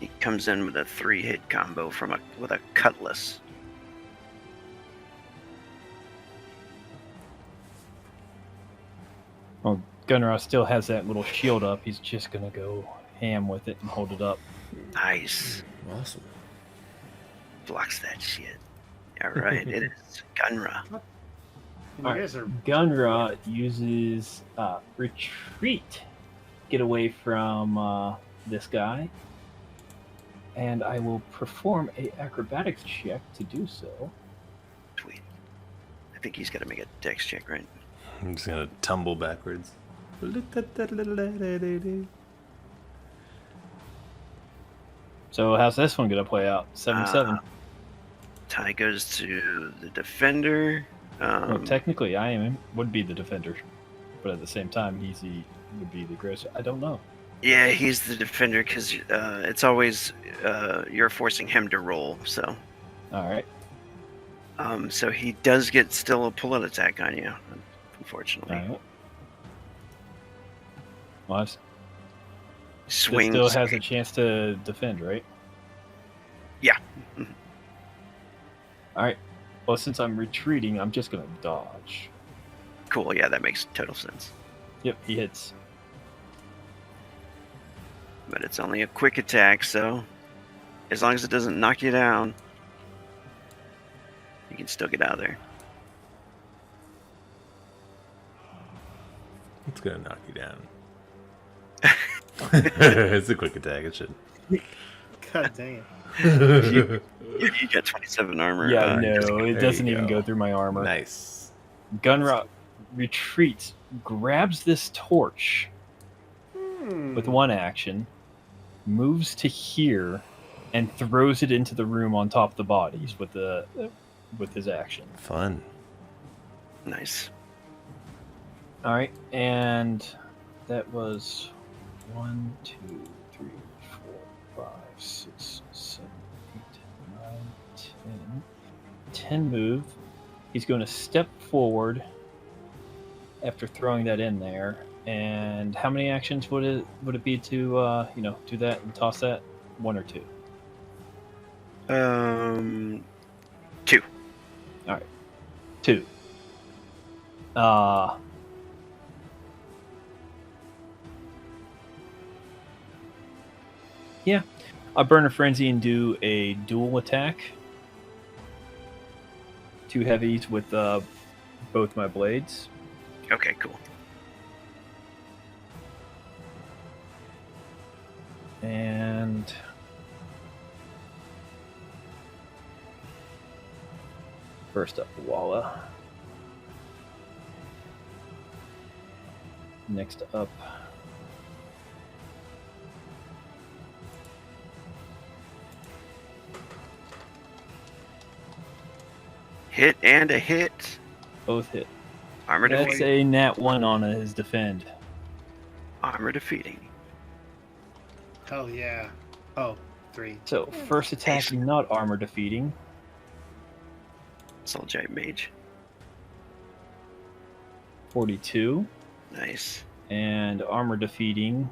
He comes in with a 3-hit combo with a cutlass. Well, Gunnar still has that little shield up. He's just gonna go ham with it and hold it up. Nice. Awesome. Blocks that shit. Alright, it is Gunra. You Alright. guys are Gunra uses retreat, get away from this guy, and I will perform a acrobatics check to do so. Sweet. I think he's got to make a dex check, right? I'm just gonna tumble backwards. So how's this one gonna play out? 77. Tie goes to the defender. Well, technically, would be the defender, but at the same time, would be the aggressor. I don't know. Yeah, he's the defender because it's always you're forcing him to roll. So, All right. So he does get still a pull-out attack on you, unfortunately. All right. Well, it Swings. still has a chance to defend, right? Yeah. All right. Well, since I'm retreating, I'm just gonna dodge. Cool. Yeah, that makes total sense. Yep, he hits. But it's only a quick attack, so as long as it doesn't knock you down, you can still get out of there. It's gonna knock you down. It's a quick attack. It should. God dang it. You got 27 armor. Yeah, just- no, it there doesn't you even go. go through my armor. Nice. Gunra retreats, grabs this torch with one action, moves to here, and throws it into the room on top of the bodies with his action. Fun. Nice. All right, and that was 1, 2, 3, 4, 5, 6, 7, 8, 9, 10. 10 move. He's going to step forward after throwing that in there. And how many actions would it be to do that and toss that? 1 or 2? 2. All right, 2. Yeah, I'll burn a frenzy and do a dual attack. 2 heavies with both my blades. Okay, cool. And first up, Walla. Next up, Hit and a hit. both hit. Armor That's defeating. a nat 1 on his defend. Armor defeating. Hell yeah. Oh, 3. So first attack, not armor defeating. Soul Giant Mage. 42, Nice. and armor defeating.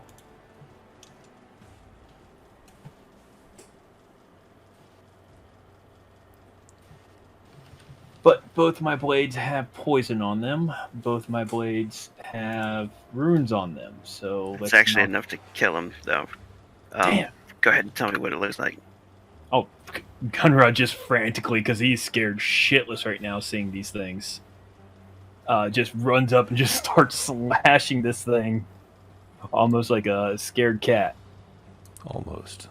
But both my blades have poison on them. Both my blades have runes on them. So It's actually enough to kill him, though. Damn. Go ahead and tell me what it looks like. Oh, Gunrod just frantically, because he's scared shitless right now seeing these things. just runs up and just starts slashing this thing, almost like a scared cat. Almost.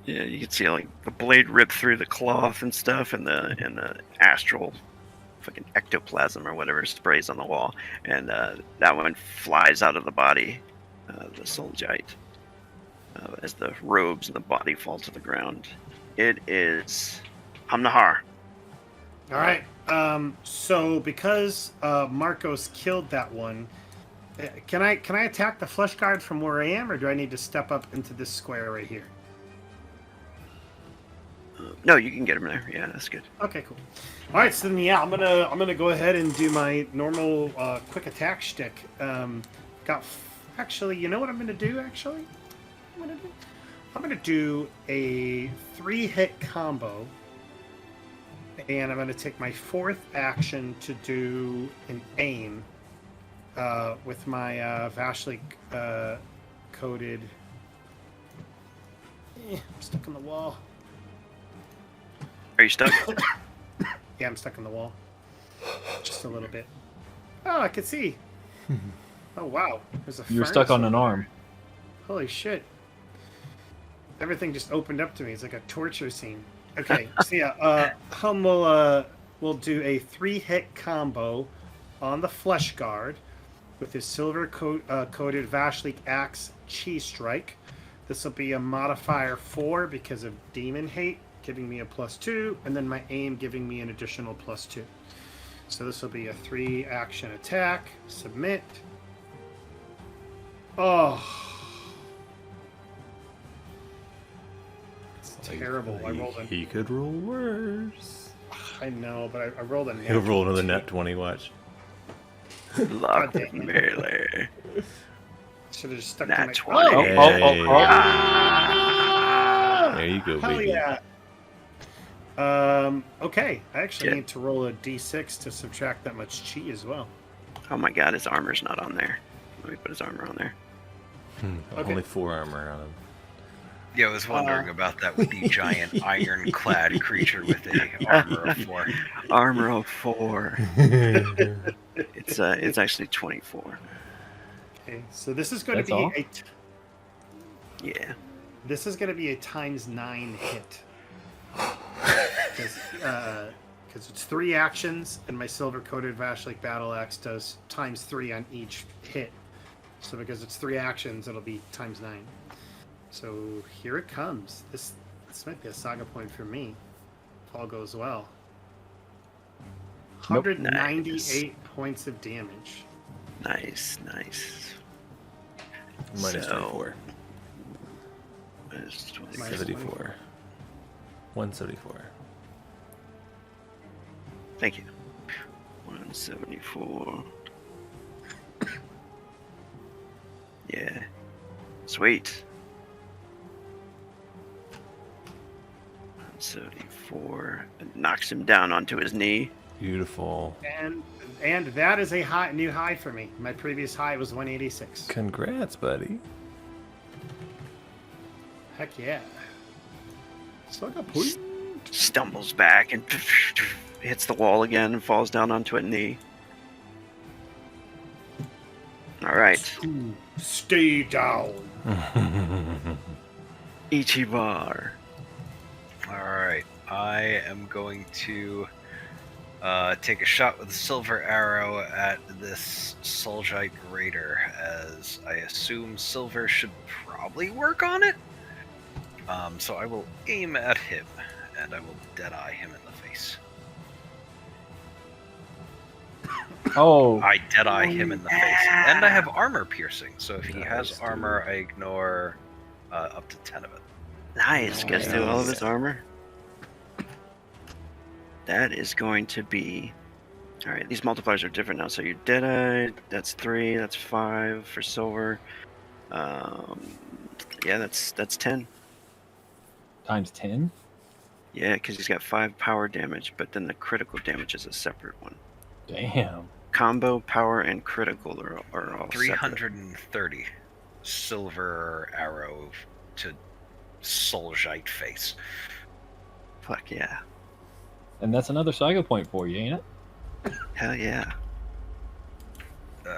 Yeah, you can see like the blade rip through the cloth and stuff, and the astral fucking ectoplasm or whatever sprays on the wall, and that one flies out of the body, the Soulgite, as the robes and the body fall to the ground. It is Hamnahar. All right. So because Marcos killed that one, can I attack the flesh guard from where I am, or do I need to step up into this square right here? No, you can get him there. Yeah, that's good. Okay, cool. All right, so then yeah, I'm gonna go ahead and do my normal quick attack shtick. Actually, you know what I'm gonna do? I'm gonna do a 3-hit combo, and I'm gonna take my 4th action to do an aim with my Vashlik coated. I'm stuck in the wall. Are you stuck? Yeah, I'm stuck in the wall. Just a little bit. Oh, I can see. Oh, wow. There's a You're furnace stuck on an over there. arm. Holy shit. Everything just opened up to me. It's like a torture scene. Okay, so yeah, Hum will do a 3-hit combo on the Flesh Guard with his silver coated Vashlik Axe Chi Strike. This will be a modifier 4 because of Demon Hate, giving me a +2, and then my aim giving me an additional +2. So this will be a 3-action attack. Submit. Oh. It's terrible. I rolled a... He could roll worse. I know, but I rolled a net. He'll roll another net 20, watch. Lock God damn it. melee. Should have just stuck Nat to my... 20. There you go, Hell baby. yeah. Okay. I actually Good. need to roll a d6 to subtract that much chi as well. Oh my god, his armor's not on there. Let me put his armor on there. Okay. Only 4 armor on him. Yeah, I was wondering about that with the giant ironclad creature with a armor of 4. Armor of 4. It's actually 24. Okay. So this is going That's to be all? Yeah. This is going to be a ×9 hit. Because it's 3 actions, and my silver-coated Vashlik Battle Axe does ×3 on each hit. So because it's 3 actions, it'll be ×9. So here it comes. This might be a saga point for me, if all goes well. Nope. 198 points of damage. Nice. Minus So- 24. Minus 20. Minus 74. 174. Thank you. 174. Yeah. Sweet. 174. It knocks him down onto his knee. Beautiful. And that is a new high for me. My previous high was 186. Congrats, buddy. Heck yeah. Saga point. Stumbles back and hits the wall again and falls down onto a knee. All right. Stay down. Ichibar. Alright, I am going to take a shot with a silver arrow at this Soulgite Raider, as I assume silver should probably work on it. So I will aim at him, and I will deadeye him in the face. Oh, I deadeye him in the face. And I have armor piercing, so if he has armor, I ignore up to 10 of it. Nice. Gets through all of his armor. That is going to be... Alright, these multipliers are different now. So you Deadeye, that's 3, that's 5 for silver. Yeah, that's 10. times 10? Yeah, because he's got 5 power damage, but then the critical damage is a separate one. Damn. Combo, power, and critical are all separate. 330 silver arrow to Soulgite face. Fuck yeah. And that's another saga point for you, ain't it? Hell yeah.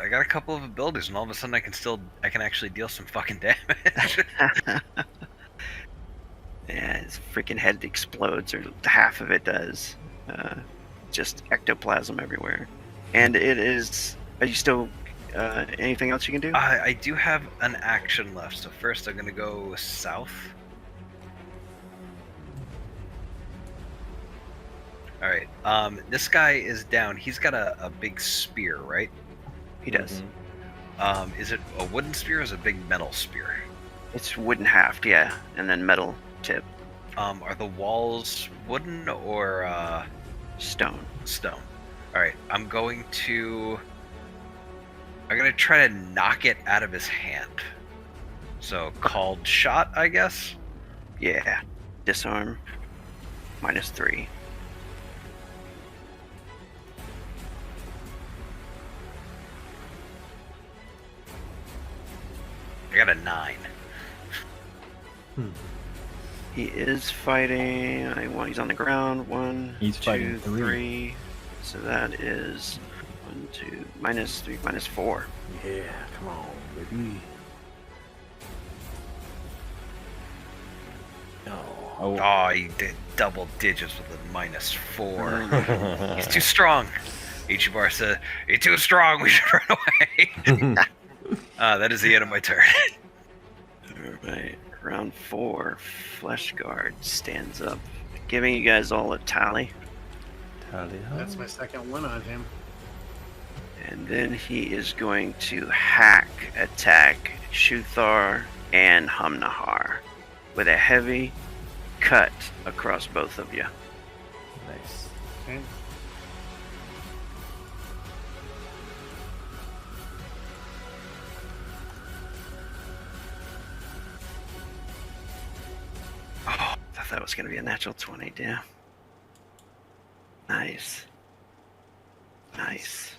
I got a couple of abilities, and all of a sudden I can actually deal some fucking damage. Yeah, his freaking head explodes, or half of it does. Just ectoplasm everywhere. And it is. Are you still? Anything else you can do? I do have an action left, so first I'm gonna go south. All right. This guy is down. He's got a big spear, right? He does. Is it a wooden spear or is it a big metal spear? It's wooden haft, yeah, and then metal tip. Are the walls wooden or Stone. stone? All right. I'm gonna try to knock it out of his hand. So called shot, I guess. Yeah. Disarm. -3. I got a 9. He is fighting. He's on the ground. One. He's fighting 2, 3. So that is 1, 2, -3, -4. Yeah, come on, baby. Oh, Oh, he did double digits with a -4. He's too strong. Ichibar said, "He's too strong. We should run away." That is the end of my turn. Alright. Round 4. Flesh Guard stands up, giving you guys all a tally. That's my second one on him. And then he is going to hack attack Shuthar and Humnahar with a heavy cut across both of you. Nice. Okay. Oh, thought that was going to be a natural 20, damn. Nice. Nice.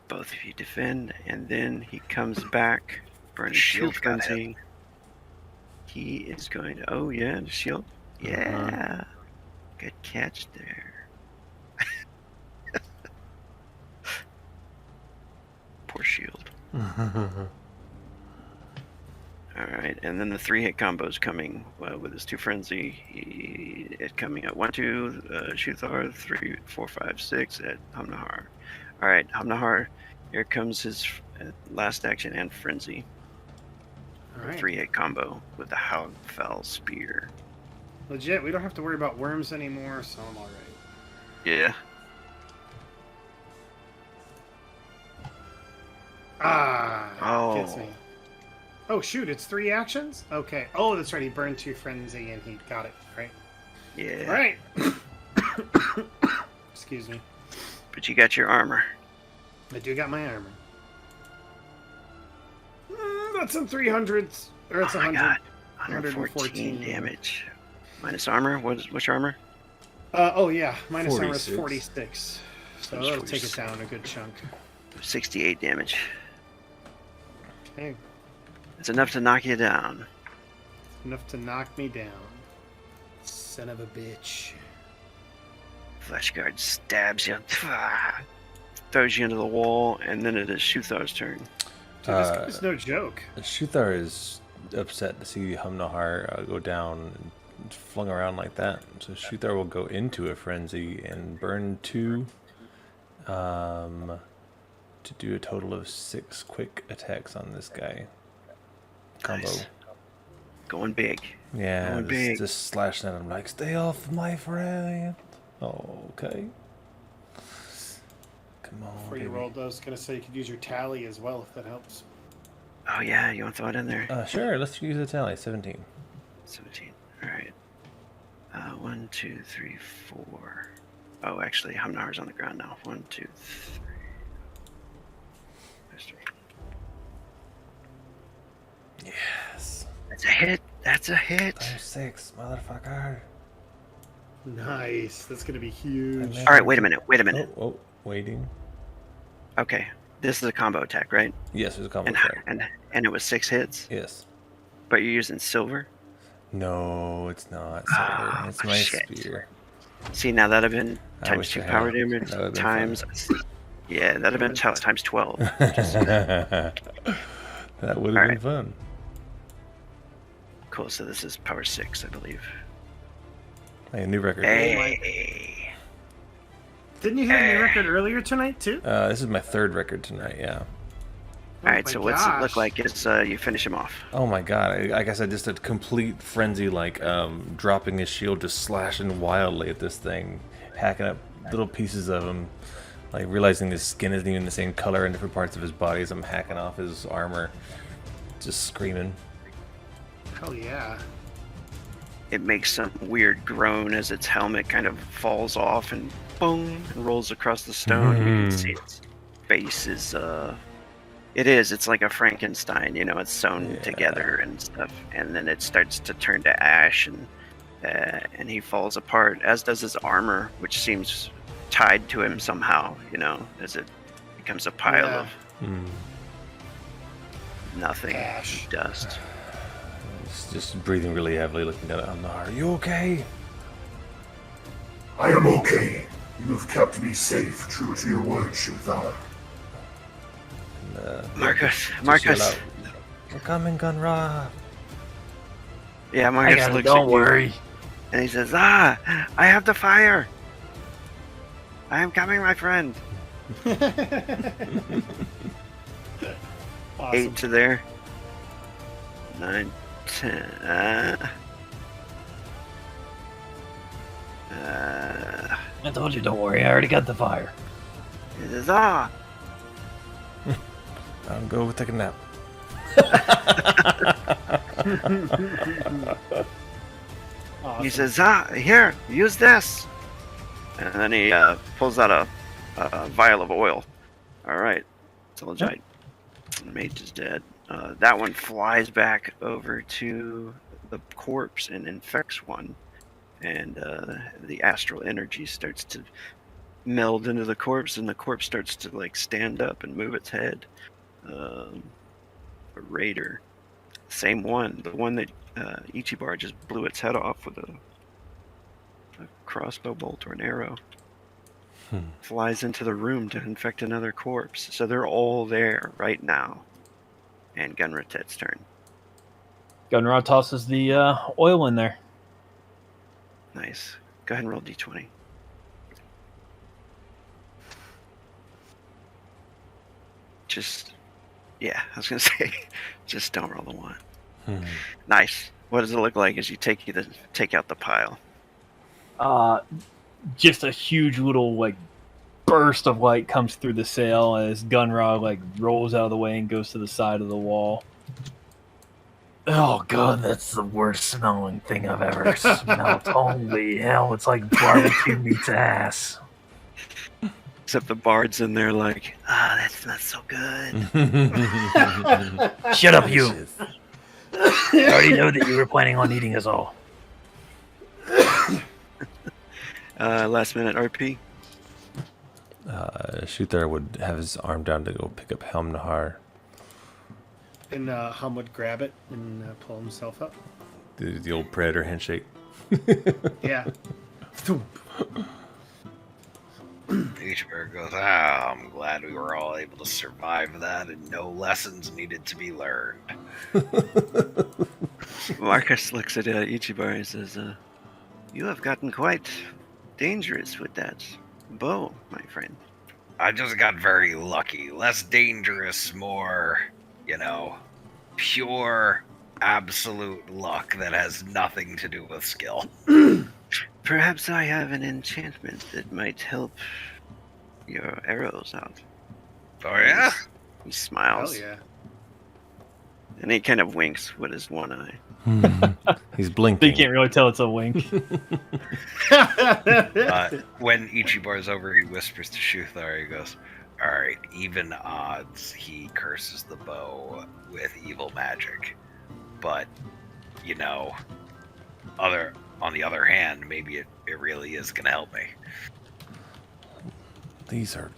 Both of you defend, and then he comes back for a shield Shield got frenzy. He is going to. Oh, yeah, the shield. Yeah. Good catch there. Poor shield. Alright, and then the 3-hit combo's coming with his 2 frenzy. It coming at 1, 2, Shuthar, 3, 4, 5, 6 at Humnahar. Alright, Humnahar, here comes his last action and frenzy. All right. 3-hit combo with the Hogfell Spear. Legit, we don't have to worry about worms anymore, so I'm alright. Yeah. Gets me. Oh shoot, it's 3 actions? Okay. Oh, that's right, he burned 2 frenzy and he got it, right? Yeah. Alright. Excuse me. But you got your armor. I do got my armor. That's some 300s. Or it's Oh my 100. god. 114 damage. Minus armor? What's your armor? Oh yeah, minus armor is 46. 46. So That's that'll take it 46. down a good chunk. 68 damage. Okay, It's enough to knock you down. enough to knock me down. Son of a bitch. Flesh Guard stabs you, throws you into the wall, and then it is Shuthar's turn. Dude, this guy's no joke. Shuthar is upset to see Humnahar go down and flung around like that. So Shuthar will go into a frenzy and burn 2 to do a total of 6 quick attacks on this guy. Combo. Nice. Going big. Yeah, Going big. just slashing at him like, stay off my friend. Oh, okay. Come on, Before you baby. rolled those, gonna say you could use your tally as well if that helps. Oh yeah, you want to throw it in there? Sure, let's use the tally. 17. 17. Alright. 1, 2, 3, 4. Oh, actually, Humnahar's on the ground now. 1, 2, 3. Yes. That's a hit. That's a hit. Times 6, motherfucker. Nice. That's gonna be huge. All right, wait a minute. Wait a minute. Oh, waiting. Okay, this is a combo attack, right? Yes, there's a combo And attack. and it was 6 hits, Yes. but you're using silver. No, it's not. Ah, Silver. It's my shit. spear. See, now that'd have been I times wish 2 I power had. damage That would've been times Yeah, that'd have been times 12. That would have been Alright. fun. Cool, so this is power 6, I believe. Hey, a new record. Hey! Didn't you hit a new record earlier tonight too? This is my third record tonight, yeah. Alright, my so what's it look gosh. like as you finish him off? Oh my god, I guess I just had complete frenzy, like dropping his shield, just slashing wildly at this thing, hacking up little pieces of him, like realizing his skin isn't even the same color in different parts of his body as I'm hacking off his armor, just screaming. Hell yeah. It makes some weird groan as its helmet kind of falls off and boom, and rolls across the stone. You can see its face is, it's like a Frankenstein, it's sewn together and stuff. And then it starts to turn to ash and he falls apart, as does his armor, which seems tied to him somehow, as it becomes a pile of nothing, Ash. dust. He's just breathing really heavily, looking down at Amnar. Are you okay? I am okay. You have kept me safe, true to your word, Shuthar. Marcus, Just yell out, "We're coming, Gunra." Yeah, Marcus looks don't at worry. you, and he says, I have the fire. I am coming, my friend. Awesome. 8 to there. 9, 10. I told you, don't worry. I already got the fire. He says, I'll go take a nap. Awesome. He says, here, use this. And then he pulls out a vial of oil. All right, Telagite. The mage is dead. That one flies back over to the corpse and infects one. And the astral energy starts to meld into the corpse, and the corpse starts to like stand up and move its head. A raider, same one, the one that Ichibar just blew its head off with a crossbow bolt or an arrow, flies into the room to infect another corpse. So they're all there right now. And Gunratet's turn. Gunra tosses the oil in there. Nice. Go ahead and roll d20. I was gonna say, just don't roll the 1. Nice. What does it look like as you take out the pile? Just a huge little like burst of light comes through the sail as Gunra like rolls out of the way and goes to the side of the wall. Oh god, that's the worst smelling thing I've ever smelled. Holy hell, it's like barbecue meets ass. Except the bard's in there like, that's not so good. Shut up, you. I already know that you were planning on eating us all. Last minute RP. Shuthar would have his arm down to go pick up Helm Nahar. And Hum would grab it and pull himself up. The old predator handshake. Yeah. Ichibar goes, I'm glad we were all able to survive that and no lessons needed to be learned. Marcus looks at Ichibar and says, you have gotten quite dangerous with that bow, my friend. I just got very lucky. Less dangerous, more, pure, absolute luck that has nothing to do with skill. Perhaps I have an enchantment that might help your arrows out. Oh, yeah? He smiles. Hell yeah. And he kind of winks with his one eye. He's You blinking. can't really tell it's a wink. When Ichibar's over, he whispers to Shuthar, he goes, alright, even odds he curses the bow with evil magic. But, on the other hand, maybe it really is going to help me. These are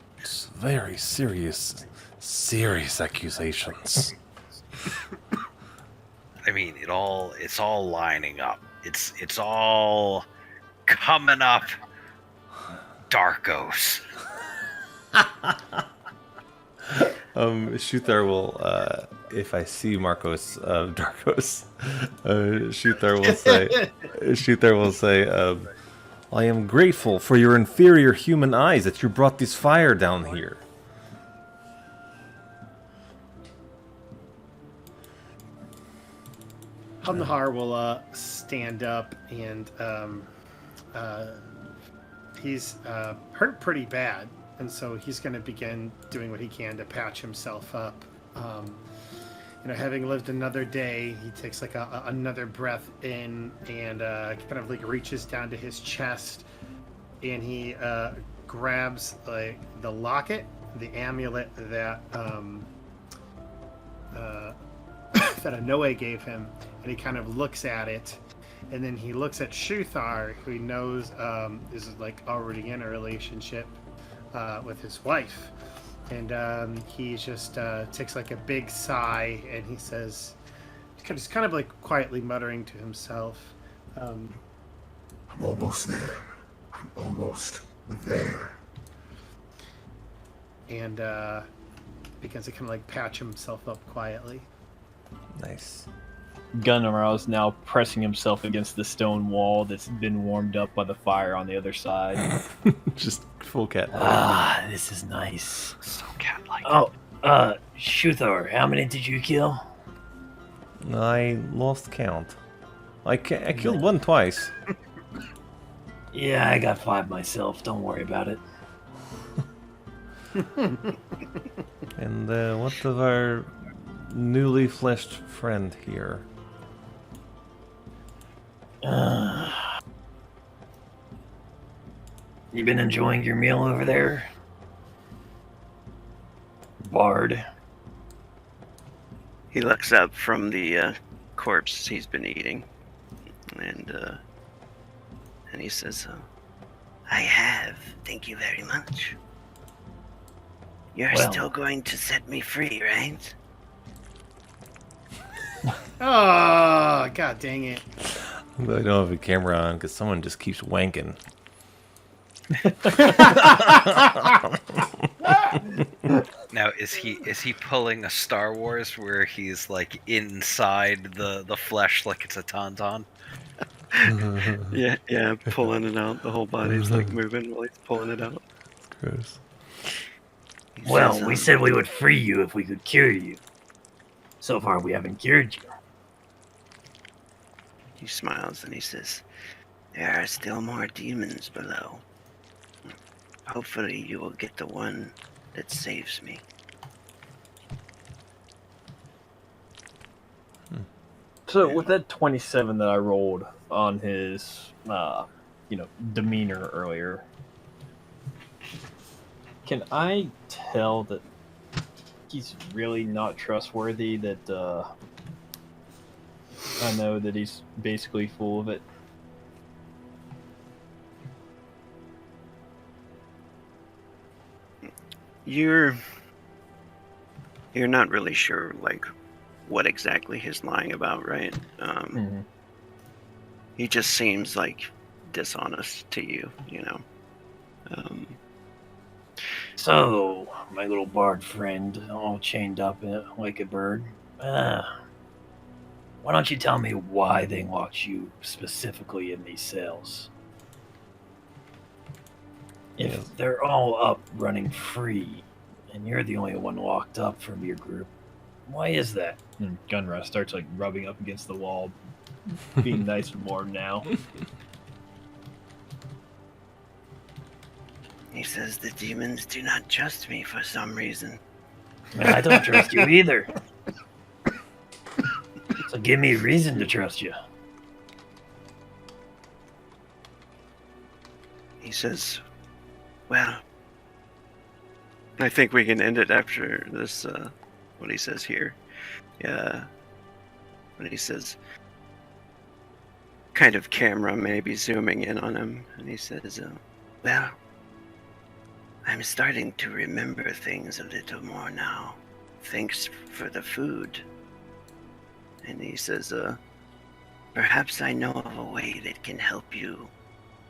very serious accusations. I mean, it's all lining up. It's all coming up. Darkos. Shuthar will, if I see Marcos Darkos, Shuthar will say, I am grateful for your inferior human eyes that you brought this fire down here. Hamnahar will stand up, and he's hurt pretty bad, and so he's going to begin doing what he can to patch himself up. Having lived another day, he takes like another breath in, and kind of like reaches down to his chest, and he grabs like the locket, the amulet that that Anoe gave him, and he kind of looks at it, and then he looks at Shuthar, who he knows is like already in a relationship with his wife, and he just takes like a big sigh, and he says, just kind of like quietly muttering to himself, I'm almost there. I'm almost there. and begins to kind of like patch himself up quietly. Nice. Gunnaraw's now pressing himself against the stone wall that's been warmed up by the fire on the other side. Just full cat. This is nice. So cat-like. Oh, Shuthar, how many did you kill? I lost count. I killed one twice. Yeah, I got 5 myself. Don't worry about it. And what of our newly fleshed friend here? You been enjoying your meal over there? Bard. He looks up from the corpse he's been eating, and he says, I have. Thank you very much. You're Well. still going to set me free, right? Oh, god dang it. I don't have a camera on because someone just keeps wanking. Now, is he pulling a Star Wars where he's like inside the flesh like it's a tauntaun? Yeah, pulling it out. The whole body's like moving while he's pulling it out. Gross. He Well, says, we said we would free you if we could cure you. So far, we haven't cured you. He smiles and he says, there are still more demons below. Hopefully you will get the one that saves me. So with that 27 that I rolled on his, demeanor earlier, can I tell that he's really not trustworthy? That I know that he's basically full of it. You're not really sure, like, what exactly he's lying about, right? He just seems like dishonest to you, you know. So, my little bard friend, all chained up like a bird, why don't you tell me why they locked you specifically in these cells? If Yes. they're all up running free, and you're the only one locked up from your group, why is that? And Gunra starts like rubbing up against the wall, being nice and warm now. He says the demons do not trust me for some reason. And I don't trust you either. So give me a reason to trust you. He says, well, I think we can end it after this, what he says here. Yeah. When he says, kind of camera maybe zooming in on him, and he says, well, I'm starting to remember things a little more now. Thanks for the food. And he says, perhaps I know of a way that can help you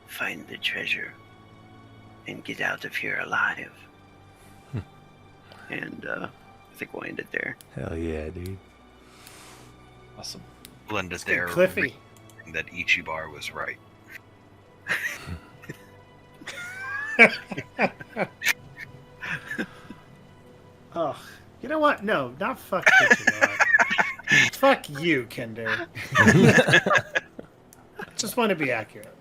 find the treasure and get out of here alive. And I think we'll end it there. Hell yeah, dude. Awesome. Blend it It's good, there. Cliffy. That Ichibar was right. Oh, you know what? No, not fuck Ichiban. Fuck you, Kender. Just want to be accurate.